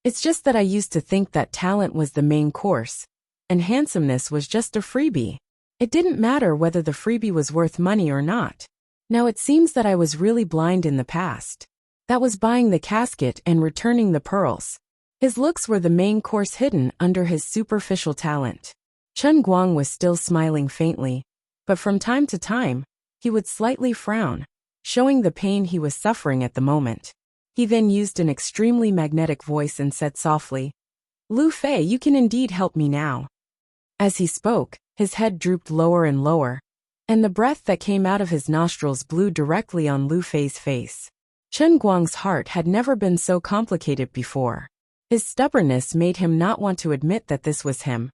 It's just that I used to think that talent was the main course, and handsomeness was just a freebie. It didn't matter whether the freebie was worth money or not. Now it seems that I was really blind in the past. That was buying the casket and returning the pearls. His looks were the main course hidden under his superficial talent. Chen Guang was still smiling faintly, but from time to time, he would slightly frown, showing the pain he was suffering at the moment. He then used an extremely magnetic voice and said softly, "Lu Fei, you can indeed help me now." As he spoke, his head drooped lower and lower, and the breath that came out of his nostrils blew directly on Lu Fei's face. Chen Guang's heart had never been so complicated before. His stubbornness made him not want to admit that this was him.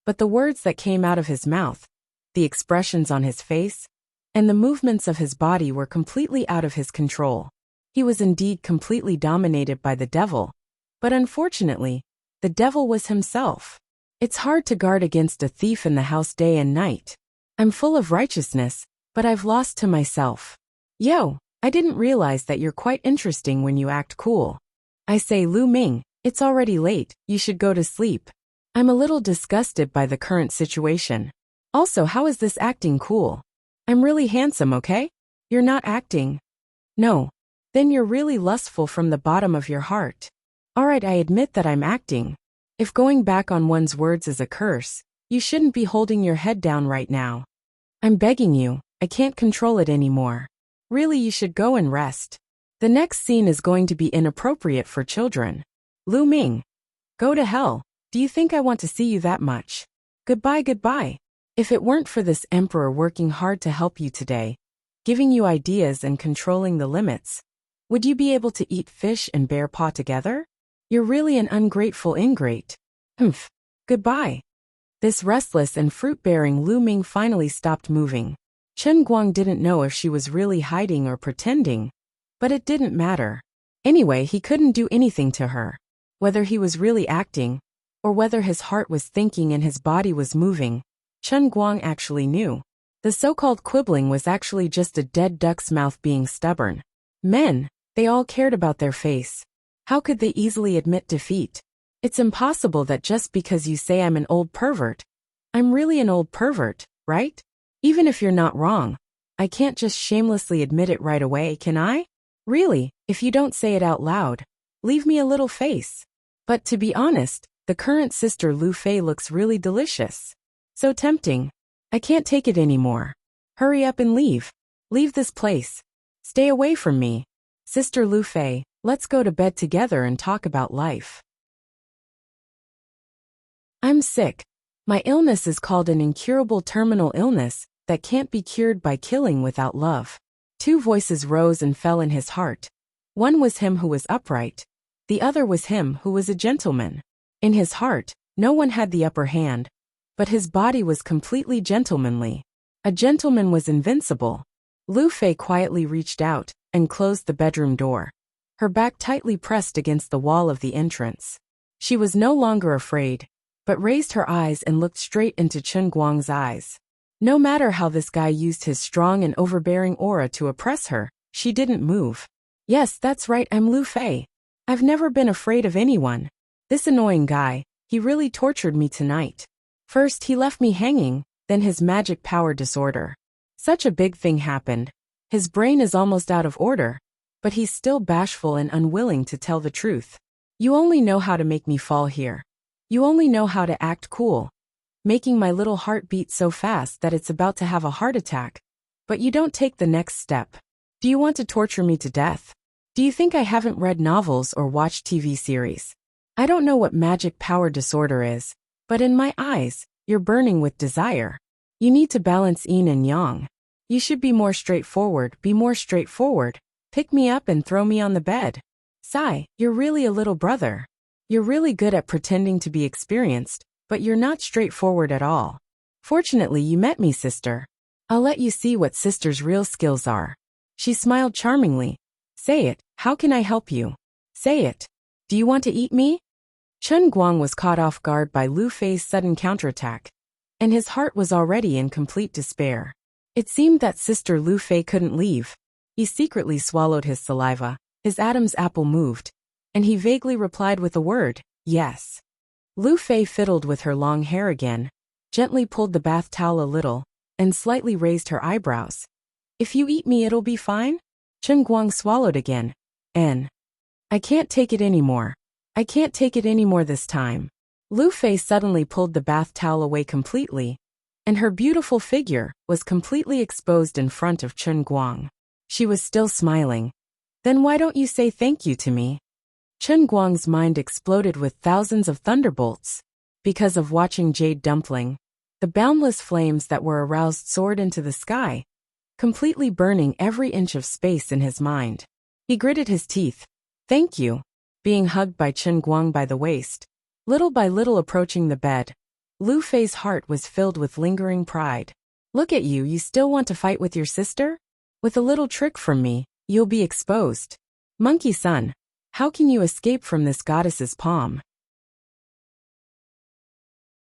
But the words that came out of his mouth, the expressions on his face, and the movements of his body were completely out of his control. He was indeed completely dominated by the devil, but unfortunately, the devil was himself. It's hard to guard against a thief in the house day and night. I'm full of righteousness, but I've lost to myself. Yo, I didn't realize that you're quite interesting when you act cool. I say, Lu Ming, it's already late, you should go to sleep. I'm a little disgusted by the current situation. Also, how is this acting cool? I'm really handsome, okay? You're not acting. No. Then you're really lustful from the bottom of your heart. Alright, I admit that I'm acting. If going back on one's words is a curse, you shouldn't be holding your head down right now. I'm begging you, I can't control it anymore. Really, you should go and rest. The next scene is going to be inappropriate for children. Lu Ming. Go to hell. Do you think I want to see you that much? Goodbye, goodbye. If it weren't for this emperor working hard to help you today, giving you ideas and controlling the limits, would you be able to eat fish and bear paw together? You're really an ungrateful ingrate. Humph. Goodbye. This restless and fruit-bearing Lu Ming finally stopped moving. Chen Guang didn't know if she was really hiding or pretending, but it didn't matter. Anyway, he couldn't do anything to her. Whether he was really acting, or whether his heart was thinking and his body was moving, Chen Guang actually knew. The so-called quibbling was actually just a dead duck's mouth being stubborn. Men, they all cared about their face. How could they easily admit defeat? It's impossible that just because you say I'm an old pervert, I'm really an old pervert, right? Even if you're not wrong, I can't just shamelessly admit it right away, can I? Really, if you don't say it out loud, leave me a little face. But to be honest, the current sister Lu Fei looks really delicious. So tempting. I can't take it anymore. Hurry up and leave. Leave this place. Stay away from me. Sister Lu Fei, let's go to bed together and talk about life. I'm sick. My illness is called an incurable terminal illness that can't be cured by killing without love. Two voices rose and fell in his heart. One was him who was upright. The other was him who was a gentleman. In his heart, no one had the upper hand, but his body was completely gentlemanly. A gentleman was invincible. Lu Fei quietly reached out and closed the bedroom door, her back tightly pressed against the wall of the entrance. She was no longer afraid. but raised her eyes and looked straight into Chen Guang's eyes. No matter how this guy used his strong and overbearing aura to oppress her, she didn't move. Yes, that's right, I'm Lu Fei. I've never been afraid of anyone. This annoying guy, he really tortured me tonight. First he left me hanging, then his magic power disorder. Such a big thing happened. His brain is almost out of order, but he's still bashful and unwilling to tell the truth. You only know how to make me fall here. You only know how to act cool, making my little heart beat so fast that it's about to have a heart attack. But you don't take the next step. Do you want to torture me to death? Do you think I haven't read novels or watched TV series? I don't know what magic power disorder is, but in my eyes, you're burning with desire. You need to balance yin and yang. You should be more straightforward, Pick me up and throw me on the bed. Sigh, you're really a little brother. You're really good at pretending to be experienced, but you're not straightforward at all. Fortunately you met me, sister. I'll let you see what sister's real skills are. She smiled charmingly. Say it, how can I help you? Say it. Do you want to eat me? Chen Guang was caught off guard by Lu Fei's sudden counterattack, and his heart was already in complete despair. It seemed that Sister Lu Fei couldn't leave. He secretly swallowed his saliva, his Adam's apple moved, and he vaguely replied with a word, yes. Lu Fei fiddled with her long hair again, gently pulled the bath towel a little, and slightly raised her eyebrows. If you eat me it'll be fine? Chen Guang swallowed again. I can't take it anymore. I can't take it anymore this time. Lu Fei suddenly pulled the bath towel away completely, and her beautiful figure was completely exposed in front of Chen Guang. She was still smiling. Then why don't you say thank you to me? Chen Guang's mind exploded with thousands of thunderbolts. Because of watching Jade Dumpling, the boundless flames that were aroused soared into the sky, completely burning every inch of space in his mind. He gritted his teeth. Thank you. Being hugged by Chen Guang by the waist, little by little approaching the bed, Lu Fei's heart was filled with lingering pride. Look at you, you still want to fight with your sister? With a little trick from me, you'll be exposed. Monkey son, how can you escape from this goddess's palm?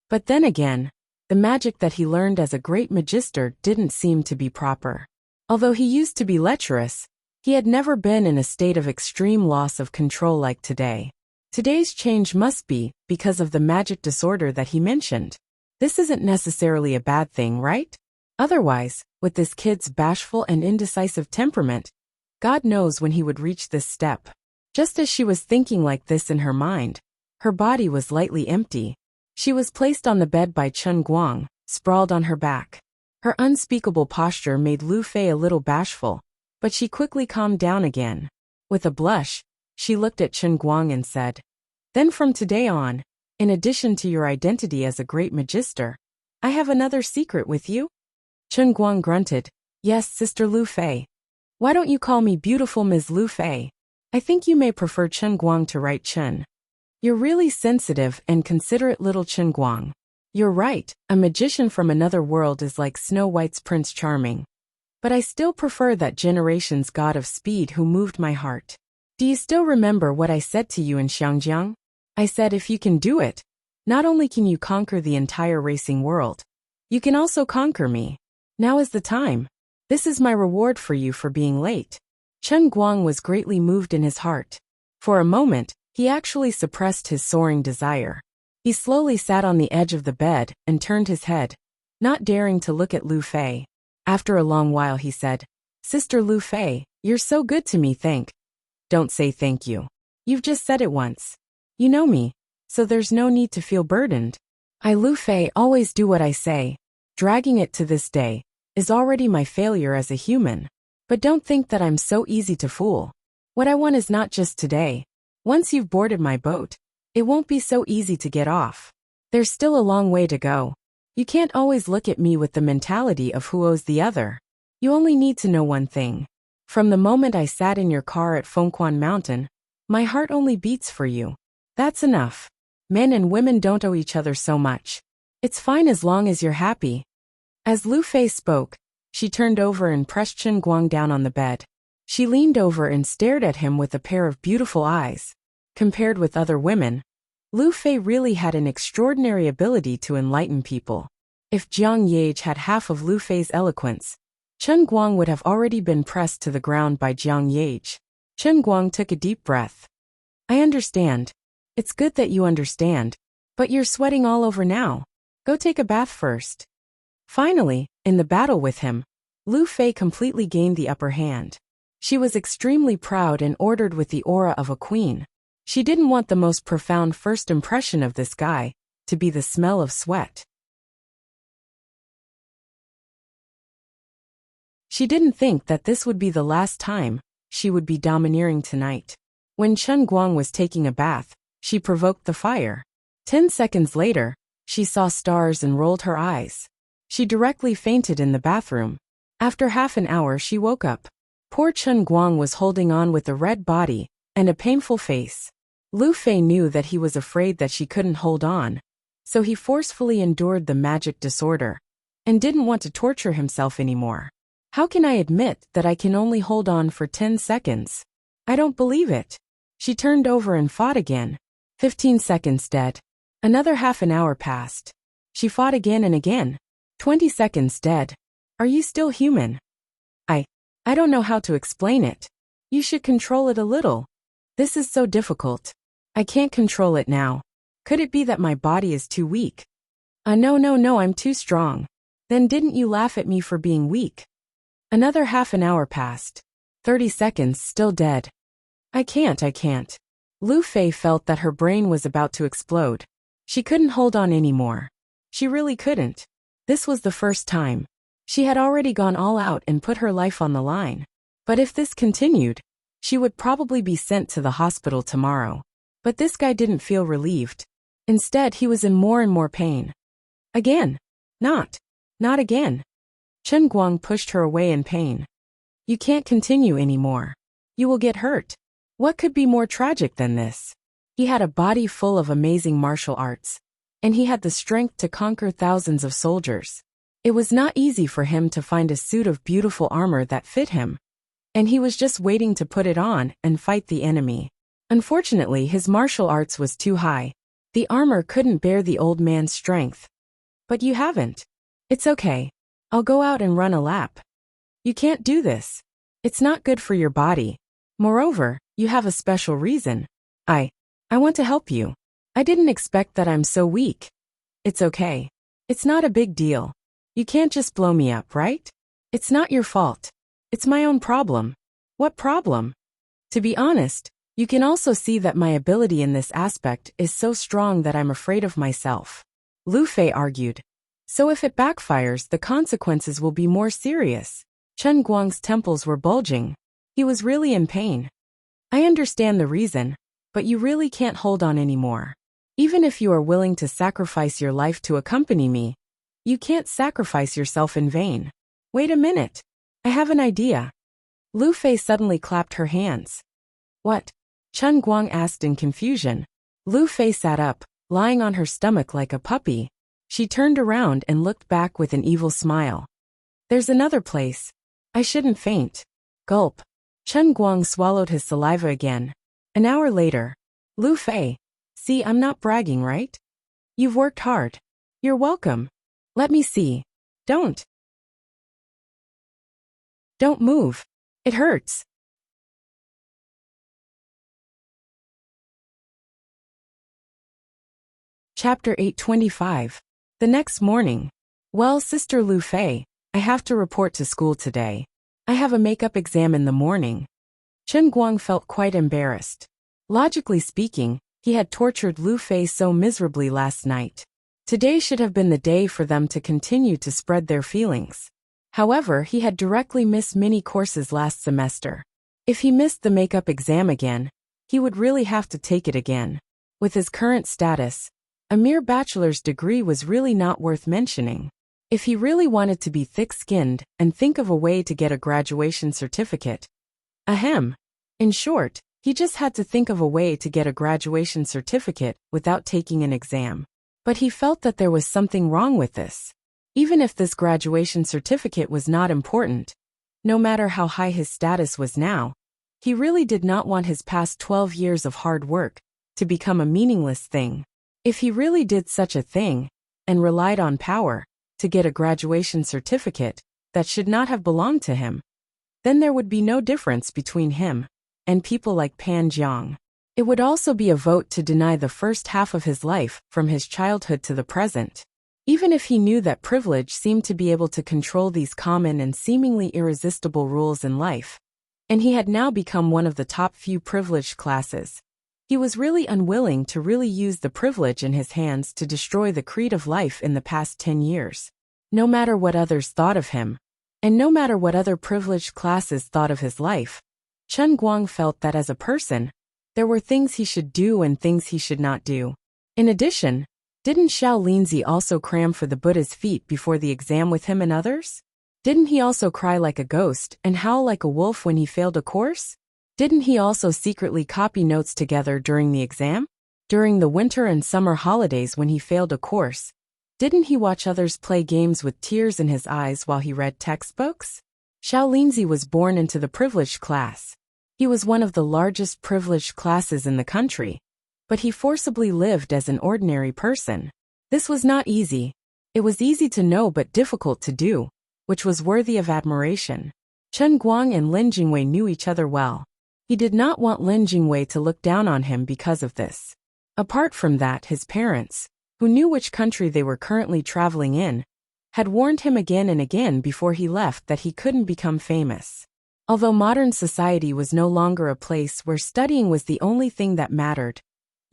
But then again, the magic that he learned as a great magister didn't seem to be proper. Although he used to be lecherous, he had never been in a state of extreme loss of control like today. Today's change must be because of the magic disorder that he mentioned. This isn't necessarily a bad thing, right? Otherwise, with this kid's bashful and indecisive temperament, God knows when he would reach this step. Just as she was thinking like this in her mind, her body was lightly empty. She was placed on the bed by Chen Guang, sprawled on her back. Her unspeakable posture made Lu Fei a little bashful, but she quickly calmed down again. With a blush, she looked at Chen Guang and said, Then from today on, in addition to your identity as a great magister, I have another secret with you? Chen Guang grunted, Yes, Sister Lu Fei. Why don't you call me beautiful Ms. Lu Fei? I think you may prefer Chen Guang to write Chen. You're really sensitive and considerate little Chen Guang. You're right, a magician from another world is like Snow White's Prince Charming. But I still prefer that generation's god of speed who moved my heart. Do you still remember what I said to you in Xiangjiang? I said if you can do it, not only can you conquer the entire racing world, you can also conquer me. Now is the time. This is my reward for you for being late. Chen Guang was greatly moved in his heart. For a moment, he actually suppressed his soaring desire. He slowly sat on the edge of the bed and turned his head, not daring to look at Lu Fei. After a long while he said, Sister Lu Fei, you're so good to me, Don't say thank you. You've just said it once. You know me, so there's no need to feel burdened. I, Lu Fei, always do what I say. Dragging it to this day is already my failure as a human. But don't think that I'm so easy to fool. What I want is not just today. Once you've boarded my boat, it won't be so easy to get off. There's still a long way to go. You can't always look at me with the mentality of who owes the other. You only need to know one thing. From the moment I sat in your car at Fengquan Mountain, my heart only beats for you. That's enough. Men and women don't owe each other so much. It's fine as long as you're happy. As Lu Fei spoke, she turned over and pressed Chen Guang down on the bed. She leaned over and stared at him with a pair of beautiful eyes. Compared with other women, Lu Fei really had an extraordinary ability to enlighten people. If Jiang Yage had half of Lu Fei's eloquence, Chen Guang would have already been pressed to the ground by Jiang Yage. Chen Guang took a deep breath. I understand. It's good that you understand. But you're sweating all over now. Go take a bath first. Finally, in the battle with him, Lu Fei completely gained the upper hand. She was extremely proud and ordered with the aura of a queen. She didn't want the most profound first impression of this guy to be the smell of sweat. She didn't think that this would be the last time she would be domineering tonight. When Chen Guang was taking a bath, she provoked the fire. 10 seconds later, she saw stars and rolled her eyes. She directly fainted in the bathroom. After half an hour she woke up. Poor Chen Guang was holding on with a red body and a painful face. Lu Fei knew that he was afraid that she couldn't hold on, so he forcefully endured the magic disorder and didn't want to torture himself anymore. How can I admit that I can only hold on for 10 seconds? I don't believe it. She turned over and fought again. 15 seconds dead. Another half an hour passed. She fought again and again. 20 seconds dead. Are you still human? I don't know how to explain it. You should control it a little. This is so difficult. I can't control it now. Could it be that my body is too weak? No, I'm too strong. Then didn't you laugh at me for being weak? Another half an hour passed. 30 seconds, still dead. I can't. Lu Fei felt that her brain was about to explode. She couldn't hold on anymore. She really couldn't. This was the first time. She had already gone all out and put her life on the line. But if this continued, she would probably be sent to the hospital tomorrow. But this guy didn't feel relieved. Instead, he was in more and more pain. Again. Not again. Chen Guang pushed her away in pain. You can't continue anymore. You will get hurt. What could be more tragic than this? He had a body full of amazing martial arts, and he had the strength to conquer thousands of soldiers. It was not easy for him to find a suit of beautiful armor that fit him, and he was just waiting to put it on and fight the enemy. Unfortunately, his martial arts was too high. The armor couldn't bear the old man's strength. But you haven't. It's okay. I'll go out and run a lap. You can't do this. It's not good for your body. Moreover, you have a special reason. I want to help you. I didn't expect that I'm so weak. It's okay. It's not a big deal. You can't just blow me up, right? It's not your fault. It's my own problem. What problem? To be honest, you can also see that my ability in this aspect is so strong that I'm afraid of myself. Lu Fei argued. So if it backfires, the consequences will be more serious. Chen Guang's temples were bulging. He was really in pain. I understand the reason, but you really can't hold on anymore. Even if you are willing to sacrifice your life to accompany me, you can't sacrifice yourself in vain. Wait a minute. I have an idea. Lu Fei suddenly clapped her hands. What? Chen Guang asked in confusion. Lu Fei sat up, lying on her stomach like a puppy. She turned around and looked back with an evil smile. There's another place. I shouldn't faint. Gulp. Chen Guang swallowed his saliva again. An hour later. Lu Fei. See, I'm not bragging, right? You've worked hard. You're welcome. Let me see. Don't move. It hurts. Chapter 825. The next morning. Well, Sister Lu Fei, I have to report to school today. I have a makeup exam in the morning. Chen Guang felt quite embarrassed. Logically speaking, he had tortured Lu Fei so miserably last night. Today should have been the day for them to continue to spread their feelings. However, he had directly missed many courses last semester. If he missed the makeup exam again, he would really have to take it again. With his current status, a mere bachelor's degree was really not worth mentioning. If he really wanted to be thick-skinned and think of a way to get a graduation certificate. In short, he just had to think of a way to get a graduation certificate without taking an exam. But he felt that there was something wrong with this. Even if this graduation certificate was not important, no matter how high his status was now, he really did not want his past 12 years of hard work to become a meaningless thing. If he really did such a thing, and relied on power, to get a graduation certificate that should not have belonged to him, then there would be no difference between him and people like Pan Jiang. It would also be a vote to deny the first half of his life from his childhood to the present. Even if he knew that privilege seemed to be able to control these common and seemingly irresistible rules in life, and he had now become one of the top few privileged classes, he was really unwilling to really use the privilege in his hands to destroy the creed of life in the past 10 years. No matter what others thought of him, and no matter what other privileged classes thought of his life, Chen Guang felt that as a person, there were things he should do and things he should not do. In addition, didn't Xiao Linzi also cram for the Buddha's feet before the exam with him and others? Didn't he also cry like a ghost and howl like a wolf when he failed a course? Didn't he also secretly copy notes together during the exam? During the winter and summer holidays when he failed a course, didn't he watch others play games with tears in his eyes while he read textbooks? Xiao Linzi was born into the privileged class. He was one of the largest privileged classes in the country, but he forcibly lived as an ordinary person. This was not easy. It was easy to know but difficult to do, which was worthy of admiration. Chen Guang and Lin Jingwei knew each other well. He did not want Lin Jingwei to look down on him because of this. Apart from that, his parents, who knew which country they were currently traveling in, had warned him again and again before he left that he couldn't become famous. Although modern society was no longer a place where studying was the only thing that mattered,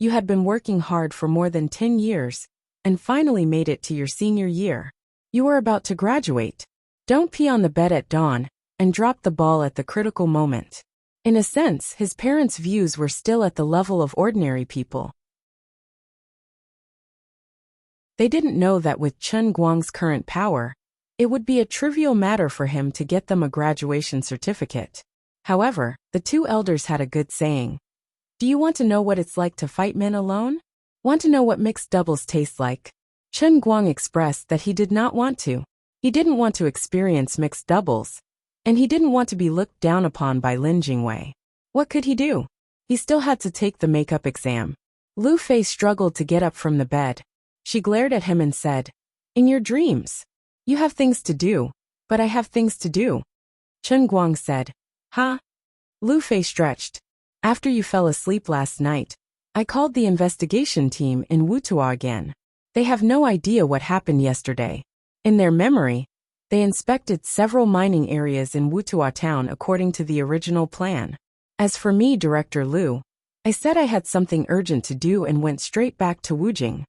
you had been working hard for more than 10 years, and finally made it to your senior year. You were about to graduate. Don't pee on the bed at dawn, and drop the ball at the critical moment. In a sense, his parents' views were still at the level of ordinary people. They didn't know that with Chen Guang's current power, it would be a trivial matter for him to get them a graduation certificate. However, the two elders had a good saying. Do you want to know what it's like to fight men alone? Want to know what mixed doubles taste like? Chen Guang expressed that he did not want to. He didn't want to experience mixed doubles, and he didn't want to be looked down upon by Lin Jingwei. What could he do? He still had to take the makeup exam. Lu Fei struggled to get up from the bed. She glared at him and said, "In your dreams. You have things to do, but I have things to do." Chen Guang said, "Huh?" Lu Fei stretched. "After you fell asleep last night, I called the investigation team in Wuxia again. They have no idea what happened yesterday. In their memory, they inspected several mining areas in Wuxia town according to the original plan. As for me, Director Lu, I said I had something urgent to do and went straight back to Wujing."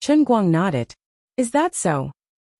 Chen Guang nodded. "Is that so?"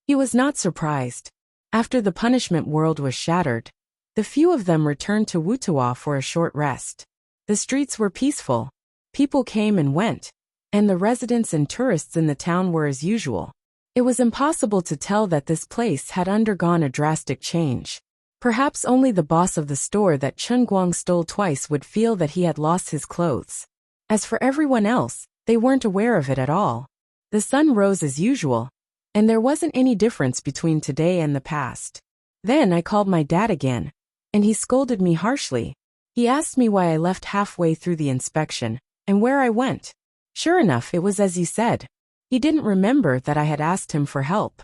He was not surprised. After the punishment world was shattered, the few of them returned to Wuxia for a short rest. The streets were peaceful. People came and went, and the residents and tourists in the town were as usual. It was impossible to tell that this place had undergone a drastic change. Perhaps only the boss of the store that Chen Guang stole twice would feel that he had lost his clothes. As for everyone else, they weren't aware of it at all. The sun rose as usual, and there wasn't any difference between today and the past. Then I called my dad again, and he scolded me harshly. He asked me why I left halfway through the inspection, and where I went. Sure enough, it was as he said. He didn't remember that I had asked him for help.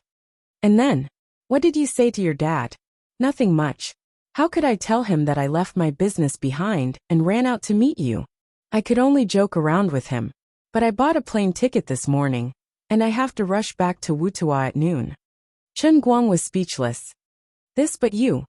And then, what did you say to your dad? Nothing much. How could I tell him that I left my business behind and ran out to meet you? I could only joke around with him. But I bought a plane ticket this morning, and I have to rush back to Wuxia at noon. Chen Guang was speechless. This but you.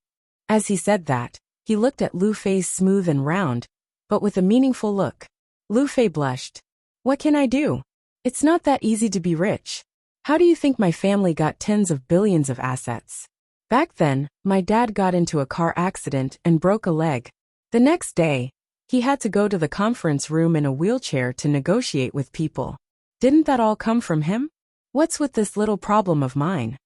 As he said that, he looked at Lu Fei's smooth and round, but with a meaningful look. Lu Fei blushed. What can I do? It's not that easy to be rich. How do you think my family got tens of billions of assets? Back then, my dad got into a car accident and broke a leg. The next day, he had to go to the conference room in a wheelchair to negotiate with people. Didn't that all come from him? What's with this little problem of mine?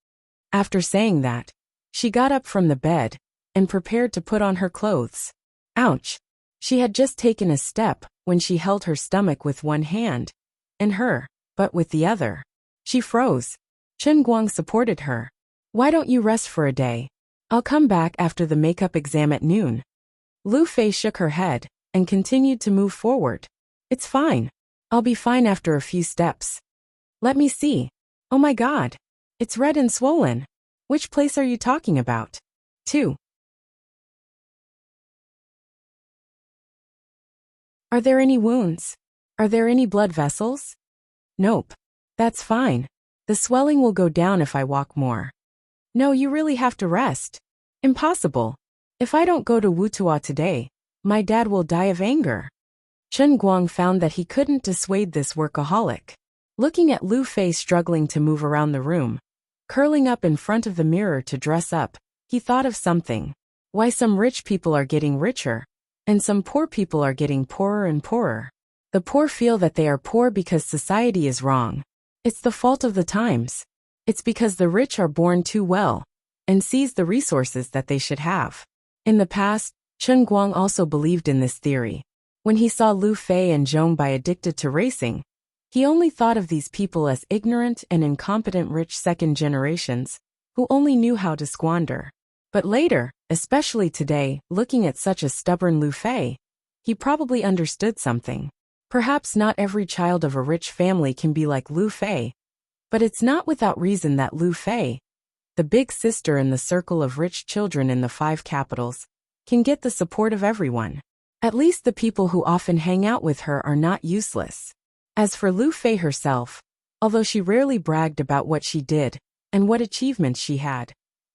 After saying that, she got up from the bed and prepared to put on her clothes. Ouch! She had just taken a step when she held her stomach with one hand, and her butt with the other. She froze. Chen Guang supported her. Why don't you rest for a day? I'll come back after the makeup exam at noon. Lu Fei shook her head and continued to move forward. It's fine. I'll be fine after a few steps. Let me see. Oh my God. It's red and swollen. Which place are you talking about? 2. Are there any wounds? Are there any blood vessels? Nope. That's fine. The swelling will go down if I walk more. No, you really have to rest. Impossible. If I don't go to Wuxia today, my dad will die of anger. Chen Guang found that he couldn't dissuade this workaholic. Looking at Lu Fei struggling to move around the room, curling up in front of the mirror to dress up, he thought of something. Why some rich people are getting richer, and some poor people are getting poorer and poorer. The poor feel that they are poor because society is wrong. It's the fault of the times. It's because the rich are born too well, and seize the resources that they should have. In the past, Chen Guang also believed in this theory. When he saw Lu Fei and Zhong Bai addicted to racing, he only thought of these people as ignorant and incompetent rich second generations, who only knew how to squander. But later, especially today, looking at such a stubborn Lu Fei, he probably understood something. Perhaps not every child of a rich family can be like Lu Fei, but it's not without reason that Lu Fei, the big sister in the circle of rich children in the 5 capitals, can get the support of everyone. At least the people who often hang out with her are not useless. As for Lu Fei herself, although she rarely bragged about what she did and what achievements she had,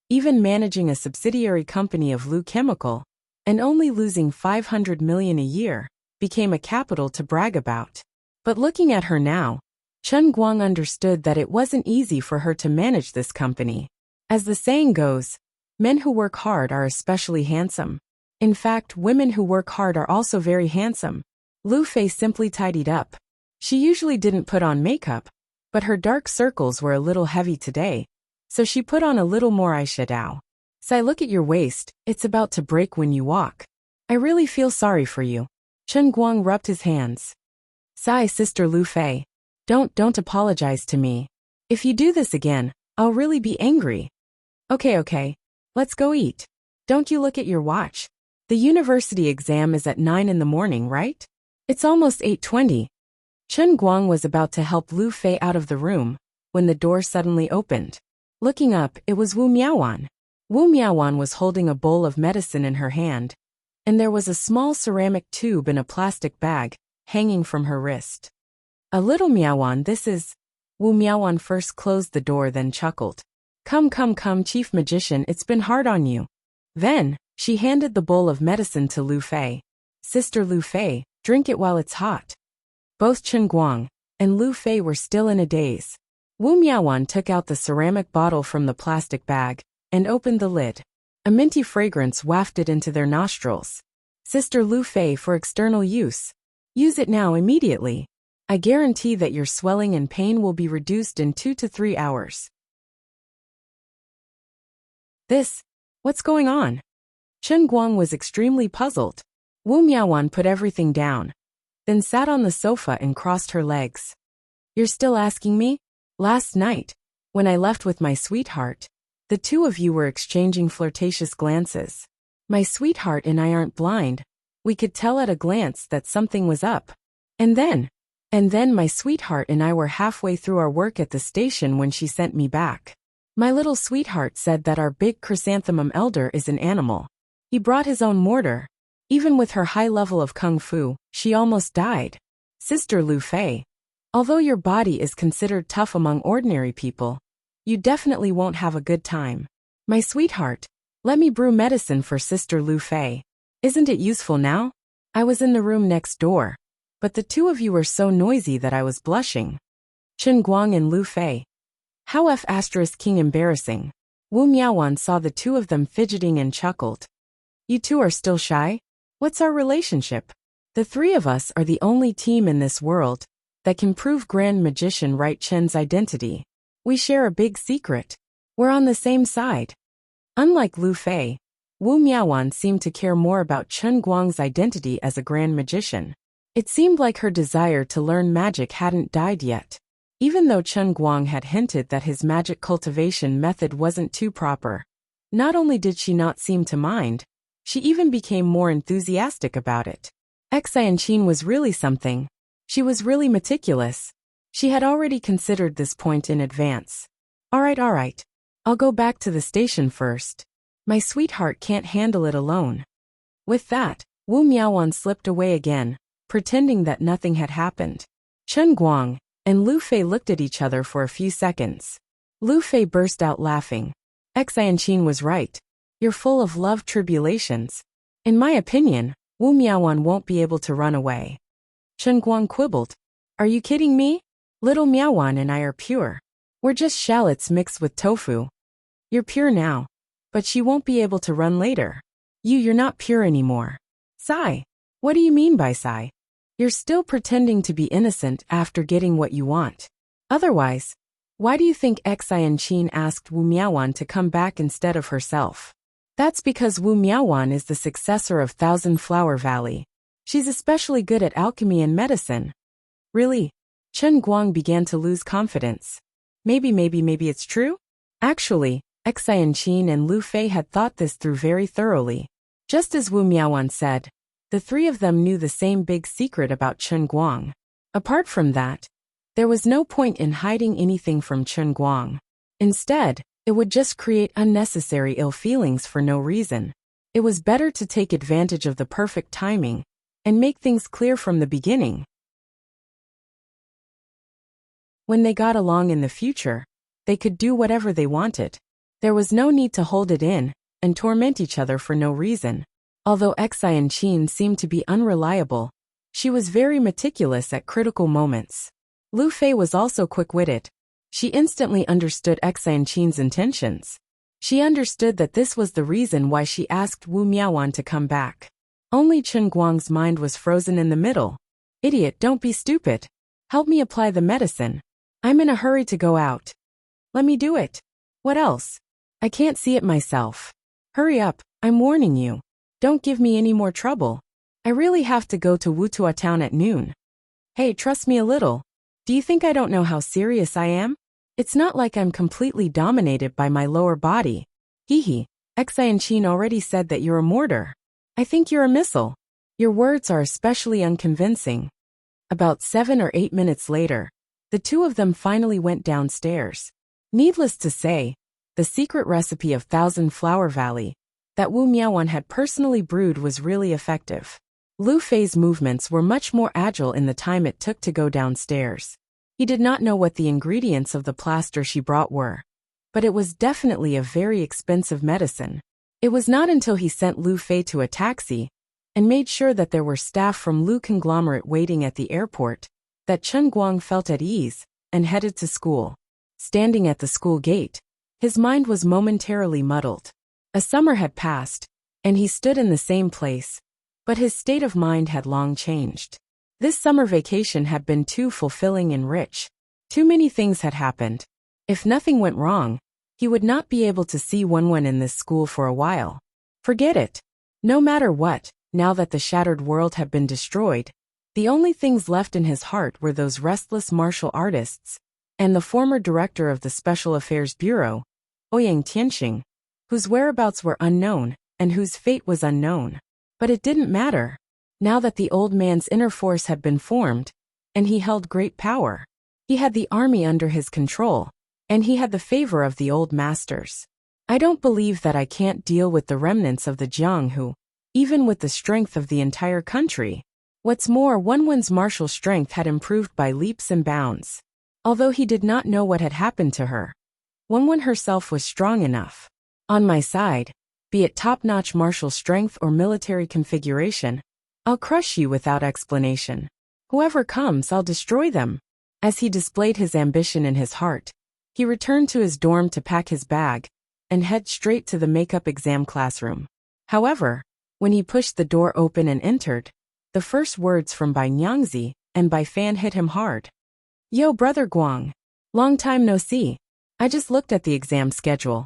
even managing a subsidiary company of Lu Chemical, and only losing 500 million a year, became a capital to brag about. But looking at her now, Chen Guang understood that it wasn't easy for her to manage this company. As the saying goes, men who work hard are especially handsome. In fact, women who work hard are also very handsome. Lu Fei simply tidied up. She usually didn't put on makeup, but her dark circles were a little heavy today, so she put on a little more eyeshadow. Sai, look at your waist, it's about to break when you walk. I really feel sorry for you. Chen Guang rubbed his hands. Sai, Sister Lu Fei. Don't apologize to me. If you do this again, I'll really be angry. Okay. Let's go eat. Don't you look at your watch. The university exam is at 9 in the morning, right? It's almost 8:20. Chen Guang was about to help Lu Fei out of the room, when the door suddenly opened. Looking up, it was Wu Miaowan. Wu Miaowan was holding a bowl of medicine in her hand, and there was a small ceramic tube in a plastic bag, hanging from her wrist. A little Miaowan, this is... Wu Miaowan first closed the door, then chuckled. Come, Chief Magician, it's been hard on you. Then, she handed the bowl of medicine to Lu Fei. Sister Lu Fei, drink it while it's hot. Both Chen Guang and Lu Fei were still in a daze. Wu Miaowan took out the ceramic bottle from the plastic bag and opened the lid. A minty fragrance wafted into their nostrils. Sister Lu Fei, for external use. Use it now immediately. I guarantee that your swelling and pain will be reduced in 2 to 3 hours. What's going on? Chen Guang was extremely puzzled. Wu Miaowan put everything down, then sat on the sofa and crossed her legs. You're still asking me? Last night, when I left with my sweetheart, the two of you were exchanging flirtatious glances. My sweetheart and I aren't blind. We could tell at a glance that something was up. And then my sweetheart and I were halfway through our work at the station when she sent me back. My little sweetheart said that our big chrysanthemum elder is an animal. He brought his own mortar. Even with her high level of kung fu, she almost died. Sister Lu Fei, although your body is considered tough among ordinary people, you definitely won't have a good time. My sweetheart, let me brew medicine for Sister Lu Fei. Isn't it useful now? I was in the room next door, but the two of you were so noisy that I was blushing. Chen Guang and Lu Fei. How King embarrassing. Wu Miaowan saw the two of them fidgeting and chuckled. You two are still shy? What's our relationship? The three of us are the only team in this world that can prove Grand Magician Right Chen's identity. We share a big secret. We're on the same side. Unlike Lu Fei, Wu Miaowan seemed to care more about Chen Guang's identity as a Grand Magician. It seemed like her desire to learn magic hadn't died yet. Even though Chen Guang had hinted that his magic cultivation method wasn't too proper, not only did she not seem to mind, she even became more enthusiastic about it. Xianqin was really something. She was really meticulous. She had already considered this point in advance. All right. I'll go back to the station first. My sweetheart can't handle it alone. With that, Wu Miaowan slipped away again, pretending that nothing had happened. Chen Guang and Lu Fei looked at each other for a few seconds. Lu Fei burst out laughing. Xianqin was right. You're full of love tribulations. In my opinion, Wu Miaowan won't be able to run away. Chen Guang quibbled. Are you kidding me? Little Miaowan and I are pure. We're just shallots mixed with tofu. You're pure now, but she won't be able to run later. You're not pure anymore. Sigh. What do you mean by sigh? You're still pretending to be innocent after getting what you want. Otherwise, why do you think Xianqin asked Wu Miaowan to come back instead of herself? That's because Wu Miaowan is the successor of Thousand Flower Valley. She's especially good at alchemy and medicine. Really? Chen Guang began to lose confidence. Maybe it's true? Actually, Xianqin and Lu Fei had thought this through very thoroughly. Just as Wu Miaowan said, the three of them knew the same big secret about Chen Guang. Apart from that, there was no point in hiding anything from Chen Guang. Instead, it would just create unnecessary ill feelings for no reason. It was better to take advantage of the perfect timing and make things clear from the beginning. When they got along in the future, they could do whatever they wanted. There was no need to hold it in and torment each other for no reason. Although Xianqin seemed to be unreliable, she was very meticulous at critical moments. Lu Fei was also quick-witted. She instantly understood Xianqin's intentions. She understood that this was the reason why she asked Wu Miaowan to come back. Only Chen Guang's mind was frozen in the middle. Idiot, don't be stupid. Help me apply the medicine. I'm in a hurry to go out. Let me do it. What else? I can't see it myself. Hurry up, I'm warning you. Don't give me any more trouble. I really have to go to Wutua town at noon. Hey, trust me a little. Do you think I don't know how serious I am? It's not like I'm completely dominated by my lower body. Hee. Xianqin already said that you're a mortar. I think you're a missile. Your words are especially unconvincing. About 7 or 8 minutes later, the two of them finally went downstairs. Needless to say, the secret recipe of Thousand Flower Valley that Wu Miaowan had personally brewed was really effective. Lu Fei's movements were much more agile in the time it took to go downstairs. He did not know what the ingredients of the plaster she brought were, but it was definitely a very expensive medicine. It was not until he sent Lu Fei to a taxi and made sure that there were staff from Lu Conglomerate waiting at the airport that Chen Guang felt at ease and headed to school. Standing at the school gate, his mind was momentarily muddled. A summer had passed, and he stood in the same place, but his state of mind had long changed. This summer vacation had been too fulfilling and rich. Too many things had happened. If nothing went wrong, he would not be able to see Wenwen in this school for a while. Forget it. No matter what, now that the shattered world had been destroyed, the only things left in his heart were those restless martial artists and the former director of the Special Affairs Bureau, Ouyang Tianxing, whose whereabouts were unknown and whose fate was unknown. But it didn't matter, now that the old man's inner force had been formed, and he held great power. He had the army under his control, and he had the favor of the old masters. I don't believe that I can't deal with the remnants of the Jiang who, even with the strength of the entire country. What's more, Wenwen's martial strength had improved by leaps and bounds. Although he did not know what had happened to her, Wenwen herself was strong enough. On my side, be it top-notch martial strength or military configuration, I'll crush you without explanation. Whoever comes, I'll destroy them. As he displayed his ambition in his heart, he returned to his dorm to pack his bag and head straight to the makeup exam classroom. However, when he pushed the door open and entered, the first words from Bai Nyangzi and Bai Fan hit him hard. Yo, brother Guang. Long time no see. I just looked at the exam schedule.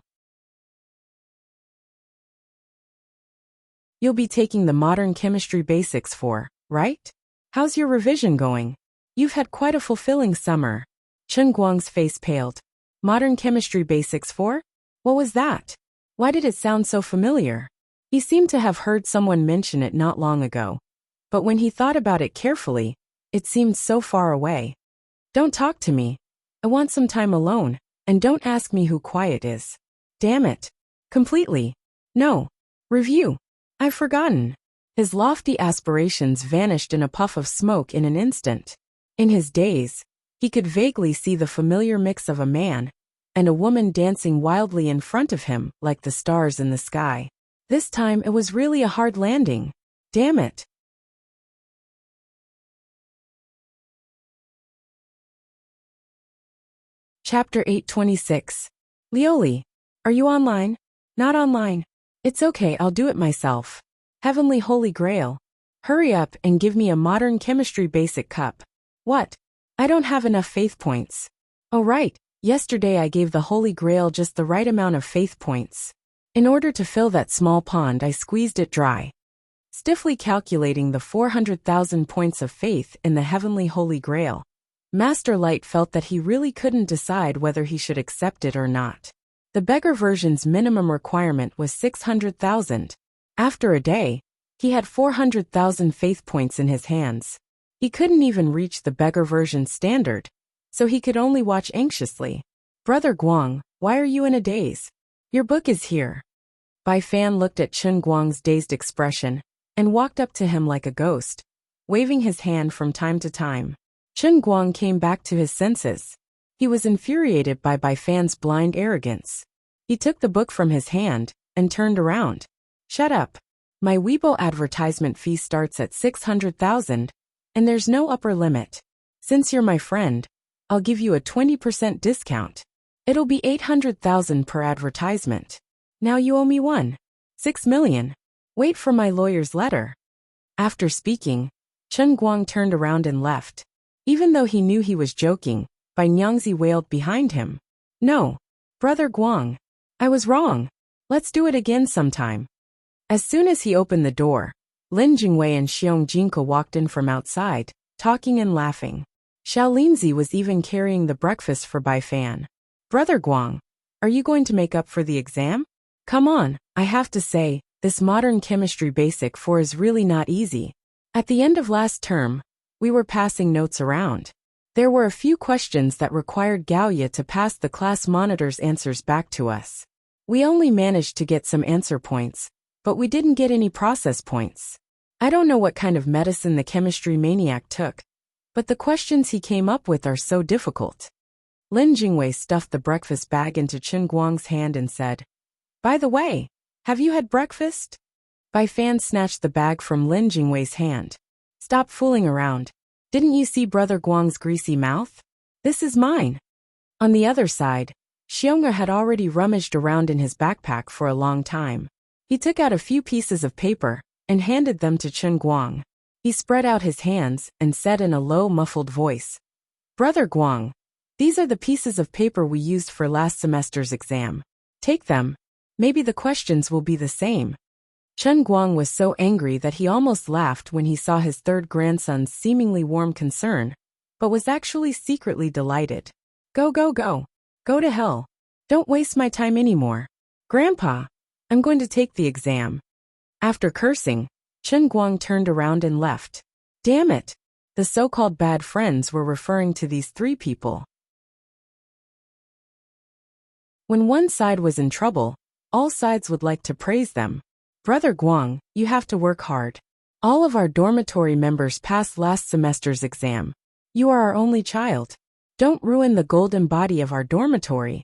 You'll be taking the Modern Chemistry Basics 4, right? How's your revision going? You've had quite a fulfilling summer. Chen Guang's face paled. Modern Chemistry Basics 4? What was that? Why did it sound so familiar? He seemed to have heard someone mention it not long ago. But when he thought about it carefully, It seemed so far away. Don't talk to me. I want some time alone, and don't ask me who quiet is. Damn it. Completely. No. Review. I've forgotten. His lofty aspirations vanished in a puff of smoke in an instant. In his daze, he could vaguely see the familiar mix of a man and a woman dancing wildly in front of him like the stars in the sky. This time it was really a hard landing. Damn it. Chapter 826. Lioli, are you online? Not online. It's okay, I'll do it myself. Heavenly Holy Grail. Hurry up and give me a modern chemistry basic cup. What? I don't have enough faith points. Oh right, yesterday I gave the Holy Grail just the right amount of faith points. In order to fill that small pond I squeezed it dry. Stiffly calculating the 400,000 points of faith in the Heavenly Holy Grail, Master Light felt that he really couldn't decide whether he should accept it or not. The beggar version's minimum requirement was 600,000. After a day, he had 400,000 faith points in his hands. He couldn't even reach the beggar version standard, so he could only watch anxiously. Brother Guang, why are you in a daze? Your book is here. Bai Fan looked at Chen Guang's dazed expression and walked up to him like a ghost, waving his hand from time to time. Chen Guang came back to his senses. He was infuriated by Bai Fan's blind arrogance. He took the book from his hand and turned around. Shut up. My Weibo advertisement fee starts at 600,000, and there's no upper limit. Since you're my friend, I'll give you a 20% discount. It'll be 800,000 per advertisement. Now you owe me 6 million. Wait for my lawyer's letter. After speaking, Chen Guang turned around and left. Even though he knew he was joking, Bai Nyangzi wailed behind him. No, Brother Guang. I was wrong. Let's do it again sometime. As soon as he opened the door, Lin Jingwei and Xiong Jinke walked in from outside, talking and laughing. Xiao Linzi was even carrying the breakfast for Bai Fan. Brother Guang, are you going to make up for the exam? Come on, I have to say, this modern chemistry basic 4 is really not easy. At the end of last term, we were passing notes around. There were a few questions that required Gaoya to pass the class monitor's answers back to us. We only managed to get some answer points, but we didn't get any process points. I don't know what kind of medicine the chemistry maniac took, but the questions he came up with are so difficult. Lin Jingwei stuffed the breakfast bag into Chen Guang's hand and said, By the way, have you had breakfast? Bai Fan snatched the bag from Lin Jingwei's hand. Stop fooling around. Didn't you see Brother Guang's greasy mouth? This is mine. On the other side, Xiong'er had already rummaged around in his backpack for a long time. He took out a few pieces of paper and handed them to Chen Guang. He spread out his hands and said in a low, muffled voice, Brother Guang, these are the pieces of paper we used for last semester's exam. Take them. Maybe the questions will be the same. Chen Guang was so angry that he almost laughed when he saw his third grandson's seemingly warm concern, but was actually secretly delighted. Go, go, go. Go to hell. Don't waste my time anymore. Grandpa, I'm going to take the exam. After cursing, Chen Guang turned around and left. Damn it. The so-called bad friends were referring to these 3 people. When one side was in trouble, all sides would like to praise them. Brother Guang, you have to work hard. All of our dormitory members passed last semester's exam. You are our only child. Don't ruin the golden body of our dormitory.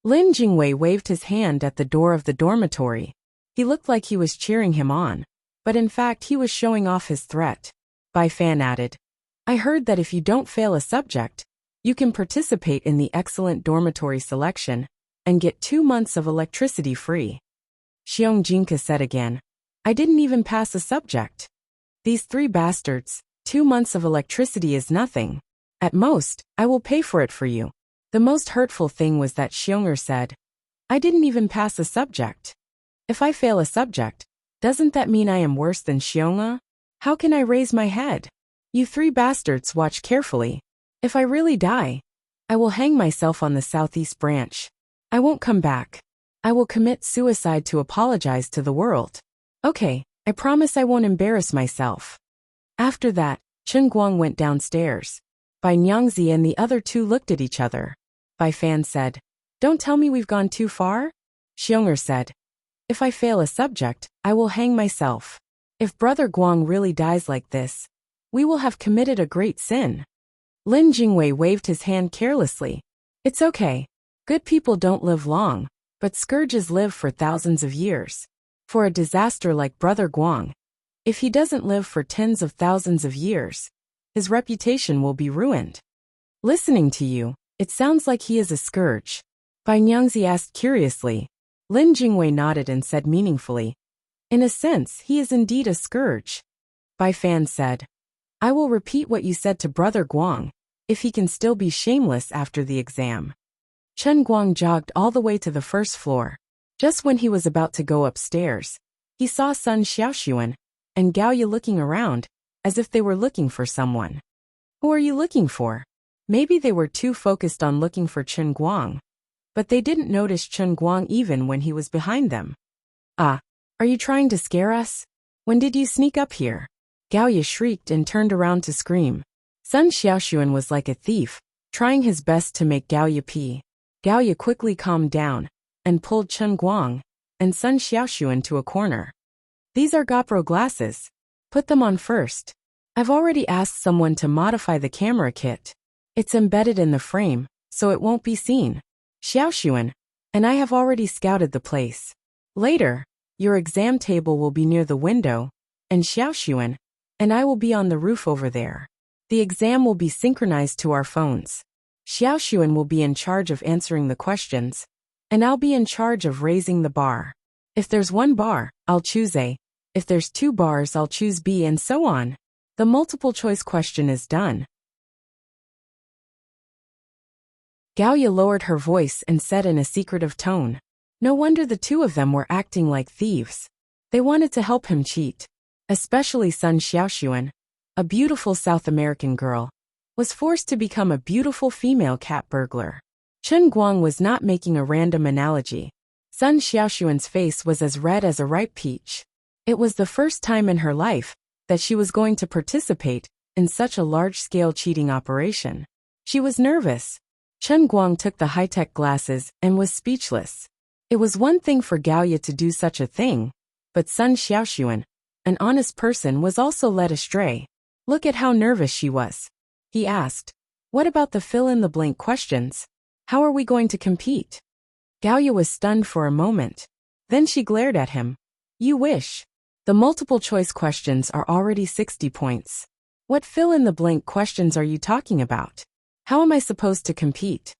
Lin Jingwei waved his hand at the door of the dormitory. He looked like he was cheering him on, but in fact he was showing off his threat. Bai Fan added, I heard that if you don't fail a subject, you can participate in the excellent dormitory selection and get 2 months of electricity free. Xiong Jinke said again, I didn't even pass a subject. These 3 bastards, 2 months of electricity is nothing. At most, I will pay for it for you. The most hurtful thing was that Xiong'er said, I didn't even pass a subject. If I fail a subject, doesn't that mean I am worse than Xiong'er? How can I raise my head? You 3 bastards watch carefully. If I really die, I will hang myself on the southeast branch. I won't come back. I will commit suicide to apologize to the world. Okay, I promise I won't embarrass myself. After that, Chen Guang went downstairs. Bai Nyangzi and the other two looked at each other. Bai Fan said, "Don't tell me we've gone too far?" Xiong'er said, "If I fail a subject, I will hang myself. If Brother Guang really dies like this, we will have committed a great sin." Lin Jingwei waved his hand carelessly. "It's okay. Good people don't live long, but scourges live for thousands of years. For a disaster like Brother Guang, if he doesn't live for tens of thousands of years, his reputation will be ruined." "Listening to you, it sounds like he is a scourge?" Bai Nyangzi asked curiously. Lin Jingwei nodded and said meaningfully, "In a sense, he is indeed a scourge." Bai Fan said, "I will repeat what you said to Brother Guang, if he can still be shameless after the exam." Chen Guang jogged all the way to the first floor. Just when he was about to go upstairs, he saw Sun Xiaoxuan and Gao Ye looking around, as if they were looking for someone. "Who are you looking for?" Maybe they were too focused on looking for Chen Guang, but they didn't notice Chen Guang even when he was behind them. "Ah, are you trying to scare us? When did you sneak up here?" Gao Ye shrieked and turned around to scream. Sun Xiaoxuan was like a thief, trying his best to make Gao Ye pee. Gao Ye quickly calmed down and pulled Chen Guang and Sun Xiaoxuan to a corner. "These are GoPro glasses. Put them on first. I've already asked someone to modify the camera kit. It's embedded in the frame, so it won't be seen. Xiaoxuan, and I have already scouted the place. Later, your exam table will be near the window, and Xiaoxuan and I will be on the roof over there. The exam will be synchronized to our phones. Xiaoxuan will be in charge of answering the questions, and I'll be in charge of raising the bar. If there's one bar, I'll choose A. If there's two bars, I'll choose B, and so on. The multiple choice question is done." Gao Ye lowered her voice and said in a secretive tone. No wonder the two of them were acting like thieves. They wanted to help him cheat. Especially Sun Xiaoxuan, a beautiful South American girl, was forced to become a beautiful female cat burglar. Chen Guang was not making a random analogy. Sun Xiaoxuan's face was as red as a ripe peach. It was the first time in her life that she was going to participate in such a large-scale cheating operation. She was nervous. Chen Guang took the high-tech glasses and was speechless. It was one thing for Gao Ye to do such a thing, but Sun Xiaoxuan, an honest person, was also led astray. "Look at how nervous she was," he asked. "What about the fill-in-the-blank questions? How are we going to compete?" Gao Ye was stunned for a moment. Then she glared at him. "You wish. The multiple-choice questions are already 60 points. What fill-in-the-blank questions are you talking about? How am I supposed to compete?"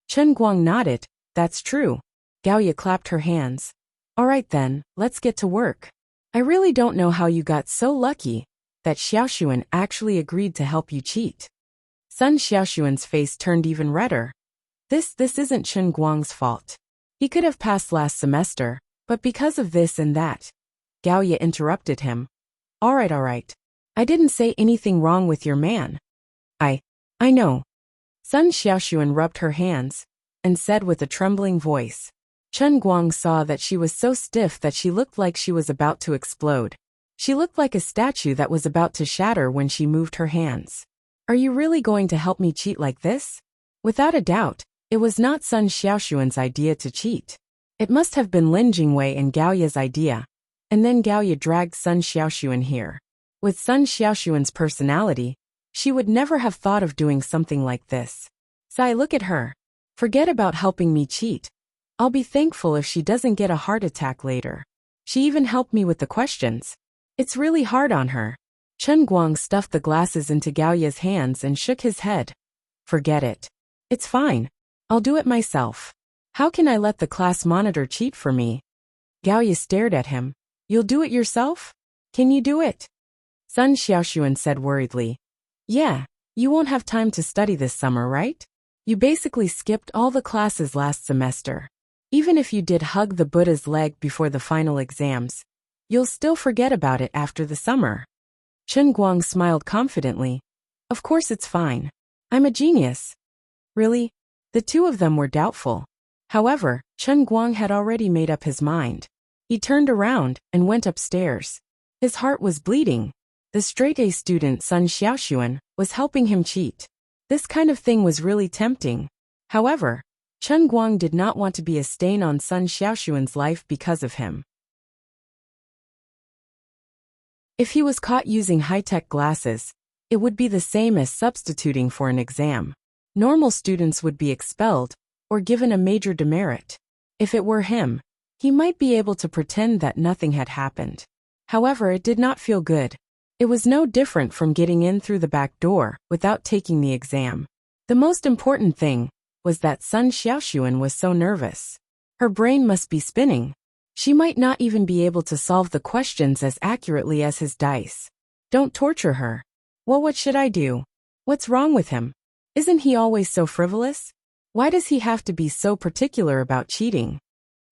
Chen Guang nodded. "That's true." Gao Ye clapped her hands. "All right then, let's get to work. I really don't know how you got so lucky that Xiaoxuan actually agreed to help you cheat." Sun Xiaoxuan's face turned even redder. This isn't Chen Guang's fault. He could have passed last semester, but because of this and that." Gao Ye interrupted him. All right. I didn't say anything wrong with your man." I know." Sun Xiaoxuan rubbed her hands and said with a trembling voice. Chen Guang saw that she was so stiff that she looked like she was about to explode. She looked like a statue that was about to shatter when she moved her hands. "Are you really going to help me cheat like this?" Without a doubt, it was not Sun Xiaoxuan's idea to cheat. It must have been Lin Jingwei and Gao Ye's idea, and then Gao Ye dragged Sun Xiaoxuan here. With Sun Xiaoxuan's personality, she would never have thought of doing something like this. "Sai, look at her. Forget about helping me cheat. I'll be thankful if she doesn't get a heart attack later. She even helped me with the questions. It's really hard on her." Chen Guang stuffed the glasses into Gao Ye's hands and shook his head. "Forget it. It's fine. I'll do it myself. How can I let the class monitor cheat for me?" Gao Ye stared at him. "You'll do it yourself? Can you do it?" Sun Xiaoxuan said worriedly. "Yeah, you won't have time to study this summer, right? You basically skipped all the classes last semester. Even if you did hug the Buddha's leg before the final exams, you'll still forget about it after the summer." Chen Guang smiled confidently. "Of course it's fine. I'm a genius." "Really?" The two of them were doubtful. However, Chen Guang had already made up his mind. He turned around and went upstairs. His heart was bleeding. The straight-A student Sun Xiaoxuan was helping him cheat. This kind of thing was really tempting. However, Chen Guang did not want to be a stain on Sun Xiaoxuan's life because of him. If he was caught using high-tech glasses, it would be the same as substituting for an exam. Normal students would be expelled or given a major demerit. If it were him, he might be able to pretend that nothing had happened. However, it did not feel good. It was no different from getting in through the back door without taking the exam. The most important thing was that Sun Xiaoxuan was so nervous. Her brain must be spinning. She might not even be able to solve the questions as accurately as his dice. Don't torture her. Well, what should I do? What's wrong with him? Isn't he always so frivolous? Why does he have to be so particular about cheating?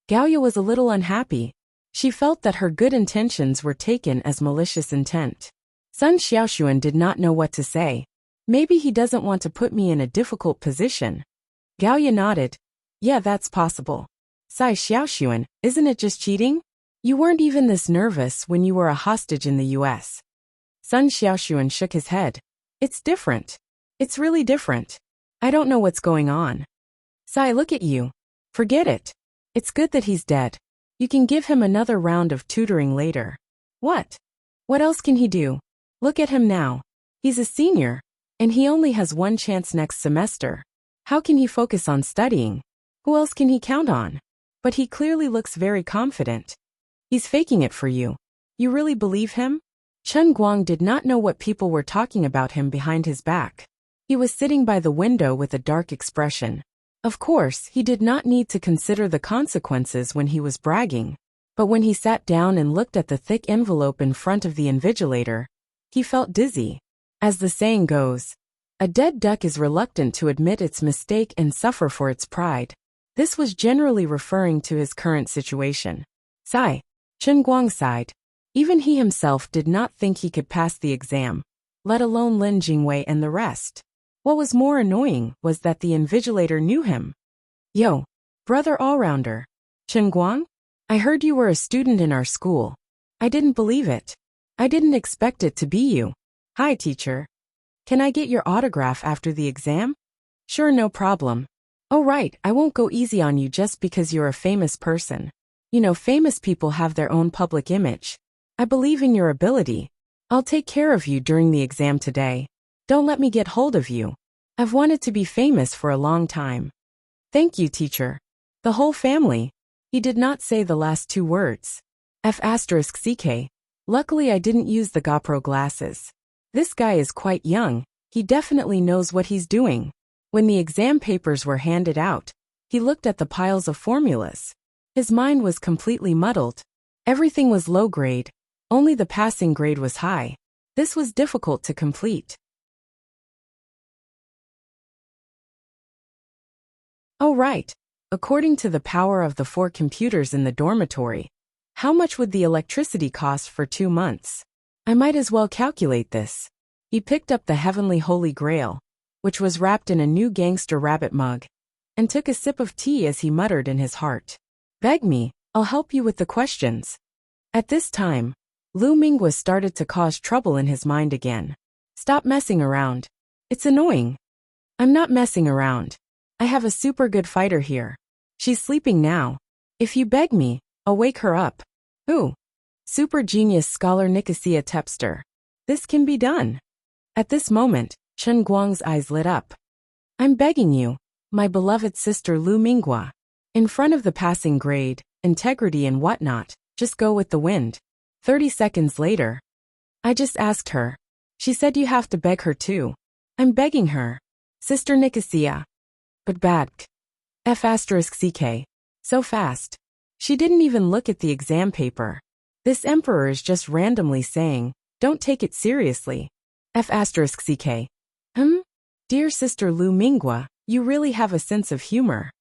Gaoya was a little unhappy. She felt that her good intentions were taken as malicious intent. Sun Xiaoxuan did not know what to say. Maybe he doesn't want to put me in a difficult position. Gaoya nodded. Yeah, that's possible. Sai Xiaoxuan, isn't it just cheating? You weren't even this nervous when you were a hostage in the US. Sun Xiaoxuan shook his head. It's different. It's really different. I don't know what's going on. Sai, look at you. Forget it. It's good that he's dead. You can give him another round of tutoring later. What? What else can he do? Look at him now. He's a senior, and he only has one chance next semester. How can he focus on studying? Who else can he count on? But he clearly looks very confident. He's faking it for you. You really believe him? Chen Guang did not know what people were talking about him behind his back. He was sitting by the window with a dark expression. Of course, he did not need to consider the consequences when he was bragging. But when he sat down and looked at the thick envelope in front of the invigilator, he felt dizzy. As the saying goes, a dead duck is reluctant to admit its mistake and suffer for its pride. This was generally referring to his current situation. Sigh. Chen Guang sighed. Even he himself did not think he could pass the exam, let alone Lin Jingwei and the rest. What was more annoying was that the invigilator knew him. Yo, brother all-rounder. Chen Guang? I heard you were a student in our school. I didn't believe it. I didn't expect it to be you. Hi, teacher. Can I get your autograph after the exam? Sure, no problem. Oh right, I won't go easy on you just because you're a famous person. You know, famous people have their own public image. I believe in your ability. I'll take care of you during the exam today. Don't let me get hold of you. I've wanted to be famous for a long time. Thank you, teacher. The whole family. He did not say the last two words. F***CK. Luckily I didn't use the GoPro glasses. This guy is quite young. He definitely knows what he's doing. When the exam papers were handed out, he looked at the piles of formulas. His mind was completely muddled. Everything was low grade. Only the passing grade was high. This was difficult to complete. Oh right. According to the power of the 4 computers in the dormitory, how much would the electricity cost for 2 months? I might as well calculate this. He picked up the heavenly holy grail, which was wrapped in a new gangster rabbit mug, and took a sip of tea as he muttered in his heart. Beg me, I'll help you with the questions. At this time, Lu Mingwa started to cause trouble in his mind again. Stop messing around. It's annoying. I'm not messing around. I have a super good fighter here. She's sleeping now. If you beg me, I'll wake her up. Ooh. Super genius scholar Nicosia Tepster. This can be done. At this moment, Chen Guang's eyes lit up. I'm begging you, my beloved sister Lu Mingwa. In front of the passing grade, integrity and whatnot, just go with the wind. 30 seconds later. I just asked her. She said you have to beg her too. I'm begging her. Sister Nicosia. But bad. F***CK. So fast. She didn't even look at the exam paper. This emperor is just randomly saying, don't take it seriously. F***CK. Dear sister Lu Mingwa, you really have a sense of humor.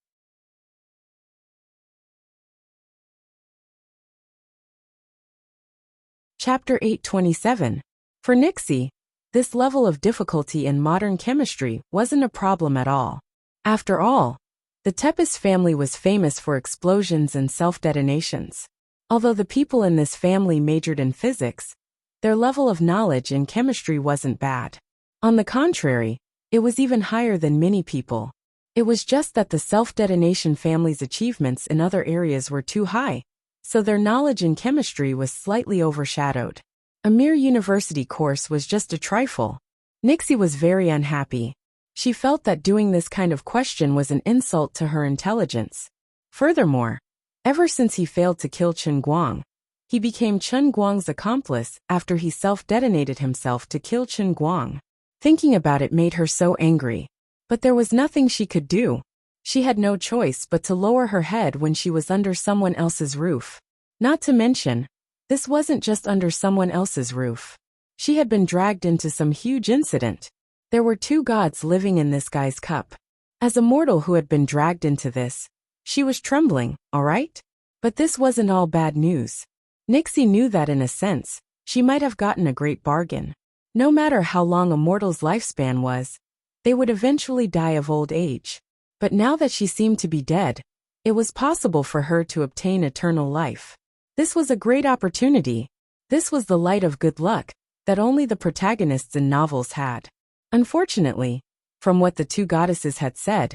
Chapter 827. For Nixie, this level of difficulty in modern chemistry wasn't a problem at all. After all, the Tepes family was famous for explosions and self-detonations. Although the people in this family majored in physics, Their level of knowledge in chemistry wasn't bad. On the contrary, it was even higher than many people. It was just that the self-detonation family's achievements in other areas were too high, so their knowledge in chemistry was slightly overshadowed. A mere university course was just a trifle. Nixie was very unhappy. She felt that doing this kind of question was an insult to her intelligence. Furthermore, ever since he failed to kill Chen Guang, he became Chen Guang's accomplice after he self-detonated himself to kill Chen Guang. Thinking about it made her so angry. But there was nothing she could do. She had no choice but to lower her head when she was under someone else's roof. Not to mention, this wasn't just under someone else's roof. She had been dragged into some huge incident. There were two gods living in this guy's cup. As a mortal who had been dragged into this, she was trembling, all right? But this wasn't all bad news. Nixie knew that in a sense, she might have gotten a great bargain. No matter how long a mortal's lifespan was, they would eventually die of old age. But now that she seemed to be dead, it was possible for her to obtain eternal life. This was a great opportunity. This was the light of good luck that only the protagonists in novels had. Unfortunately, from what the two goddesses had said,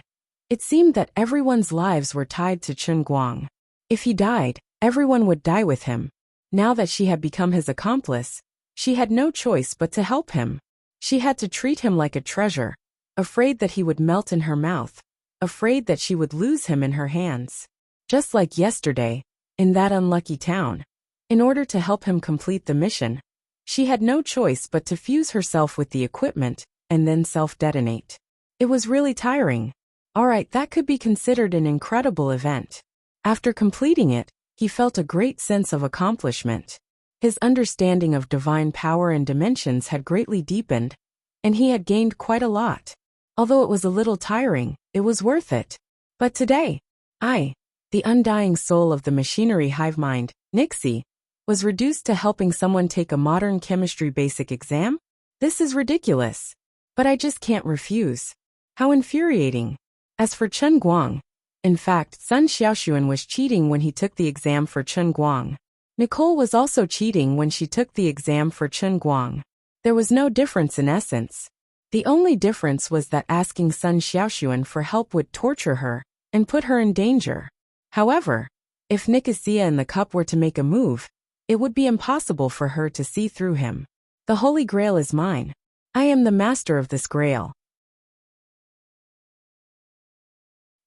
it seemed that everyone's lives were tied to Chen Guang. If he died, everyone would die with him. Now that she had become his accomplice, she had no choice but to help him. She had to treat him like a treasure, afraid that he would melt in her mouth, afraid that she would lose him in her hands. Just like yesterday, in that unlucky town. In order to help him complete the mission, she had no choice but to fuse herself with the equipment and then self-detonate. It was really tiring. Alright, that could be considered an incredible event. After completing it, he felt a great sense of accomplishment. His understanding of divine power and dimensions had greatly deepened, and he had gained quite a lot. Although it was a little tiring, it was worth it. But today, the undying soul of the machinery hive mind, Nixie, was reduced to helping someone take a modern chemistry basic exam? This is ridiculous. But I just can't refuse. How infuriating. As for Chen Guang, in fact, Sun Xiaoxuan was cheating when he took the exam for Chen Guang. Nicole was also cheating when she took the exam for Chen Guang. There was no difference in essence. The only difference was that asking Sun Xiaoxuan for help would torture her and put her in danger. However, if Nicosia and the cup were to make a move, it would be impossible for her to see through him. The Holy Grail is mine. I am the master of this grail.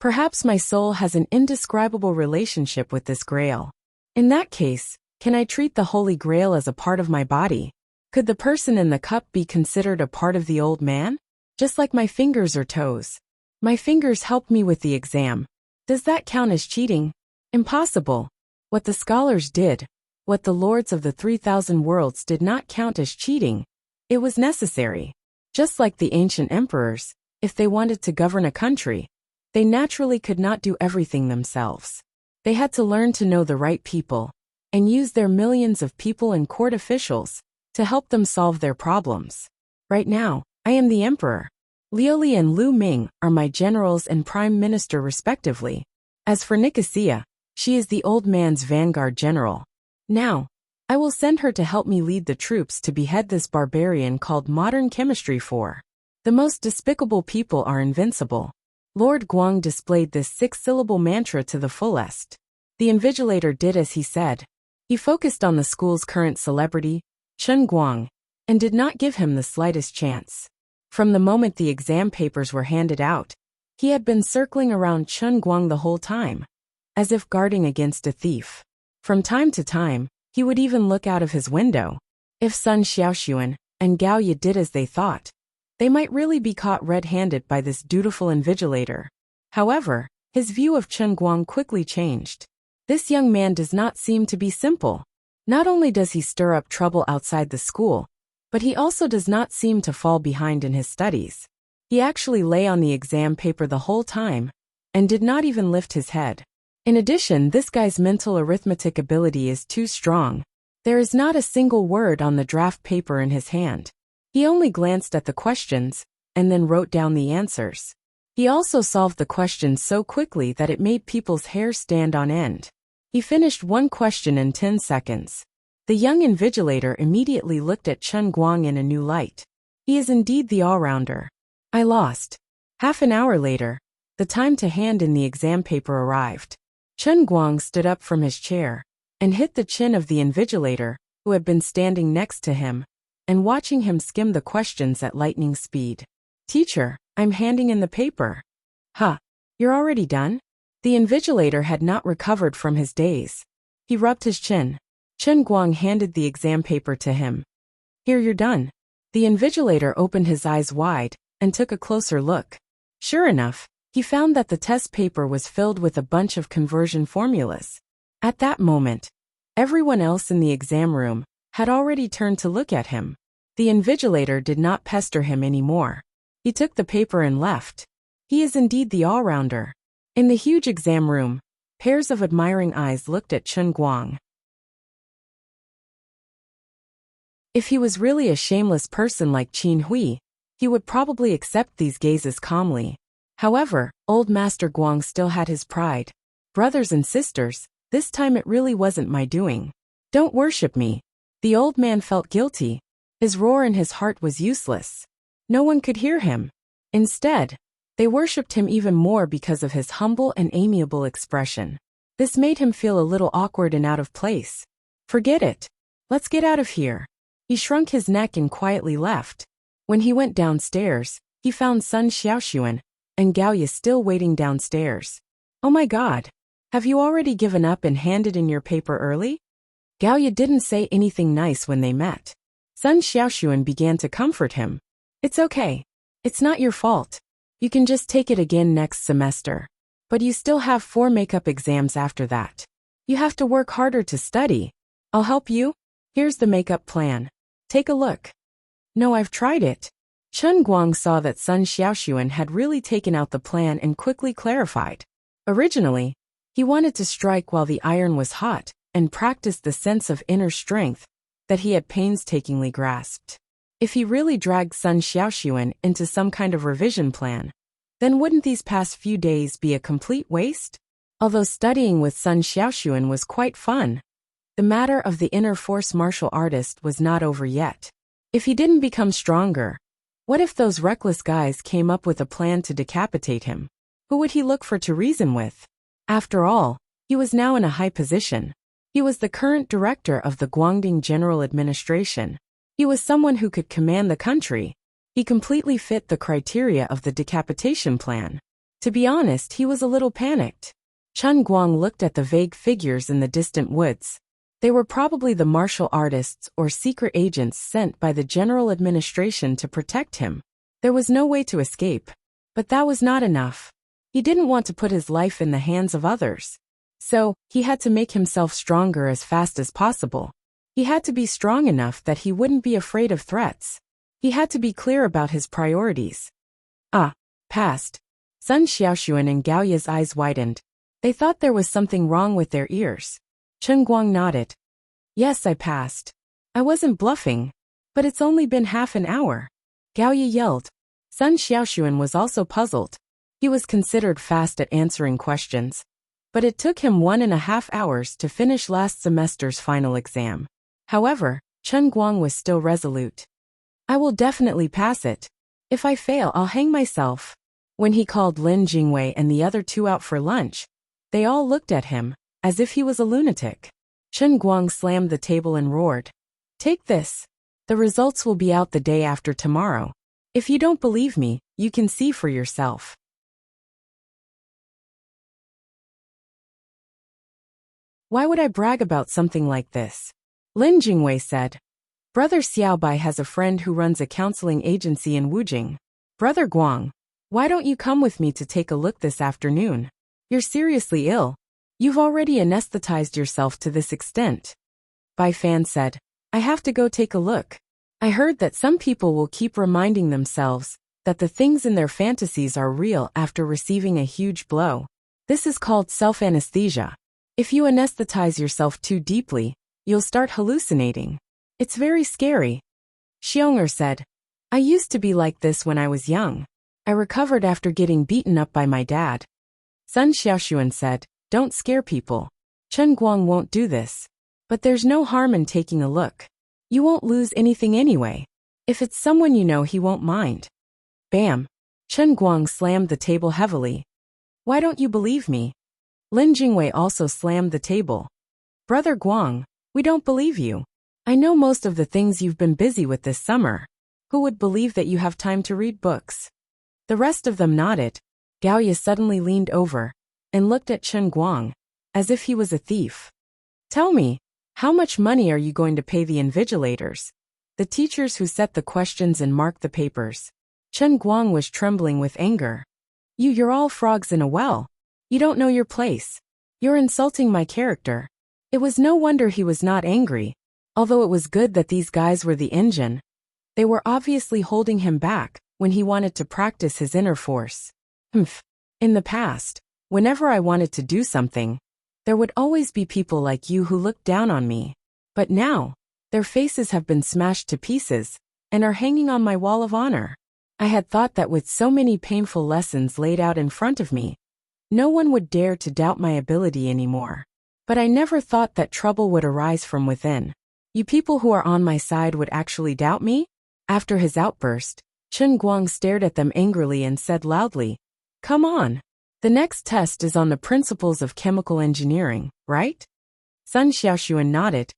Perhaps my soul has an indescribable relationship with this grail. In that case, can I treat the Holy Grail as a part of my body? Could the person in the cup be considered a part of the old man? Just like my fingers or toes. My fingers helped me with the exam. Does that count as cheating? Impossible. What the scholars did, what the lords of the 3,000 worlds did not count as cheating. It was necessary. Just like the ancient emperors, if they wanted to govern a country, they naturally could not do everything themselves. They had to learn to know the right people, and use their millions of people and court officials to help them solve their problems. Right now, I am the emperor. Liu Li and Lu Ming are my generals and prime minister respectively. As for Nicosia, she is the old man's vanguard general. Now, I will send her to help me lead the troops to behead this barbarian called modern chemistry for. The most despicable people are invincible. Lord Guang displayed this 6-syllable mantra to the fullest. The invigilator did as he said. He focused on the school's current celebrity, Chen Guang, and did not give him the slightest chance. From the moment the exam papers were handed out, he had been circling around Chen Guang the whole time, as if guarding against a thief. From time to time, he would even look out of his window. If Sun Xiaoxuan and Gao Ye did as they thought, they might really be caught red-handed by this dutiful invigilator. However, his view of Chen Guang quickly changed. This young man does not seem to be simple. Not only does he stir up trouble outside the school, but he also does not seem to fall behind in his studies. He actually lay on the exam paper the whole time, and did not even lift his head. In addition, this guy's mental arithmetic ability is too strong. There is not a single word on the draft paper in his hand. He only glanced at the questions, and then wrote down the answers. He also solved the questions so quickly that it made people's hair stand on end. He finished one question in 10 seconds. The young invigilator immediately looked at Chen Guang in a new light. He is indeed the all-rounder. I lost. Half an hour later, the time to hand in the exam paper arrived. Chen Guang stood up from his chair and hit the chin of the invigilator, who had been standing next to him and watching him skim the questions at lightning speed. Teacher, I'm handing in the paper. Huh, you're already done? The invigilator had not recovered from his daze. He rubbed his chin. Chen Guang handed the exam paper to him. Here, you're done. The invigilator opened his eyes wide and took a closer look. Sure enough, he found that the test paper was filled with a bunch of conversion formulas. At that moment, everyone else in the exam room had already turned to look at him. The invigilator did not pester him anymore. He took the paper and left. He is indeed the all-rounder. In the huge exam room, pairs of admiring eyes looked at Chen Guang. If he was really a shameless person like Qin Hui, he would probably accept these gazes calmly. However, old Master Guang still had his pride. Brothers and sisters, this time it really wasn't my doing. Don't worship me. The old man felt guilty. His roar in his heart was useless. No one could hear him. Instead, they worshipped him even more because of his humble and amiable expression. This made him feel a little awkward and out of place. Forget it. Let's get out of here. He shrunk his neck and quietly left. When he went downstairs, he found Sun Xiaoxuan and Gaoye still waiting downstairs. Oh my God! Have you already given up and handed in your paper early? Gaoye didn't say anything nice when they met. Sun Xiaoxuan began to comfort him. It's okay. It's not your fault. You can just take it again next semester. But you still have 4 makeup exams after that. You have to work harder to study. I'll help you. Here's the makeup plan. Take a look. No, I've tried it. Chen Guang saw that Sun Xiaoxuan had really taken out the plan and quickly clarified. Originally, he wanted to strike while the iron was hot and practice the sense of inner strength that he had painstakingly grasped. If he really dragged Sun Xiaoxuan into some kind of revision plan, then wouldn't these past few days be a complete waste? Although studying with Sun Xiaoxuan was quite fun, the matter of the inner force martial artist was not over yet. If he didn't become stronger, what if those reckless guys came up with a plan to decapitate him? Who would he look for to reason with? After all, he was now in a high position. He was the current director of the Guangding General Administration. He was someone who could command the country. He completely fit the criteria of the decapitation plan. To be honest, he was a little panicked. Chen Guang looked at the vague figures in the distant woods. They were probably the martial artists or secret agents sent by the general administration to protect him. There was no way to escape. But that was not enough. He didn't want to put his life in the hands of others. So, he had to make himself stronger as fast as possible. He had to be strong enough that he wouldn't be afraid of threats. He had to be clear about his priorities. Passed. Sun Xiaoxuan and Gaoye's eyes widened. They thought there was something wrong with their ears. Chen Guang nodded. Yes, I passed. I wasn't bluffing. But it's only been half an hour. Gaoye yelled. Sun Xiaoxuan was also puzzled. He was considered fast at answering questions. But it took him 1.5 hours to finish last semester's final exam. However, Chen Guang was still resolute. I will definitely pass it. If I fail, I'll hang myself. When he called Lin Jingwei and the other 2 out for lunch, they all looked at him, as if he was a lunatic. Chen Guang slammed the table and roared. Take this. The results will be out the day after tomorrow. If you don't believe me, you can see for yourself. Why would I brag about something like this? Lin Jingwei said. Brother Xiaobai has a friend who runs a counseling agency in Wujing. Brother Guang, why don't you come with me to take a look this afternoon? You're seriously ill. You've already anesthetized yourself to this extent. Bai Fan said, I have to go take a look. I heard that some people will keep reminding themselves that the things in their fantasies are real after receiving a huge blow. This is called self-anesthesia. If you anesthetize yourself too deeply, you'll start hallucinating. It's very scary. Xiong'er said, I used to be like this when I was young. I recovered after getting beaten up by my dad. Sun Xiaoxuan said, don't scare people. Chen Guang won't do this. But there's no harm in taking a look. You won't lose anything anyway. If it's someone you know, he won't mind. Bam! Chen Guang slammed the table heavily. Why don't you believe me? Lin Jingwei also slammed the table. Brother Guang, we don't believe you. I know most of the things you've been busy with this summer. Who would believe that you have time to read books? The rest of them nodded. Gaoya suddenly leaned over and looked at Chen Guang, as if he was a thief. Tell me, how much money are you going to pay the invigilators, the teachers who set the questions and mark the papers? Chen Guang was trembling with anger. You're all frogs in a well. You don't know your place. You're insulting my character. It was no wonder he was not angry, although it was good that these guys were the engine. They were obviously holding him back when he wanted to practice his inner force. In the past, whenever I wanted to do something, there would always be people like you who looked down on me. But now, their faces have been smashed to pieces and are hanging on my wall of honor. I had thought that with so many painful lessons laid out in front of me, no one would dare to doubt my ability anymore. But I never thought that trouble would arise from within. You people who are on my side would actually doubt me? After his outburst, Chen Guang stared at them angrily and said loudly, Come on. The next test is on the principles of chemical engineering, right? Sun Xiaoxuan nodded.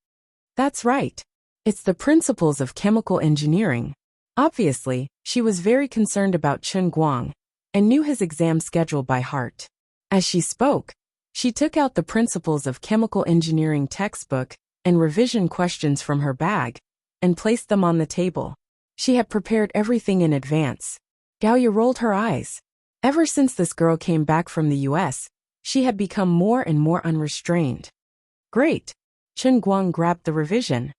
That's right. It's the principles of chemical engineering. Obviously, she was very concerned about Chen Guang and knew his exam schedule by heart. As she spoke, she took out the Principles of Chemical Engineering textbook and revision questions from her bag and placed them on the table. She had prepared everything in advance. Gaoya rolled her eyes. Ever since this girl came back from the US, she had become more and more unrestrained. Great! Chen Guang grabbed the revision.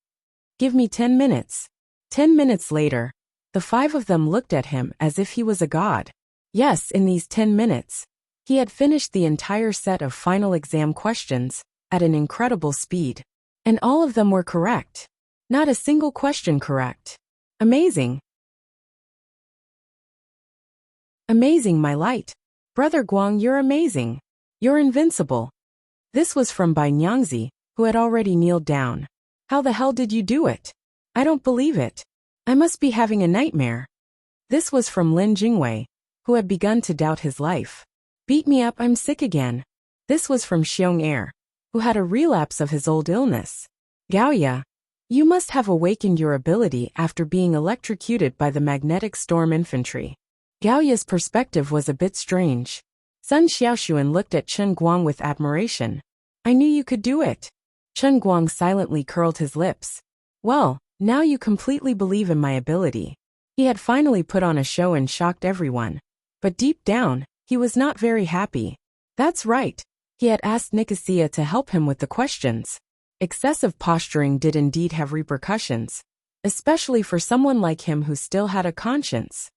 Give me 10 minutes. 10 minutes later, the five of them looked at him as if he was a god. Yes, in these 10 minutes, he had finished the entire set of final exam questions at an incredible speed. And all of them were correct. Not a single question correct. Amazing. Amazing, my light. Brother Guang, you're amazing. You're invincible. This was from Bai Nyangzi, who had already kneeled down. How the hell did you do it? I don't believe it. I must be having a nightmare. This was from Lin Jingwei, who had begun to doubt his life. Beat me up, I'm sick again. This was from Xiong Er, who had a relapse of his old illness. Gaoya, you must have awakened your ability after being electrocuted by the magnetic storm infantry. Gaoya's perspective was a bit strange. Sun Xiaoxuan looked at Chen Guang with admiration. I knew you could do it. Chen Guang silently curled his lips. Well, now you completely believe in my ability. He had finally put on a show and shocked everyone. But deep down, he was not very happy. That's right. He had asked Nicosia to help him with the questions. Excessive posturing did indeed have repercussions, especially for someone like him who still had a conscience.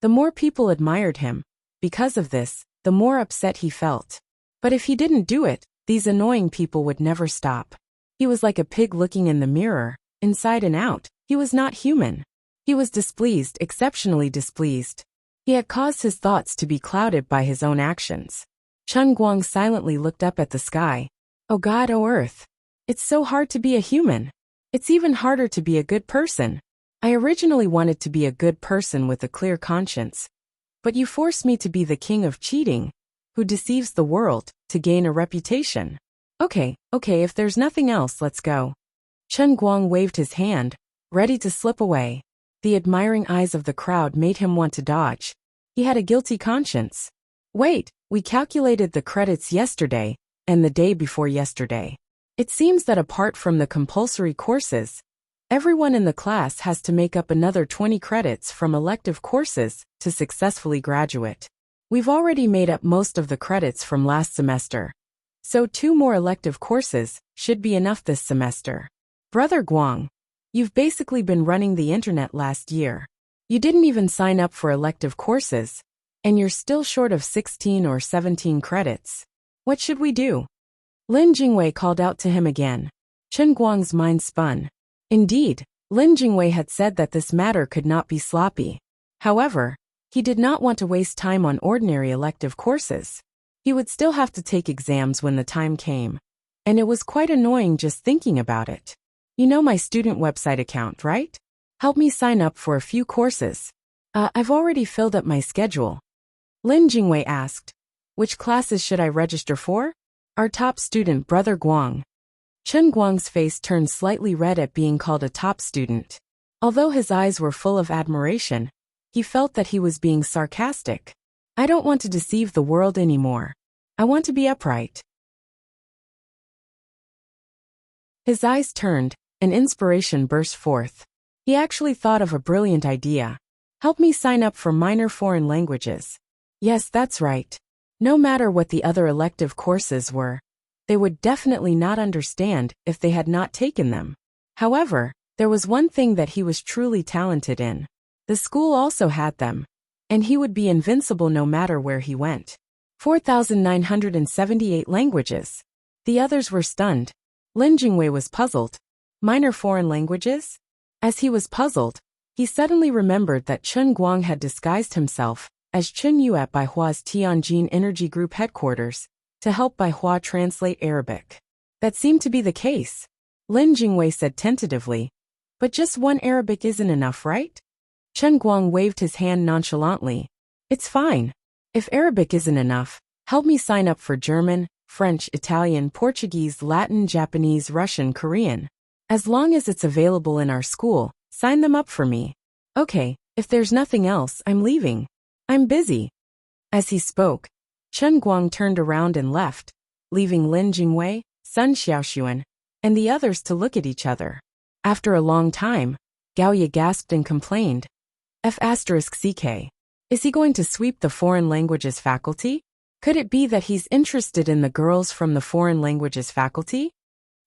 The more people admired him, because of this, the more upset he felt. But if he didn't do it, these annoying people would never stop. He was like a pig looking in the mirror, inside and out. He was not human. He was displeased, exceptionally displeased. He had caused his thoughts to be clouded by his own actions. Chen Guang silently looked up at the sky. Oh God, oh Earth. It's so hard to be a human. It's even harder to be a good person. I originally wanted to be a good person with a clear conscience. But you forced me to be the king of cheating, who deceives the world to gain a reputation. Okay, if there's nothing else, let's go. Chen Guang waved his hand, ready to slip away. The admiring eyes of the crowd made him want to dodge. He had a guilty conscience. Wait, we calculated the credits yesterday, and the day before yesterday. It seems that apart from the compulsory courses, everyone in the class has to make up another 20 credits from elective courses to successfully graduate. We've already made up most of the credits from last semester, so 2 more elective courses should be enough this semester. Brother Guang, you've basically been running the internet last year. You didn't even sign up for elective courses, and you're still short of 16 or 17 credits. What should we do? Lin Jingwei called out to him again. Chen Guang's mind spun. Indeed, Lin Jingwei had said that this matter could not be sloppy. However, he did not want to waste time on ordinary elective courses. He would still have to take exams when the time came. and it was quite annoying just thinking about it. You know my student website account, right? Help me sign up for a few courses. I've already filled up my schedule. Lin Jingwei asked. Which classes should I register for? Our top student, Brother Guang. Chen Guang's face turned slightly red at being called a top student. Although his eyes were full of admiration, he felt that he was being sarcastic. I don't want to deceive the world anymore. I want to be upright. His eyes turned, and inspiration burst forth. He actually thought of a brilliant idea. Help me sign up for minor foreign languages. Yes, that's right. No matter what the other elective courses were, they would definitely not understand if they had not taken them. However, there was one thing that he was truly talented in. The school also had them, and he would be invincible no matter where he went. 4,978 languages. The others were stunned. Lin Jingwei was puzzled. Minor foreign languages? As he was puzzled, he suddenly remembered that Chen Guang had disguised himself as Chen Yu at Bai Hua's Tianjin Energy Group headquarters to help Bai Hua translate Arabic. That seemed to be the case. Lin Jingwei said tentatively, but just one Arabic isn't enough, right? Chen Guang waved his hand nonchalantly. It's fine. If Arabic isn't enough, help me sign up for German, French, Italian, Portuguese, Latin, Japanese, Russian, Korean. As long as it's available in our school, sign them up for me. Okay, if there's nothing else, I'm leaving. I'm busy. As he spoke, Chen Guang turned around and left, leaving Lin Jingwei, Sun Xiaoxuan, and the others to look at each other. After a long time, Gao Ye gasped and complained. F*CK. Is he going to sweep the foreign languages faculty? Could it be that he's interested in the girls from the foreign languages faculty?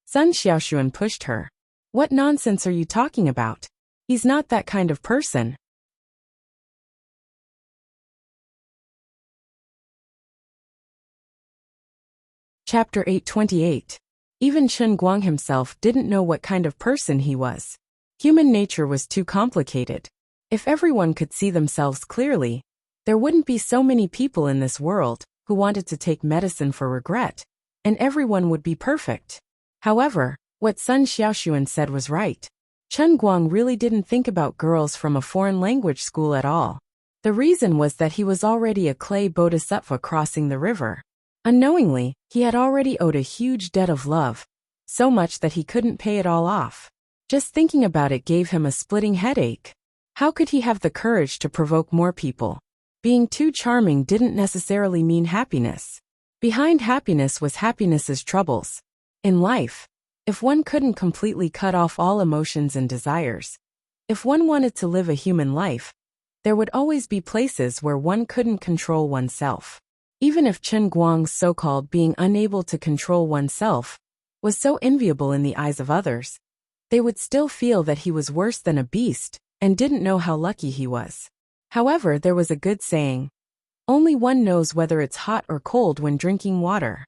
Sun Xiaoxuan pushed her. What nonsense are you talking about? He's not that kind of person. Chapter 828. Even Chen Guang himself didn't know what kind of person he was. Human nature was too complicated. If everyone could see themselves clearly, there wouldn't be so many people in this world who wanted to take medicine for regret, and everyone would be perfect. However, what Sun Xiaoxuan said was right. Chen Guang really didn't think about girls from a foreign language school at all. The reason was that he was already a clay bodhisattva crossing the river. Unknowingly, he had already owed a huge debt of love, so much that he couldn't pay it all off. Just thinking about it gave him a splitting headache. How could he have the courage to provoke more people? Being too charming didn't necessarily mean happiness. Behind happiness was happiness's troubles. In life, if one couldn't completely cut off all emotions and desires, if one wanted to live a human life, there would always be places where one couldn't control oneself. Even if Chen Guang's so-called being unable to control oneself was so enviable in the eyes of others, they would still feel that he was worse than a beast and didn't know how lucky he was. However, there was a good saying, only one knows whether it's hot or cold when drinking water.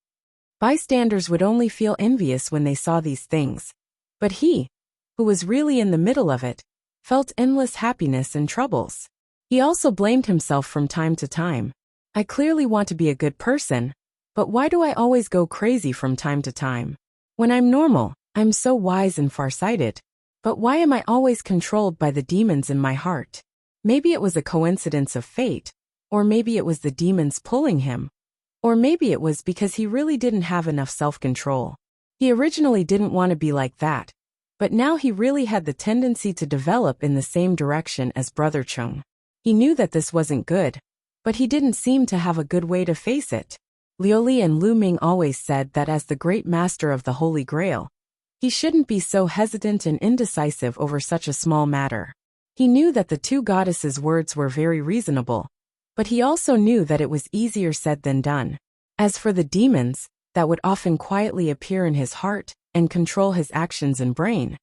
Bystanders would only feel envious when they saw these things, but he, who was really in the middle of it, felt endless happiness and troubles. He also blamed himself from time to time. I clearly want to be a good person, but why do I always go crazy from time to time? When I'm normal, I'm so wise and farsighted. But why am I always controlled by the demons in my heart? Maybe it was a coincidence of fate, or maybe it was the demons pulling him, or maybe it was because he really didn't have enough self-control. He originally didn't want to be like that, but now he really had the tendency to develop in the same direction as Brother Chung. He knew that this wasn't good, but he didn't seem to have a good way to face it. Liuli and Lu Ming always said that as the great master of the Holy Grail, he shouldn't be so hesitant and indecisive over such a small matter. He knew that the two goddesses' words were very reasonable, but he also knew that it was easier said than done. As for the demons, that would often quietly appear in his heart and control his actions and brain,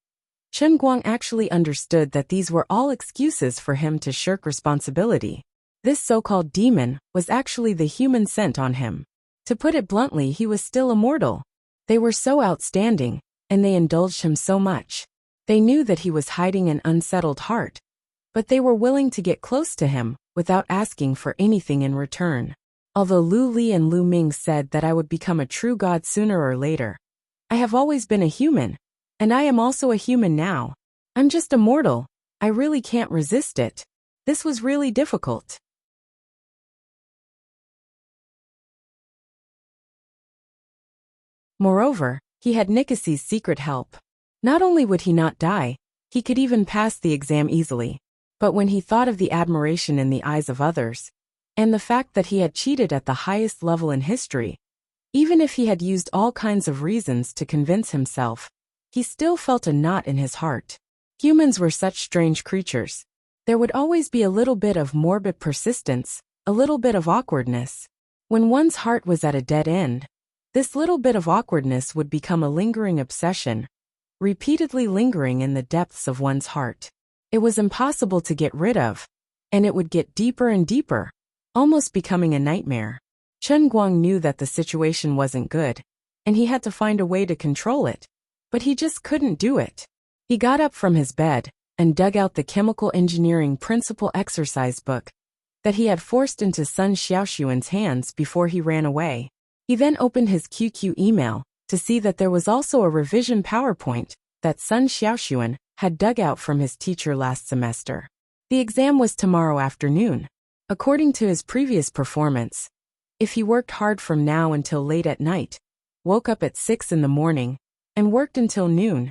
Chen Guang actually understood that these were all excuses for him to shirk responsibility. This so-called demon was actually the human scent on him. To put it bluntly, he was still immortal. They were so outstanding, and they indulged him so much. They knew that he was hiding an unsettled heart, but they were willing to get close to him without asking for anything in return. Although Lu Li and Lu Ming said that I would become a true god sooner or later, I have always been a human. And I am also a human now. I'm just a mortal. I really can't resist it. This was really difficult. Moreover, he had Nikasi's secret help. Not only would he not die, he could even pass the exam easily. But when he thought of the admiration in the eyes of others, and the fact that he had cheated at the highest level in history, even if he had used all kinds of reasons to convince himself, he still felt a knot in his heart. Humans were such strange creatures. There would always be a little bit of morbid persistence, a little bit of awkwardness. When one's heart was at a dead end, this little bit of awkwardness would become a lingering obsession, repeatedly lingering in the depths of one's heart. It was impossible to get rid of, and it would get deeper and deeper, almost becoming a nightmare. Chen Guang knew that the situation wasn't good, and he had to find a way to control it, but he just couldn't do it. He got up from his bed and dug out the chemical engineering principle exercise book that he had forced into Sun Xiaoxuan's hands before he ran away. He then opened his QQ email to see that there was also a revision PowerPoint that Sun Xiaoxuan had dug out from his teacher last semester. The exam was tomorrow afternoon. According to his previous performance, if he worked hard from now until late at night, woke up at 6 in the morning, and worked until noon,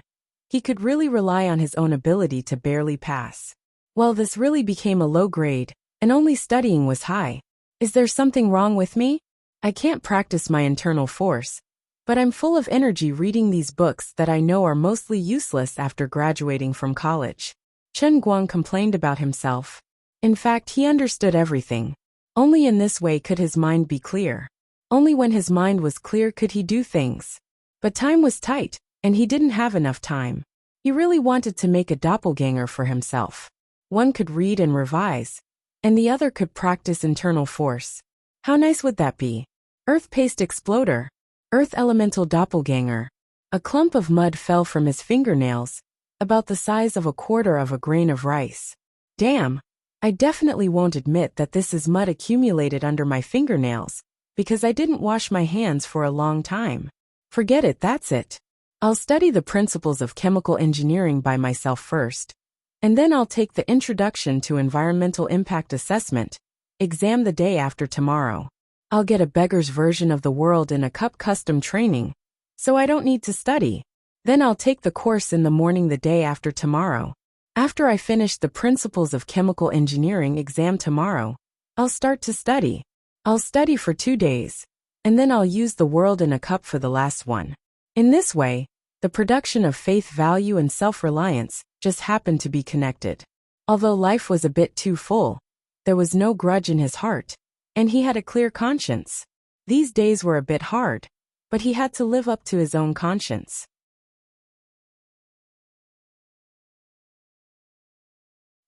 he could really rely on his own ability to barely pass. Well, this really became a low grade, and only studying was high. Is there something wrong with me? I can't practice my internal force, but I'm full of energy reading these books that I know are mostly useless after graduating from college. Chen Guang complained about himself. In fact, he understood everything. Only in this way could his mind be clear. Only when his mind was clear could he do things. But time was tight, and he didn't have enough time. He really wanted to make a doppelganger for himself. One could read and revise, and the other could practice internal force. How nice would that be? Earth paste exploder. Earth elemental doppelganger. A clump of mud fell from his fingernails, about the size of a quarter of a grain of rice. Damn, I definitely won't admit that this is mud accumulated under my fingernails, because I didn't wash my hands for a long time. Forget it, that's it. I'll study the principles of chemical engineering by myself first, and then I'll take the Introduction to Environmental Impact Assessment exam the day after tomorrow. I'll get a beggar's version of the world in a cup custom training, so I don't need to study. Then I'll take the course in the morning the day after tomorrow. After I finish the Principles of Chemical Engineering exam tomorrow, I'll start to study. I'll study for 2 days, and then I'll use the world in a cup for the last one. In this way, the production of faith value and self-reliance just happened to be connected. Although life was a bit too full, there was no grudge in his heart, and he had a clear conscience. These days were a bit hard, but he had to live up to his own conscience.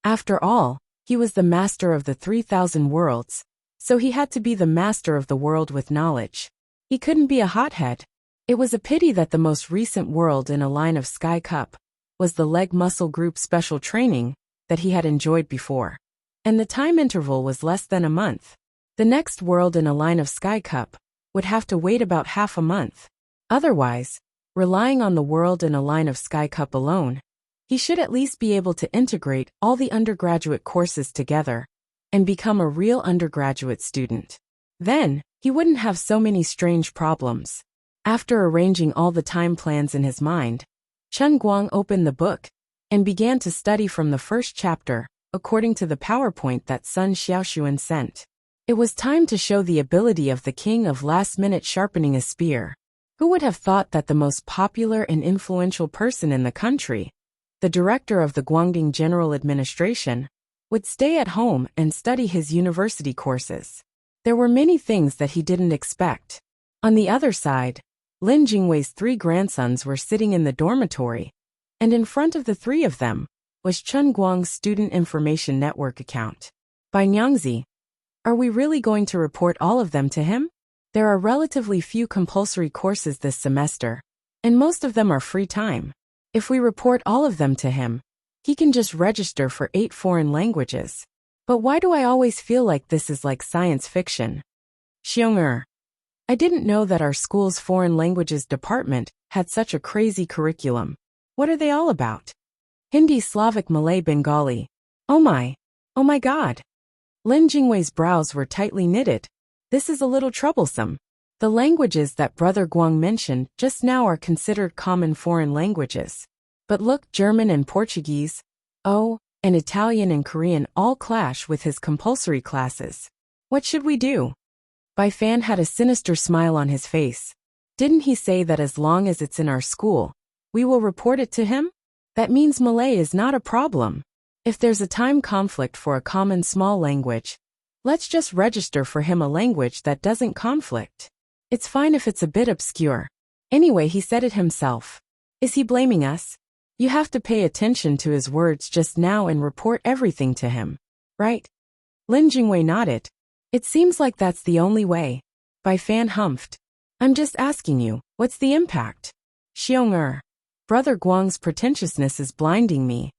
After all, he was the master of the 3,000 worlds, so he had to be the master of the world with knowledge. He couldn't be a hothead. It was a pity that the most recent world in a line of Sky Cup was the leg muscle group special training that he had enjoyed before, and the time interval was less than a month. The next world in a line of Sky Cup would have to wait about half a month. Otherwise, relying on the world in a line of Sky Cup alone, he should at least be able to integrate all the undergraduate courses together and become a real undergraduate student. Then, he wouldn't have so many strange problems. After arranging all the time plans in his mind, Chen Guang opened the book and began to study from the first chapter, according to the PowerPoint that Sun Xiaoxuan sent. It was time to show the ability of the king of last-minute sharpening a spear. Who would have thought that the most popular and influential person in the country, the director of the Guangdong General Administration, would stay at home and study his university courses? There were many things that he didn't expect. On the other side, Lin Jingwei's 3 grandsons were sitting in the dormitory, and in front of the 3 of them was Chen Guang's Student Information Network account. By Nyangzi, are we really going to report all of them to him? There are relatively few compulsory courses this semester, and most of them are free time. If we report all of them to him, he can just register for 8 foreign languages. But why do I always feel like this is like science fiction? Xiong'er, I didn't know that our school's foreign languages department had such a crazy curriculum. What are they all about? Hindi, Slavic, Malay, Bengali. Oh my God. Lin Jingwei's brows were tightly knitted. This is a little troublesome. The languages that Brother Guang mentioned just now are considered common foreign languages. But look, German and Portuguese, and Italian and Korean all clash with his compulsory classes. What should we do? Bai Fan had a sinister smile on his face. Didn't he say that as long as it's in our school, we will report it to him? That means Malay is not a problem. If there's a time conflict for a common small language, let's just register for him a language that doesn't conflict. It's fine if it's a bit obscure. Anyway, he said it himself. Is he blaming us? You have to pay attention to his words just now and report everything to him, right? Lin Jingwei nodded. It seems like that's the only way. Bai Fan humphed. I'm just asking you, what's the impact? Xiong Brother Guang's pretentiousness is blinding me.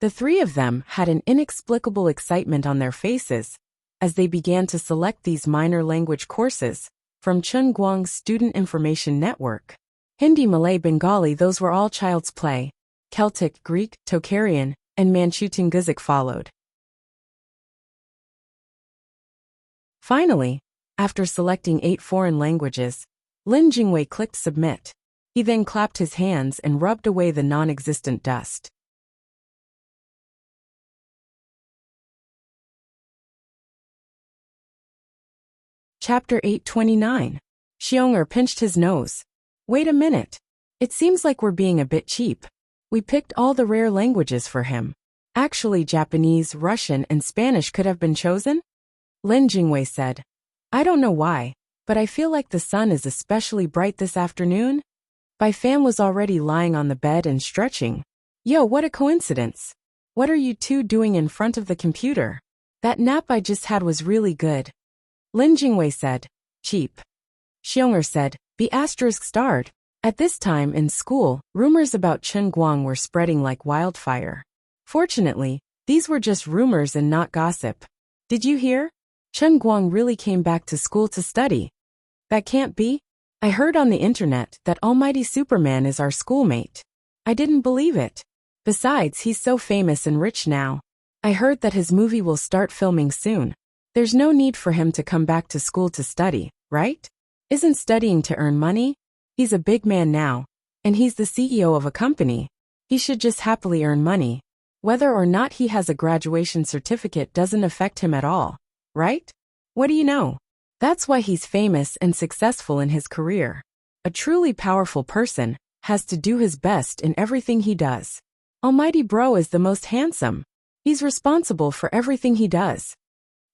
The three of them had an inexplicable excitement on their faces as they began to select these minor language courses from Chun Guang's Student Information Network. Hindi, Malay, Bengali, those were all child's play. Celtic, Greek, Tocharian, and Manchu Tungusic followed. Finally, after selecting 8 foreign languages, Lin Jingwei clicked submit. He then clapped his hands and rubbed away the non-existent dust. Chapter 829. Xiong pinched his nose. Wait a minute. It seems like we're being a bit cheap. We picked all the rare languages for him. Actually, Japanese, Russian, and Spanish could have been chosen? Lin Jingwei said. I don't know why, but I feel like the sun is especially bright this afternoon. Bai Fan was already lying on the bed and stretching. Yo, what a coincidence. What are you two doing in front of the computer? That nap I just had was really good. Lin Jingwei said. Cheap. Xiong said. Be *starred. At this time in school, rumors about Chun Guang were spreading like wildfire. Fortunately, these were just rumors and not gossip. Did you hear? Chun Guang really came back to school to study. That can't be. I heard on the internet that Almighty Superman is our schoolmate. I didn't believe it. Besides, he's so famous and rich now. I heard that his movie will start filming soon. There's no need for him to come back to school to study, right? Isn't studying to earn money? He's a big man now, and he's the CEO of a company. He should just happily earn money. Whether or not he has a graduation certificate doesn't affect him at all, right? What do you know? That's why he's famous and successful in his career. A truly powerful person has to do his best in everything he does. Almighty Bro is the most handsome. He's responsible for everything he does.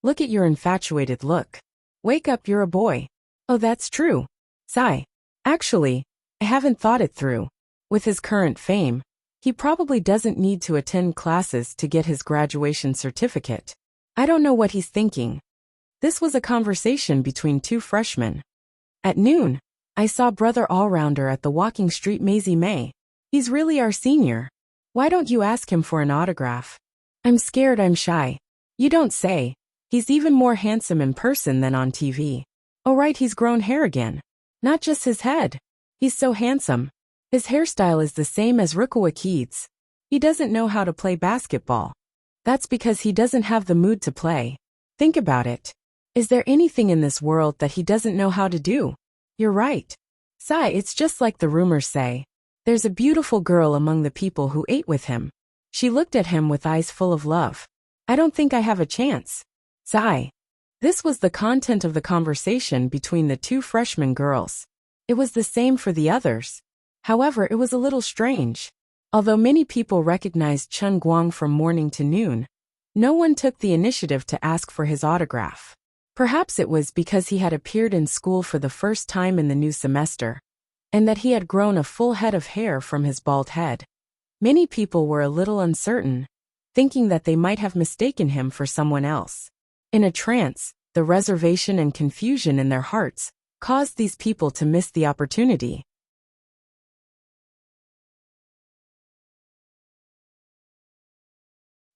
Look at your infatuated look. Wake up, you're a boy. Oh, that's true. Sigh. Actually, I haven't thought it through. With his current fame, he probably doesn't need to attend classes to get his graduation certificate. I don't know what he's thinking. This was a conversation between 2 freshmen. At noon, I saw Brother Allrounder at the walking street Maisie May. He's really our senior. Why don't you ask him for an autograph? I'm scared, I'm shy. You don't say. He's even more handsome in person than on TV. Oh right, he's grown hair again. Not just his head. He's so handsome. His hairstyle is the same as Rukawa Keats. He doesn't know how to play basketball. That's because he doesn't have the mood to play. Think about it. Is there anything in this world that he doesn't know how to do? You're right. Sigh, it's just like the rumors say. There's a beautiful girl among the people who ate with him. She looked at him with eyes full of love. I don't think I have a chance. Sigh. This was the content of the conversation between the 2 freshman girls. It was the same for the others. However, it was a little strange. Although many people recognized Chun Guang from morning to noon, no one took the initiative to ask for his autograph. Perhaps it was because he had appeared in school for the first time in the new semester, and that he had grown a full head of hair from his bald head. Many people were a little uncertain, thinking that they might have mistaken him for someone else. In a trance, the reservation and confusion in their hearts caused these people to miss the opportunity.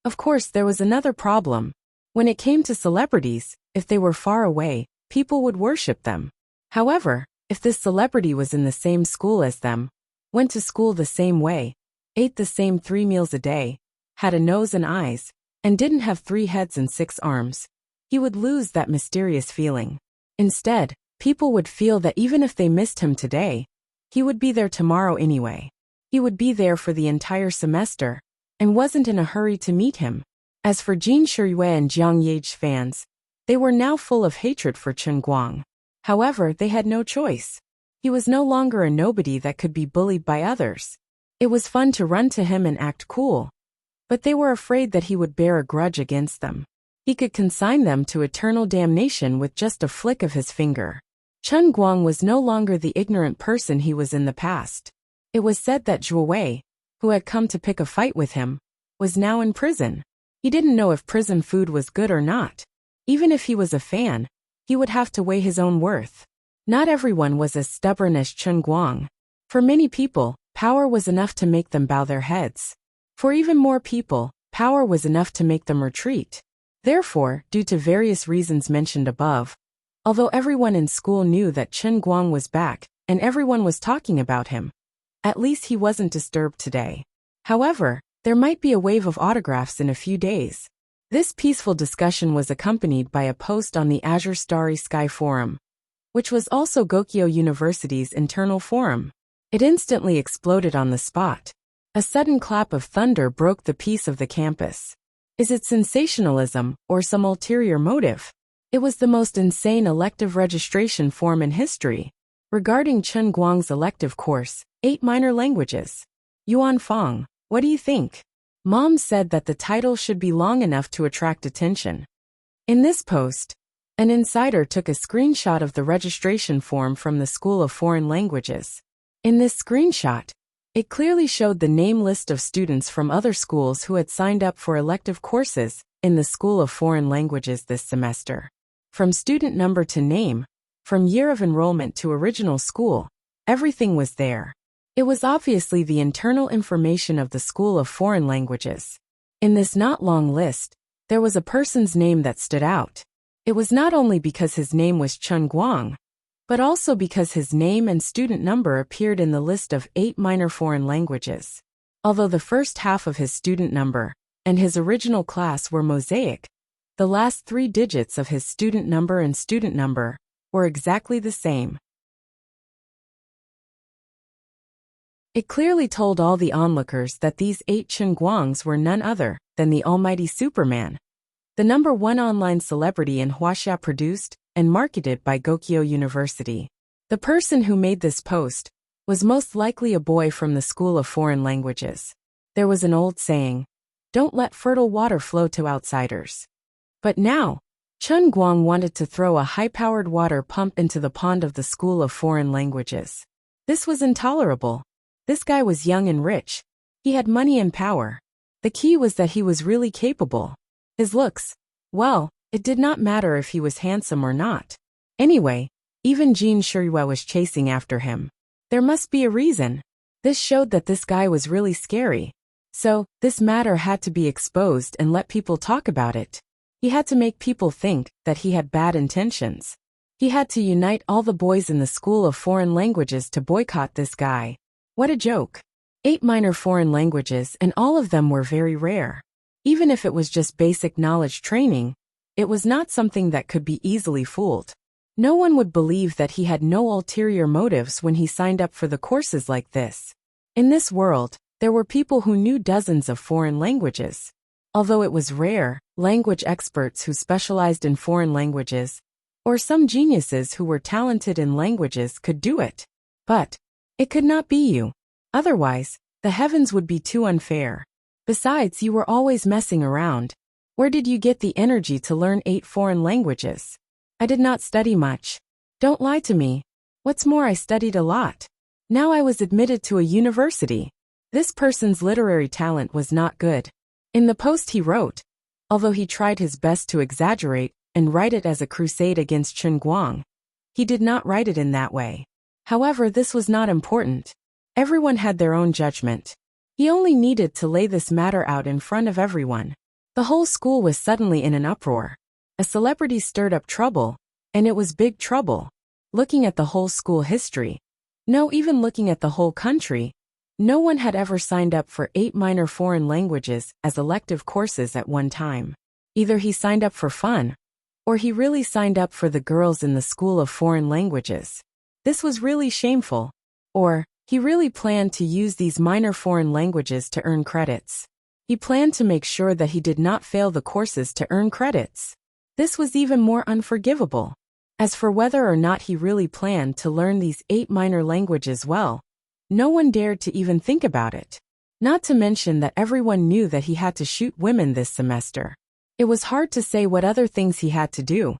Of course, there was another problem. When it came to celebrities, if they were far away, people would worship them. However, if this celebrity was in the same school as them, went to school the same way, ate the same 3 meals a day, had a nose and eyes, and didn't have 3 heads and 6 arms, he would lose that mysterious feeling. Instead, people would feel that even if they missed him today, he would be there tomorrow anyway. He would be there for the entire semester, and wasn't in a hurry to meet him. As for Jin Shiyue and Jiang Ye's fans, they were now full of hatred for Chen Guang. However, they had no choice. He was no longer a nobody that could be bullied by others. It was fun to run to him and act cool, but they were afraid that he would bear a grudge against them. He could consign them to eternal damnation with just a flick of his finger. Chen Guang was no longer the ignorant person he was in the past. It was said that Zhuo Wei, who had come to pick a fight with him, was now in prison. He didn't know if prison food was good or not. Even if he was a fan, he would have to weigh his own worth. Not everyone was as stubborn as Chen Guang. For many people, power was enough to make them bow their heads. For even more people, power was enough to make them retreat. Therefore, due to various reasons mentioned above, although everyone in school knew that Chen Guang was back, and everyone was talking about him, at least he wasn't disturbed today. However, there might be a wave of autographs in a few days. This peaceful discussion was accompanied by a post on the Azure Starry Sky Forum, which was also Gokyo University's internal forum. It instantly exploded on the spot. A sudden clap of thunder broke the peace of the campus. Is it sensationalism, or some ulterior motive? It was the most insane elective registration form in history. Regarding Chen Guang's elective course, 8 minor languages. Yuan Fong, what do you think? Mom said that the title should be long enough to attract attention. In this post, an insider took a screenshot of the registration form from the School of Foreign Languages. In this screenshot, it clearly showed the name list of students from other schools who had signed up for elective courses in the School of Foreign Languages this semester. From student number to name, from year of enrollment to original school, everything was there. It was obviously the internal information of the School of Foreign Languages. In this not long list, there was a person's name that stood out. It was not only because his name was Chen Guang, but also because his name and student number appeared in the list of 8 minor foreign languages. Although the first half of his student number and his original class were mosaic, the last 3 digits of his student number were exactly the same. It clearly told all the onlookers that these 8 Chen Guangs were none other than the almighty Superman, the #1 online celebrity in Wuxia, produced and marketed by Gokyo University. The person who made this post was most likely a boy from the School of Foreign Languages. There was an old saying, "Don't let fertile water flow to outsiders." But now, Chen Guang wanted to throw a high-powered water pump into the pond of the School of Foreign Languages. This was intolerable. This guy was young and rich. He had money and power. The key was that he was really capable. His looks, well, it did not matter if he was handsome or not. Anyway, even Jin Shiyue was chasing after him. There must be a reason. This showed that this guy was really scary. So, this matter had to be exposed and let people talk about it. He had to make people think that he had bad intentions. He had to unite all the boys in the School of Foreign Languages to boycott this guy. What a joke. 8 minor foreign languages, and all of them were very rare. Even if it was just basic knowledge training, it was not something that could be easily fooled. No one would believe that he had no ulterior motives when he signed up for the courses like this. In this world, there were people who knew dozens of foreign languages. Although it was rare, language experts who specialized in foreign languages, or some geniuses who were talented in languages could do it. But it could not be you. Otherwise, the heavens would be too unfair. Besides, you were always messing around. Where did you get the energy to learn 8 foreign languages? I did not study much. Don't lie to me. What's more, I studied a lot. Now I was admitted to a university. This person's literary talent was not good. In the post he wrote, although he tried his best to exaggerate and write it as a crusade against Chen Guang, he did not write it in that way. However, this was not important. Everyone had their own judgment. He only needed to lay this matter out in front of everyone. The whole school was suddenly in an uproar. A celebrity stirred up trouble, and it was big trouble. Looking at the whole school history, no, even looking at the whole country, No one had ever signed up for 8 minor foreign languages as elective courses at one time. Either he signed up for fun, or he really signed up for the girls in the School of Foreign Languages. This was really shameful. Or, he really planned to use these minor foreign languages to earn credits. He planned to make sure that he did not fail the courses to earn credits. This was even more unforgivable. As for whether or not he really planned to learn these 8 minor languages well, no one dared to even think about it. Not to mention that everyone knew that he had to shoot women this semester. It was hard to say what other things he had to do.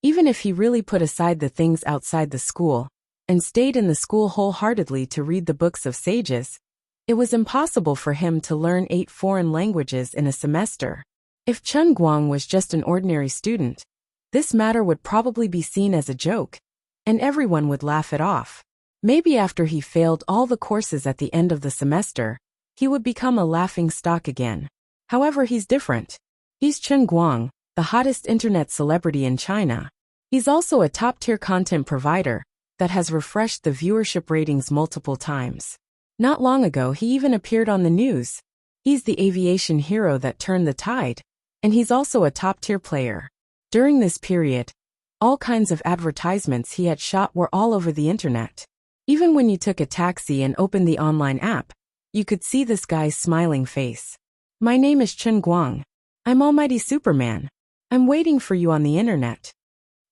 Even if he really put aside the things outside the school, and stayed in the school wholeheartedly to read the books of sages, it was impossible for him to learn 8 foreign languages in a semester. If Chen Guang was just an ordinary student, this matter would probably be seen as a joke, and everyone would laugh it off. Maybe after he failed all the courses at the end of the semester, he would become a laughing stock again. However, he's different. He's Chen Guang, the hottest internet celebrity in China. He's also a top-tier content provider that has refreshed the viewership ratings multiple times. Not long ago, he even appeared on the news. He's the aviation hero that turned the tide, and he's also a top-tier player. During this period, all kinds of advertisements he had shot were all over the internet. Even when you took a taxi and opened the online app, you could see this guy's smiling face. My name is Chen Guang. I'm Almighty Superman. I'm waiting for you on the internet.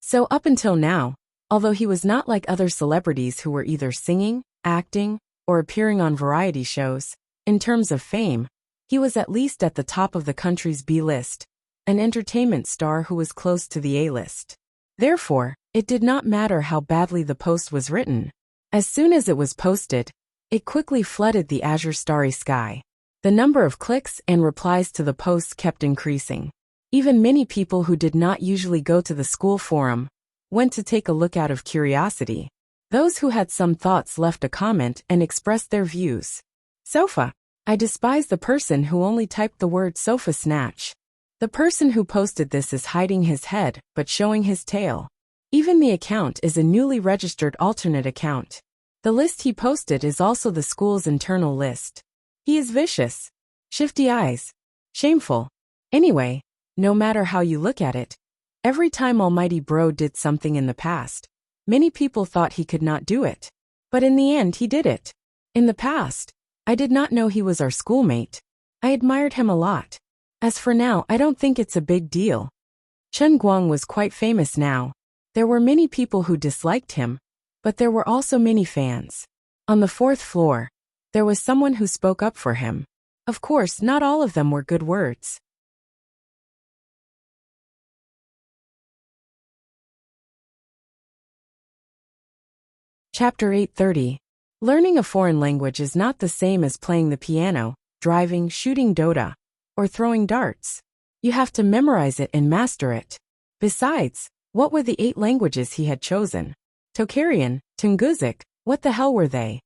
So up until now, although he was not like other celebrities who were either singing, acting, or appearing on variety shows, in terms of fame, he was at least at the top of the country's B-list, an entertainment star who was close to the A-list. Therefore, it did not matter how badly the post was written. As soon as it was posted, it quickly flooded the azure starry sky. The number of clicks and replies to the posts kept increasing. Even many people who did not usually go to the school forum went to take a look out of curiosity. Those who had some thoughts left a comment and expressed their views. Sofa. I despise the person who only typed the word sofa snatch. The person who posted this is hiding his head but showing his tail. Even the account is a newly registered alternate account. The list he posted is also the school's internal list. He is vicious. Shifty eyes. Shameful. Anyway, no matter how you look at it, every time Almighty Bro did something in the past, many people thought he could not do it. But in the end he did it. In the past, I did not know he was our schoolmate. I admired him a lot. As for now, I don't think it's a big deal. Chen Guang was quite famous now. There were many people who disliked him, but there were also many fans. On the 4th floor, there was someone who spoke up for him. Of course, not all of them were good words. Chapter 830. Learning a foreign language is not the same as playing the piano, driving, shooting Dota, or throwing darts. You have to memorize it and master it. Besides, what were the 8 languages he had chosen? Tocharian, Tungusic, what the hell were they?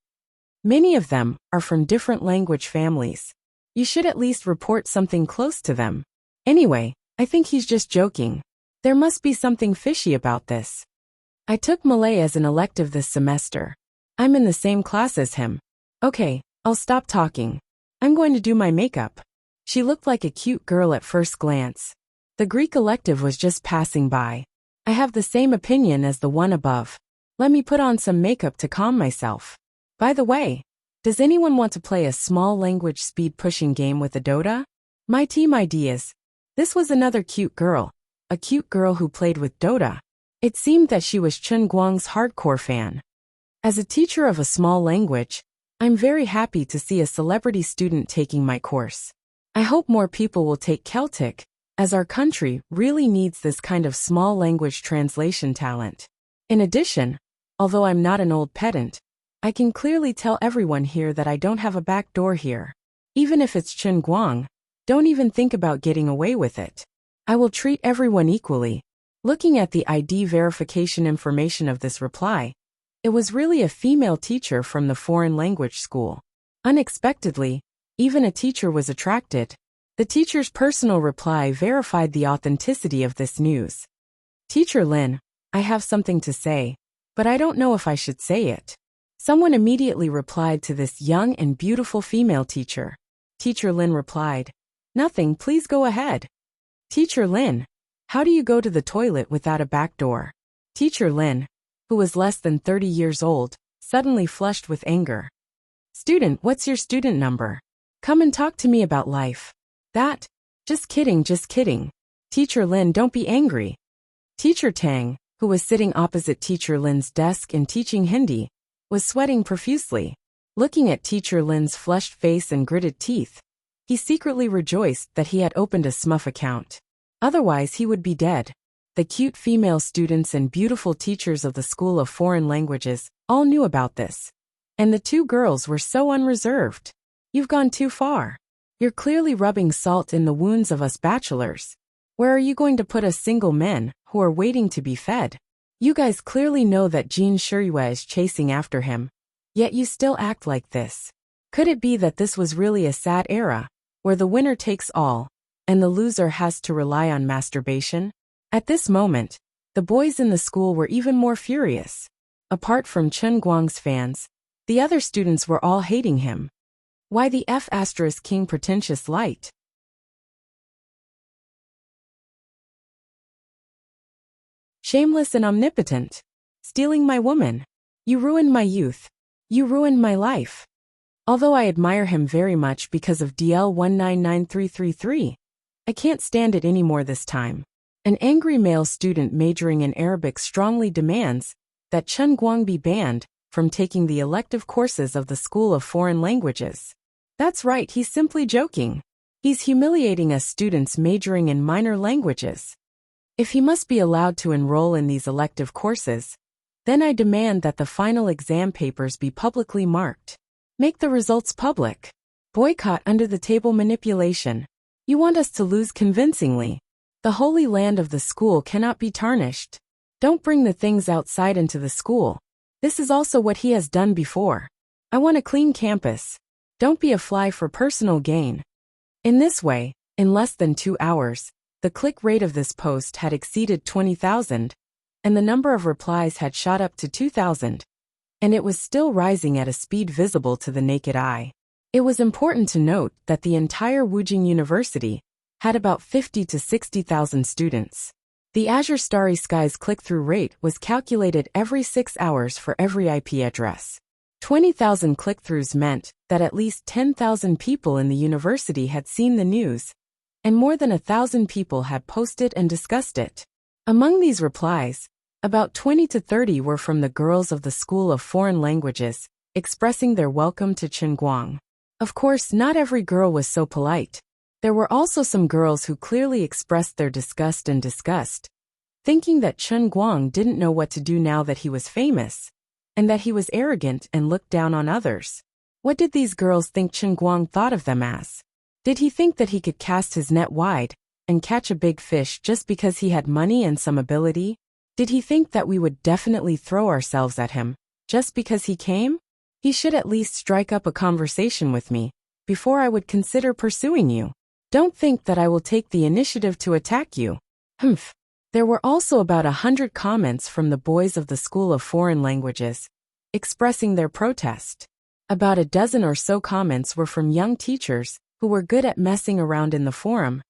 Many of them are from different language families. You should at least report something close to them. Anyway, I think he's just joking. There must be something fishy about this. I took Malay as an elective this semester. I'm in the same class as him. Okay, I'll stop talking. I'm going to do my makeup. She looked like a cute girl at first glance. The Greek elective was just passing by. I have the same opinion as the one above. Let me put on some makeup to calm myself. By the way, does anyone want to play a small language speed pushing game with a Dota? My team ideas. This was another cute girl. A cute girl who played with Dota. It seemed that she was Chen Guang's hardcore fan. As a teacher of a small language, I'm very happy to see a celebrity student taking my course. I hope more people will take Celtic, as our country really needs this kind of small language translation talent. In addition, although I'm not an old pedant, I can clearly tell everyone here that I don't have a back door here. Even if it's Chen Guang, don't even think about getting away with it. I will treat everyone equally. Looking at the ID verification information of this reply, it was really a female teacher from the foreign language school. Unexpectedly, even a teacher was attracted. The teacher's personal reply verified the authenticity of this news. Teacher Lin, I have something to say, but I don't know if I should say it. Someone immediately replied to this young and beautiful female teacher. Teacher Lin replied, "Nothing, please go ahead." Teacher Lin, how do you go to the toilet without a back door? Teacher Lin, who was less than 30 years old, suddenly flushed with anger. Student, what's your student number? Come and talk to me about life. That? Just kidding, just kidding. Teacher Lin, don't be angry. Teacher Tang, who was sitting opposite Teacher Lin's desk and teaching Hindi, was sweating profusely. Looking at Teacher Lin's flushed face and gritted teeth, he secretly rejoiced that he had opened a smurf account. Otherwise he would be dead. The cute female students and beautiful teachers of the School of Foreign Languages all knew about this. And the two girls were so unreserved. You've gone too far. You're clearly rubbing salt in the wounds of us bachelors. Where are you going to put us single men who are waiting to be fed? You guys clearly know that Jean Shiriyue is chasing after him. Yet you still act like this. Could it be that this was really a sad era, where the winner takes all, and the loser has to rely on masturbation? At this moment, the boys in the school were even more furious. Apart from Chen Guang's fans, the other students were all hating him. Why the F*** King pretentious light? Shameless and omnipotent. Stealing my woman. You ruined my youth. You ruined my life. Although I admire him very much because of DL199333, I can't stand it anymore this time. An angry male student majoring in Arabic strongly demands that Chen Guang be banned from taking the elective courses of the School of Foreign Languages. That's right, he's simply joking. He's humiliating us students majoring in minor languages. If he must be allowed to enroll in these elective courses, then I demand that the final exam papers be publicly marked. Make the results public. Boycott under-the-table manipulation. You want us to lose convincingly. The holy land of the school cannot be tarnished. Don't bring the things outside into the school. This is also what he has done before. I want a clean campus. Don't be a fly for personal gain. In this way, in less than 2 hours, the click rate of this post had exceeded 20,000, and the number of replies had shot up to 2,000, and it was still rising at a speed visible to the naked eye. It was important to note that the entire Wujing University had about 50 to 60,000 students. The Azure Starry Skies click-through rate was calculated every 6 hours for every IP address. 20,000 click-throughs meant that at least 10,000 people in the university had seen the news, and more than 1,000 people had posted and discussed it. Among these replies, about 20 to 30 were from the girls of the School of Foreign Languages, expressing their welcome to Chen Guang. Of course, not every girl was so polite. There were also some girls who clearly expressed their disgust and disgust, thinking that Chen Guang didn't know what to do now that he was famous, and that he was arrogant and looked down on others. What did these girls think Chen Guang thought of them as? Did he think that he could cast his net wide and catch a big fish just because he had money and some ability? Did he think that we would definitely throw ourselves at him just because he came? He should at least strike up a conversation with me before I would consider pursuing you. Don't think that I will take the initiative to attack you. Humph. There were also about 100 comments from the boys of the School of Foreign Languages, expressing their protest. About a dozen or so comments were from young teachers who were good at messing around in the forum,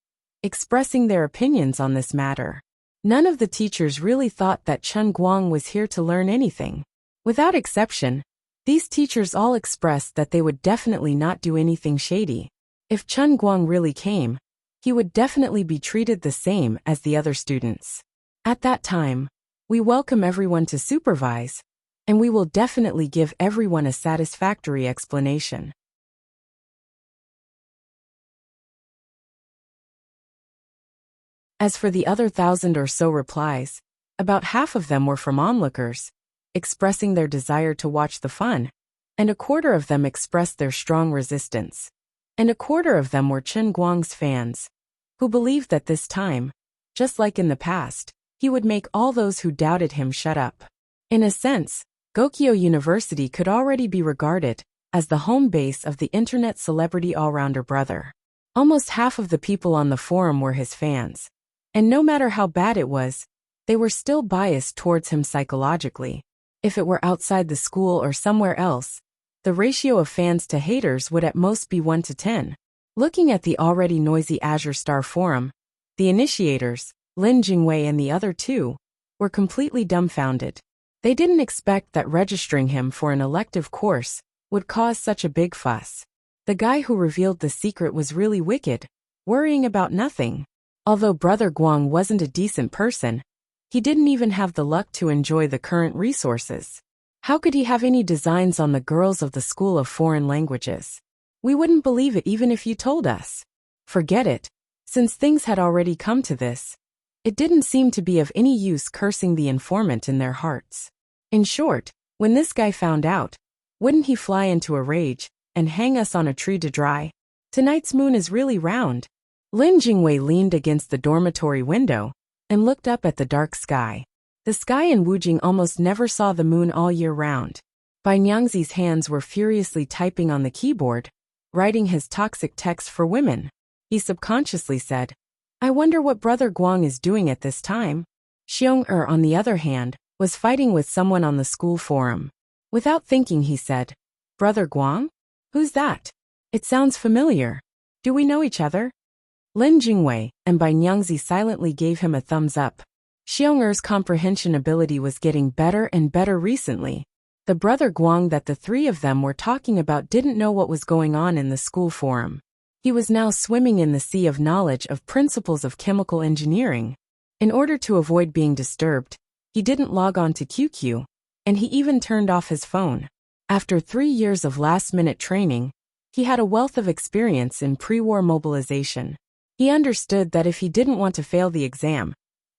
expressing their opinions on this matter. None of the teachers really thought that Chen Guang was here to learn anything. Without exception, these teachers all expressed that they would definitely not do anything shady. If Chen Guang really came, he would definitely be treated the same as the other students. At that time, we welcome everyone to supervise, and we will definitely give everyone a satisfactory explanation. As for the other 1,000 or so replies, about half of them were from onlookers, expressing their desire to watch the fun, and a quarter of them expressed their strong resistance. And a quarter of them were Chen Guang's fans, who believed that this time, just like in the past, he would make all those who doubted him shut up. In a sense, Gokyo University could already be regarded as the home base of the internet celebrity all-rounder brother. Almost half of the people on the forum were his fans, and no matter how bad it was, they were still biased towards him psychologically. If it were outside the school or somewhere else, the ratio of fans to haters would at most be 1 to 10. Looking at the already noisy Azure Star forum, the initiators, Lin Jingwei and the other two, were completely dumbfounded. They didn't expect that registering him for an elective course would cause such a big fuss. The guy who revealed the secret was really wicked, worrying about nothing. Although Brother Guang wasn't a decent person, he didn't even have the luck to enjoy the current resources. How could he have any designs on the girls of the School of Foreign Languages? We wouldn't believe it even if you told us. Forget it. Since things had already come to this, it didn't seem to be of any use cursing the informant in their hearts. In short, when this guy found out, wouldn't he fly into a rage and hang us on a tree to dry? Tonight's moon is really round. Lin Jingwei leaned against the dormitory window and looked up at the dark sky. The sky in Wujing almost never saw the moon all year round. Bai Nyangzi's hands were furiously typing on the keyboard, writing his toxic text for women. He subconsciously said, I wonder what Brother Guang is doing at this time. Xiong on the other hand, was fighting with someone on the school forum. Without thinking he said, Brother Guang? Who's that? It sounds familiar. Do we know each other? Lin Jingwei and Bai Nyangzi silently gave him a thumbs up. Xiong comprehension ability was getting better and better recently. The Brother Guang that the three of them were talking about didn't know what was going on in the school forum. He was now swimming in the sea of knowledge of principles of chemical engineering. In order to avoid being disturbed, he didn't log on to QQ, and he even turned off his phone. After 3 years of last-minute training, he had a wealth of experience in pre-war mobilization. He understood that if he didn't want to fail the exam,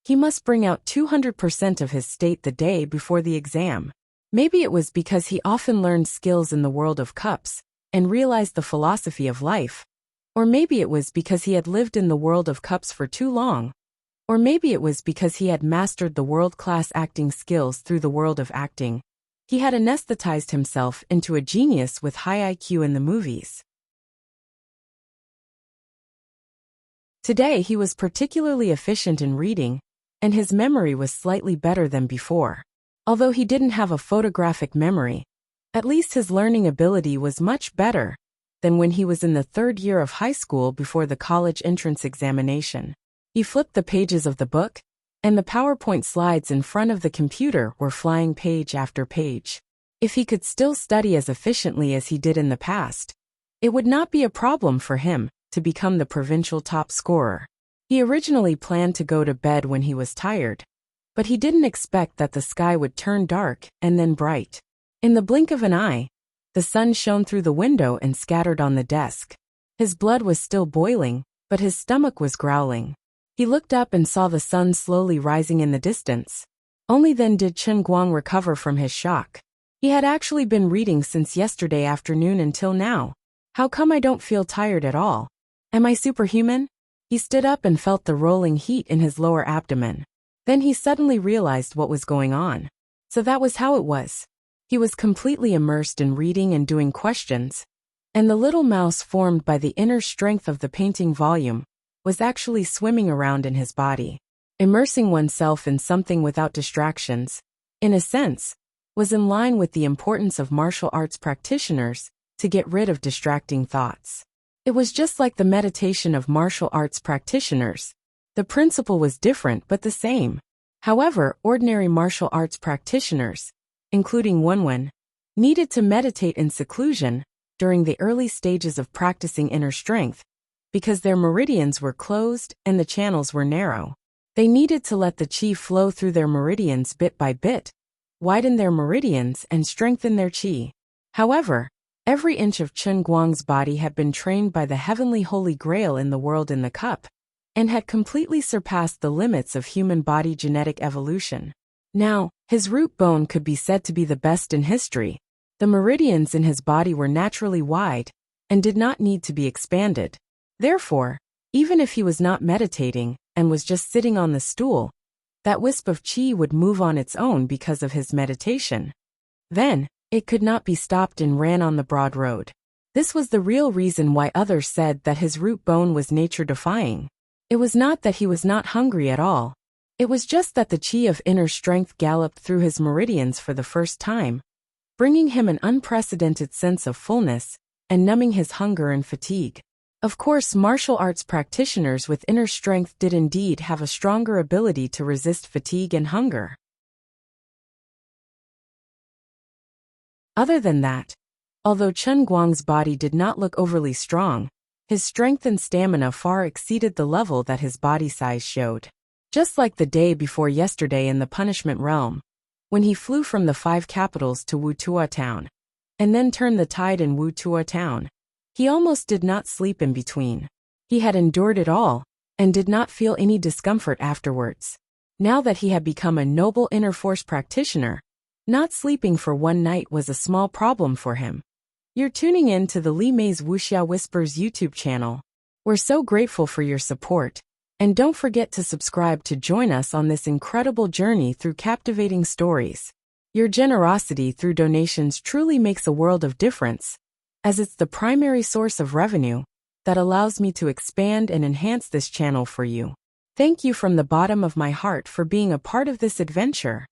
he must bring out 200% of his state the day before the exam. Maybe it was because he often learned skills in the world of cups and realized the philosophy of life. Or maybe it was because he had lived in the world of cups for too long. Or maybe it was because he had mastered the world-class acting skills through the world of acting. He had anesthetized himself into a genius with high IQ in the movies. Today he was particularly efficient in reading, and his memory was slightly better than before. Although he didn't have a photographic memory, at least his learning ability was much better than when he was in the 3rd year of high school before the college entrance examination. He flipped the pages of the book, and the PowerPoint slides in front of the computer were flying page after page. If he could still study as efficiently as he did in the past, it would not be a problem for him to become the provincial top scorer. He originally planned to go to bed when he was tired, but he didn't expect that the sky would turn dark and then bright. In the blink of an eye, the sun shone through the window and scattered on the desk. His blood was still boiling, but his stomach was growling. He looked up and saw the sun slowly rising in the distance. Only then did Chen Guang recover from his shock. He had actually been reading since yesterday afternoon until now. How come I don't feel tired at all? Am I superhuman? He stood up and felt the rolling heat in his lower abdomen. Then he suddenly realized what was going on. So that was how it was. He was completely immersed in reading and doing questions, and the little mouse formed by the inner strength of the painting volume was actually swimming around in his body. Immersing oneself in something without distractions, in a sense, was in line with the importance of martial arts practitioners to get rid of distracting thoughts. It was just like the meditation of martial arts practitioners. The principle was different but the same. However, ordinary martial arts practitioners, including Wenwen, needed to meditate in seclusion during the early stages of practicing inner strength because their meridians were closed and the channels were narrow. They needed to let the qi flow through their meridians bit by bit, widen their meridians and strengthen their qi. However, every inch of Chen Guang's body had been trained by the heavenly holy grail in the world in the cup, and had completely surpassed the limits of human body genetic evolution. Now, his root bone could be said to be the best in history. The meridians in his body were naturally wide, and did not need to be expanded. Therefore, even if he was not meditating, and was just sitting on the stool, that wisp of qi would move on its own because of his meditation. Then, it could not be stopped and ran on the broad road. This was the real reason why others said that his root bone was nature-defying. It was not that he was not hungry at all. It was just that the chi of inner strength galloped through his meridians for the first time, bringing him an unprecedented sense of fullness and numbing his hunger and fatigue. Of course, martial arts practitioners with inner strength did indeed have a stronger ability to resist fatigue and hunger. Other than that, although Chen Guang's body did not look overly strong, his strength and stamina far exceeded the level that his body size showed. Just like the day before yesterday in the punishment realm, when he flew from the 5 capitals to Wutua town, and then turned the tide in Wutua town, he almost did not sleep in between. He had endured it all, and did not feel any discomfort afterwards. Now that he had become a noble inner force practitioner, not sleeping for one night was a small problem for him. You're tuning in to the Li Mei's Wuxia Whispers YouTube channel. We're so grateful for your support. And don't forget to subscribe to join us on this incredible journey through captivating stories. Your generosity through donations truly makes a world of difference, as it's the primary source of revenue that allows me to expand and enhance this channel for you. Thank you from the bottom of my heart for being a part of this adventure.